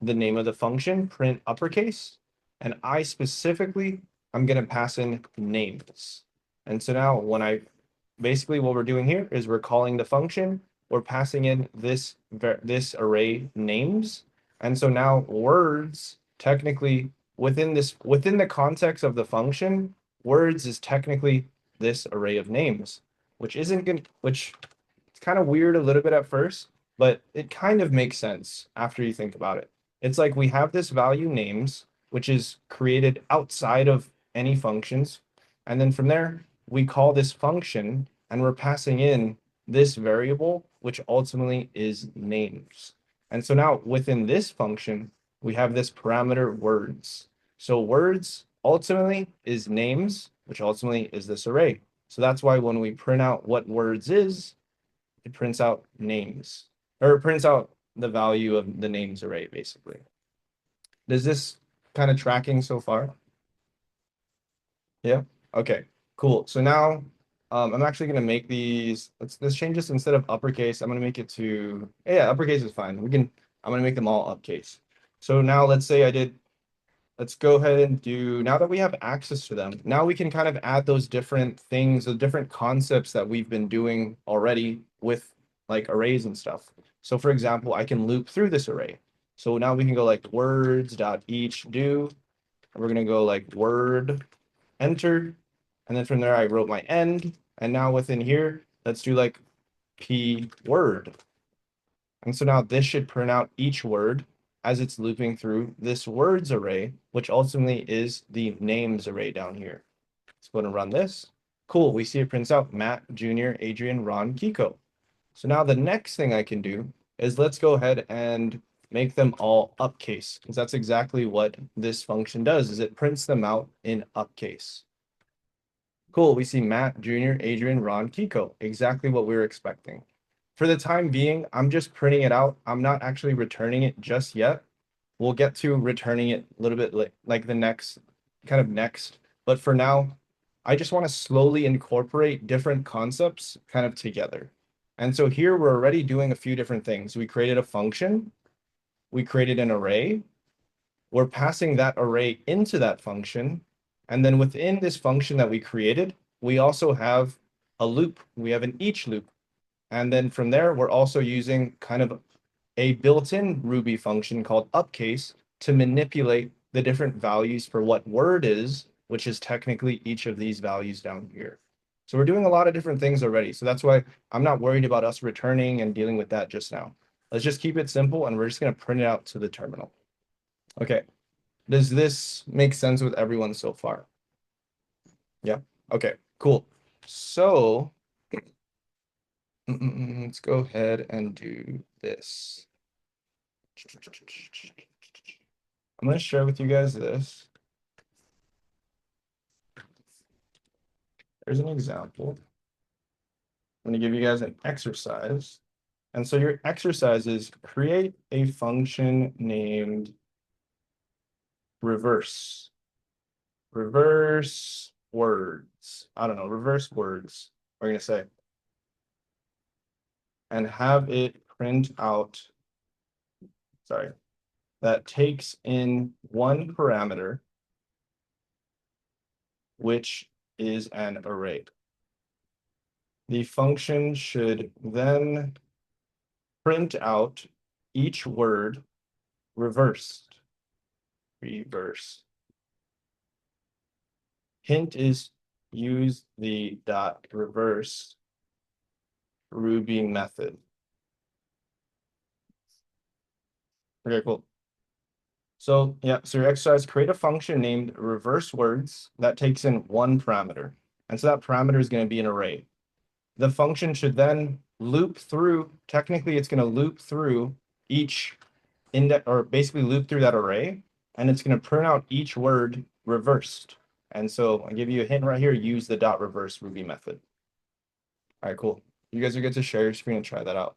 the name of the function, print uppercase, and I specifically, I'm going to pass in names. And so now when I, basically what we're doing here is we're calling the function, we're passing in this array names. And so now words, technically within the context of the function, words is technically this array of names, which isn't good, which it's kind of weird a little bit at first, but it kind of makes sense after you think about it. It's like we have this value names, which is created outside of any functions. And then from there, we call this function and we're passing in this variable, which ultimately is names. And so now within this function, we have this parameter words. So words ultimately is names, which ultimately is this array. So that's why when we print out what words is, it prints out names. or it prints out the value of the names array, basically. Does this kind of tracking so far? Yeah. Okay. Cool. So now I'm actually gonna make these. Let's change this instead of uppercase. I'm gonna make it to yeah, uppercase is fine. I'm gonna make them all uppercase. So now let's say I did. Let's go ahead and do, now that we have access to them, now we can kind of add those different things, the different concepts that we've been doing already with like arrays and stuff. So for example, I can loop through this array. So now we can go like words dot each do. And we're gonna go like word enter. And then from there, I wrote my end. And now within here, let's do like p word. And so now this should print out each word as it's looping through this words array, which ultimately is the names array down here. Let's go ahead and run this. Cool, we see it prints out Matt, Junior, Adrian, Ron, Kiko. So now the next thing I can do is let's go ahead and make them all uppercase, because that's exactly what this function does, is it prints them out in uppercase. Cool, we see Matt, Junior, Adrian, Ron, Kiko, exactly what we were expecting. For the time being, I'm just printing it out. I'm not actually returning it just yet. We'll get to returning it a little bit like the next, kind of next. But for now, I just want to slowly incorporate different concepts kind of together. And so here we're already doing a few different things. We created a function, we created an array, we're passing that array into that function. And then within this function that we created, we also have a loop. We have an each loop. And then from there, we're also using kind of a built-in Ruby function called uppercase to manipulate the different values for what word is, which is technically each of these values down here. So we're doing a lot of different things already. So that's why I'm not worried about us returning and dealing with that just now. Let's just keep it simple and we're just going to print it out to the terminal. Okay. Does this make sense with everyone so far? Yeah. Okay, cool. So let's go ahead and do this. I'm going to share with you guys this. There's an example. I'm going to give you guys an exercise. And so your exercise is create a function named reverse. Reverse words. I don't know, reverse words, we're going to say. And have it print out, sorry, that takes in one parameter, which is an array. The function should then print out each word reversed. Reverse. Hint is use the dot reverse Ruby method. Okay, cool. So yeah, so your exercise, create a function named reverse words that takes in one parameter. And so that parameter is going to be an array. The function should then loop through, technically it's going to loop through each index, or basically loop through that array, and it's going to print out each word reversed. And so I'll give you a hint right here, use the dot reverse Ruby method. All right, cool. You guys are good to share your screen and try that out.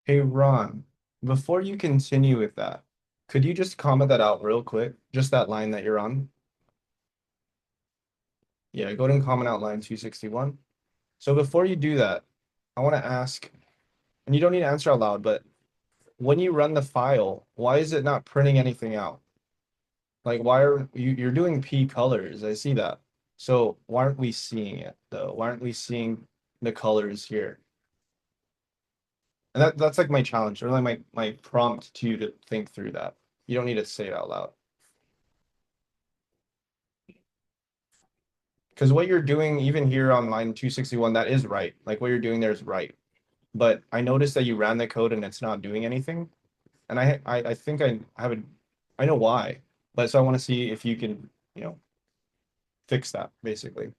Hey, Ron, before you continue with that, could you just comment that out real quick? Just that line that you're on? Yeah, go ahead and comment out line 261. So before you do that, I want to ask, and you don't need to answer out loud, but when you run the file, why is it not printing anything out? Like, why are you're doing P colors? I see that. So why aren't we seeing it though? Why aren't we seeing the colors here? And that's like my challenge, or like my prompt to you to think through that. You don't need to say it out loud. Because what you're doing, even here on line 261, that is right. Like what you're doing there is right. But I noticed that you ran the code and it's not doing anything. And I think I have a, I know why. But so I want to see if you can, fix that basically.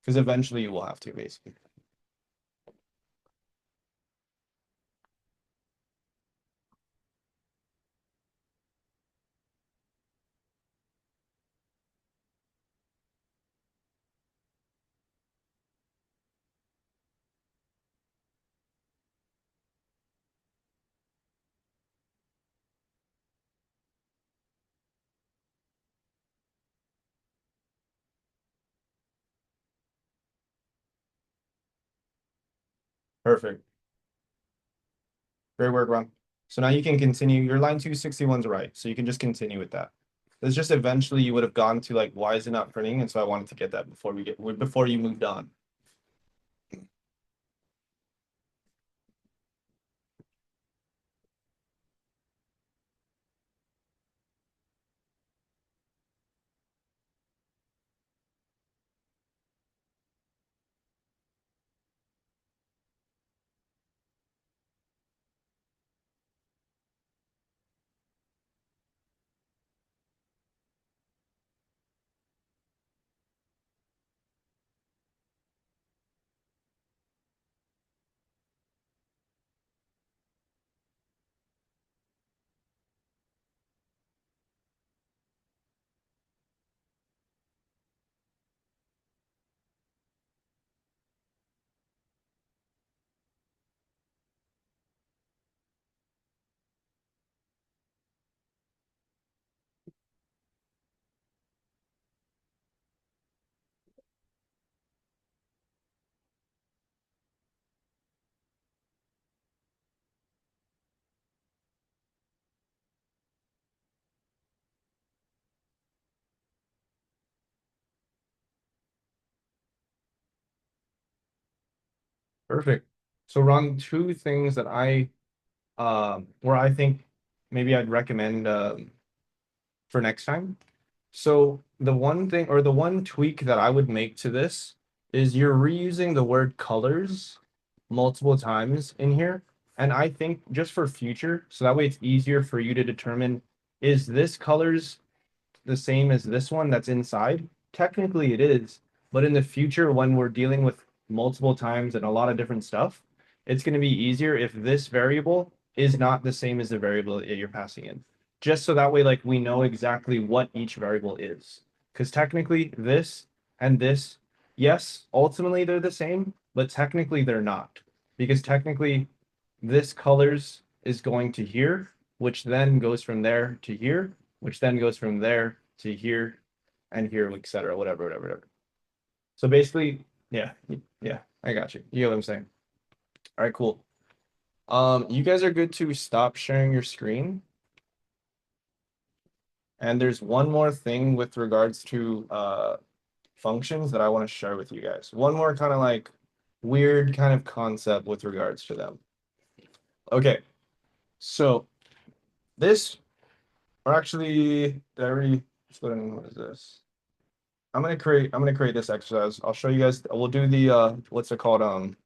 Because eventually you will have to basically. Perfect. Great work, Ron. So now you can continue. Your line 261's right. So you can just continue with that. It's just eventually you would have gone to like, why is it not printing? And so I wanted to get that before you moved on. Perfect. So Ron, two things that where I think maybe I'd recommend for next time. So the one thing or the one tweak that I would make to this is you're reusing the word colors multiple times in here. And I think just for future, so that way it's easier for you to determine, is this colors the same as this one that's inside? Technically it is, but in the future, when we're dealing with multiple times and a lot of different stuff, it's going to be easier if this variable is not the same as the variable that you're passing in. Just so that way, like we know exactly what each variable is. Because technically this and this, yes, ultimately they're the same, but technically they're not. Because technically this colors is going to here, which then goes from there to here, which then goes from there to here and here, etc. Whatever. So basically, yeah, I got you. You know what I'm saying? All right, cool. You guys are good to stop sharing your screen. And there's one more thing with regards to functions that I want to share with you guys. One more kind of like weird kind of concept with regards to them. Okay, so this, or actually, did I already, what is this? I'm gonna create this exercise. I'll show you guys. We'll do the what's it called?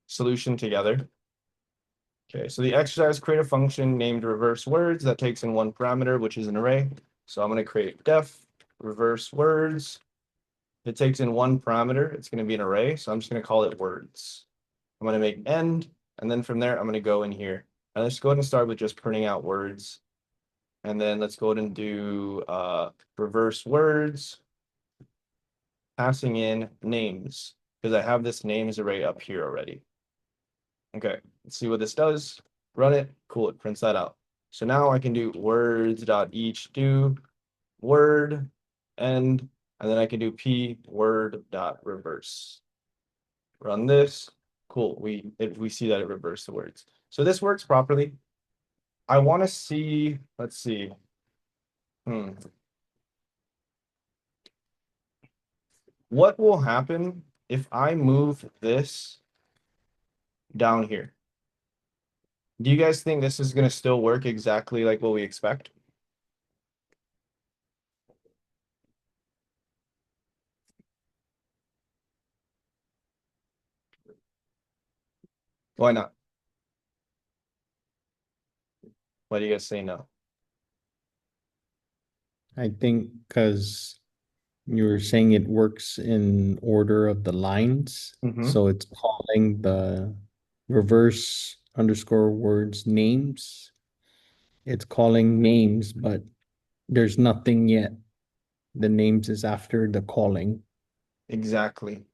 Solution together. Okay, so the exercise, create a function named reverse words that takes in one parameter, which is an array. So I'm gonna create def reverse words. It takes in one parameter, it's gonna be an array. So I'm just gonna call it words. I'm gonna make end, and then from there, I'm gonna go in here. And let's go ahead and start with just printing out words. And then let's go ahead and do reverse words, passing in names, because I have this names array up here already. Okay, let's see what this does. Run it. Cool, it prints that out. So now I can do words.each do word end, and then I can do p word.reverse. Run this. Cool. We see that it reversed the words. So this works properly. I want to see, let's see. What will happen if I move this down here? Do you guys think this is going to still work exactly like what we expect? Why not? Why do you guys say no? I think because you were saying it works in order of the lines. So it's calling the reverse underscore words names. It's calling names, but there's nothing yet. The names is after the calling. Exactly.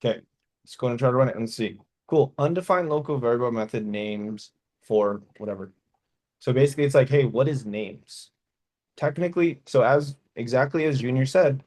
Okay, let's go and try to run it and see. Cool. Undefined local variable method names for whatever. So basically it's like, hey, what is names? Technically, so as exactly as Junior said,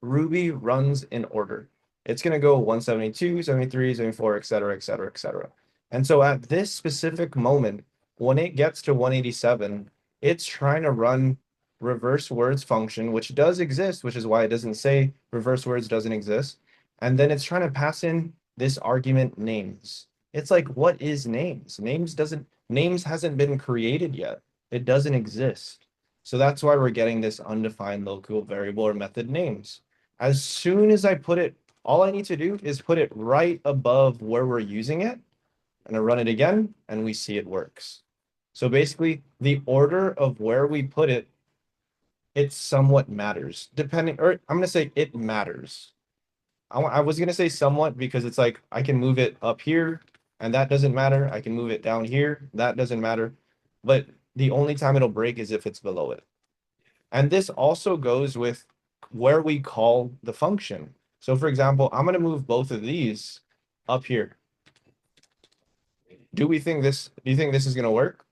Ruby runs in order. It's going to go 172, 73, 74, et cetera, et cetera, et cetera. And so at this specific moment, when it gets to 187, it's trying to run reverse words function, which does exist, which is why it doesn't say reverse words doesn't exist. And then it's trying to pass in this argument names. It's like, what is names? Names hasn't been created yet. It doesn't exist. So that's why we're getting this undefined local variable or method names. As soon as I put it, all I need to do is put it right above where we're using it, and I run it again, and we see it works. So basically, the order of where we put it, it somewhat matters, depending, or I'm gonna say it matters. I was gonna say somewhat because it's like I can move it up here, and that doesn't matter. I can move it down here, that doesn't matter. But the only time it'll break is if it's below it. And this also goes with where we call the function. So for example, I'm going to move both of these up here. Do you think this is going to work?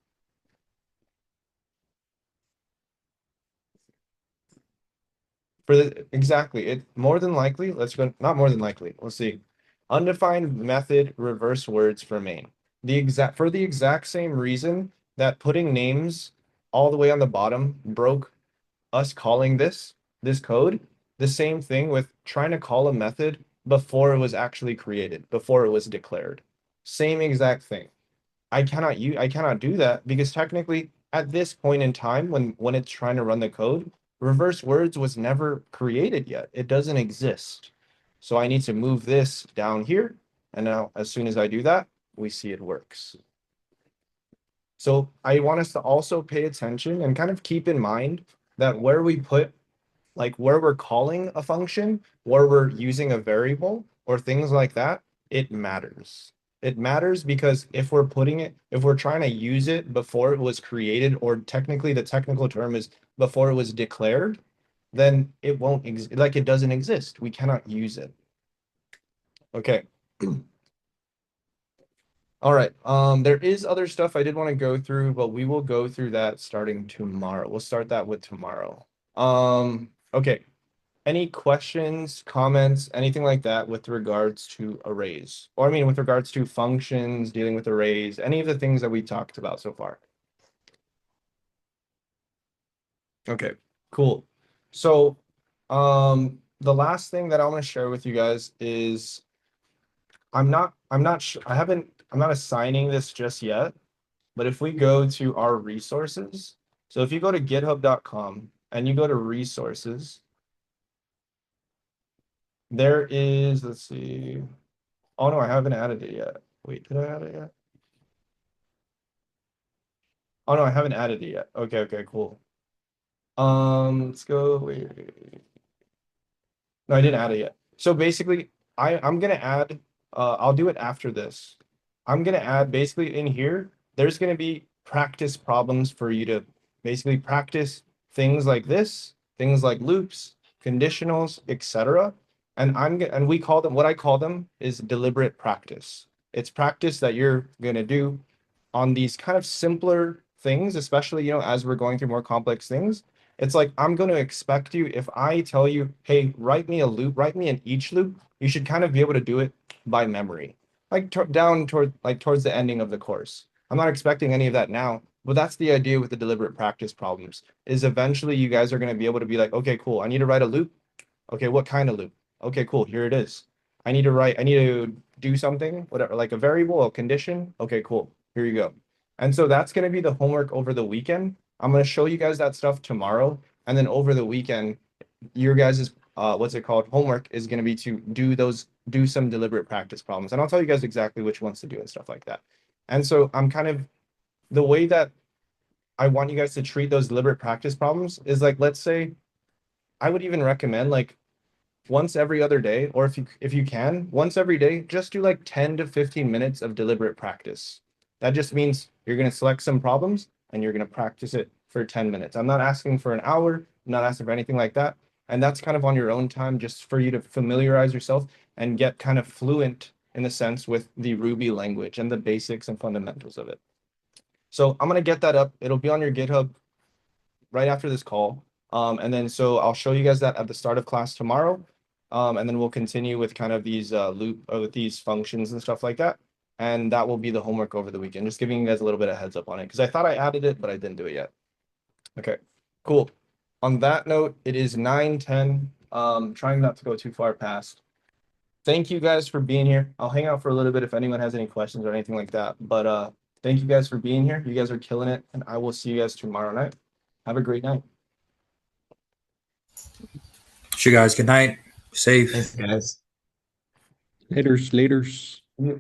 Exactly, it more than likely, let's go, not more than likely, let's see. Undefined method reverse words for main. For the exact same reason that putting names all the way on the bottom broke us calling this code, the same thing with trying to call a method before it was actually created, before it was declared. Same exact thing. I cannot do that because technically at this point in time when it's trying to run the code, reverse words was never created yet. It doesn't exist. So I need to move this down here, and now as soon as I do that, we see it works. So I want us to also pay attention and kind of keep in mind that where we put, like where we're calling a function, where we're using a variable or things like that, it matters. It matters because if we're trying to use it before it was created, or technically the technical term is before it was declared, then it won't like it doesn't exist. We cannot use it. Okay. All right. There is other stuff I did want to go through, but we will go through that starting tomorrow. We'll start that with tomorrow. Okay. Any questions, comments, anything like that with regards to arrays? Or I mean, with regards to functions, dealing with arrays, any of the things that we talked about so far? Okay, cool. So, the last thing that I want to share with you guys is I'm not sure, I'm not assigning this just yet, but if we go to our resources, so if you go to github.com and you go to resources, there is, let's see. Oh no, I haven't added it yet. Wait, did I add it yet? Oh no, I haven't added it yet. Okay, okay, cool. Let's go. Wait. No, I didn't add it yet. So basically, I'm gonna add. I'll do it after this. I'm gonna add basically in here. There's gonna be practice problems for you to basically practice things like this, things like loops, conditionals, etc. And we call them, what I call them is deliberate practice. It's practice that you're gonna do on these kind of simpler things, especially, as we're going through more complex things. It's like I'm going to expect you, if I tell you, hey, write me a loop, write me an each loop, you should kind of be able to do it by memory, like down towards the ending of the course. I'm not expecting any of that now, but that's the idea with the deliberate practice problems, is eventually you guys are going to be able to be like, okay, cool, I need to write a loop. Okay, what kind of loop? Okay, cool, here it is. I need to do something, whatever, like a variable, a condition. Okay, cool, here you go. And so that's going to be the homework over the weekend. I'm going to show you guys that stuff tomorrow. And then over the weekend, your guys' what's it called? Homework is going to be to do some deliberate practice problems. And I'll tell you guys exactly which ones to do and stuff like that. And so I'm kind of the way that I want you guys to treat those deliberate practice problems is like, let's say I would even recommend like once every other day, or if you can, once every day, just do like 10 to 15 minutes of deliberate practice. That just means you're going to select some problems and you're going to practice it for 10 minutes. I'm not asking for an hour, I'm not asking for anything like that. And that's kind of on your own time, just for you to familiarize yourself and get kind of fluent in a sense with the Ruby language and the basics and fundamentals of it. So I'm going to get that up. It'll be on your GitHub right after this call. And then so I'll show you guys that at the start of class tomorrow. And then we'll continue with kind of these with these functions and stuff like that. And that will be the homework over the weekend. Just giving you guys a little bit of heads up on it, because I thought I added it, but I didn't do it yet. Okay, cool. On that note, it is 9:10. Trying not to go too far past. Thank you guys for being here. I'll hang out for a little bit if anyone has any questions or anything like that. But thank you guys for being here. You guys are killing it, and I will see you guys tomorrow night. Have a great night. You guys, good night. Safe. Thanks, guys. Laters. Yeah.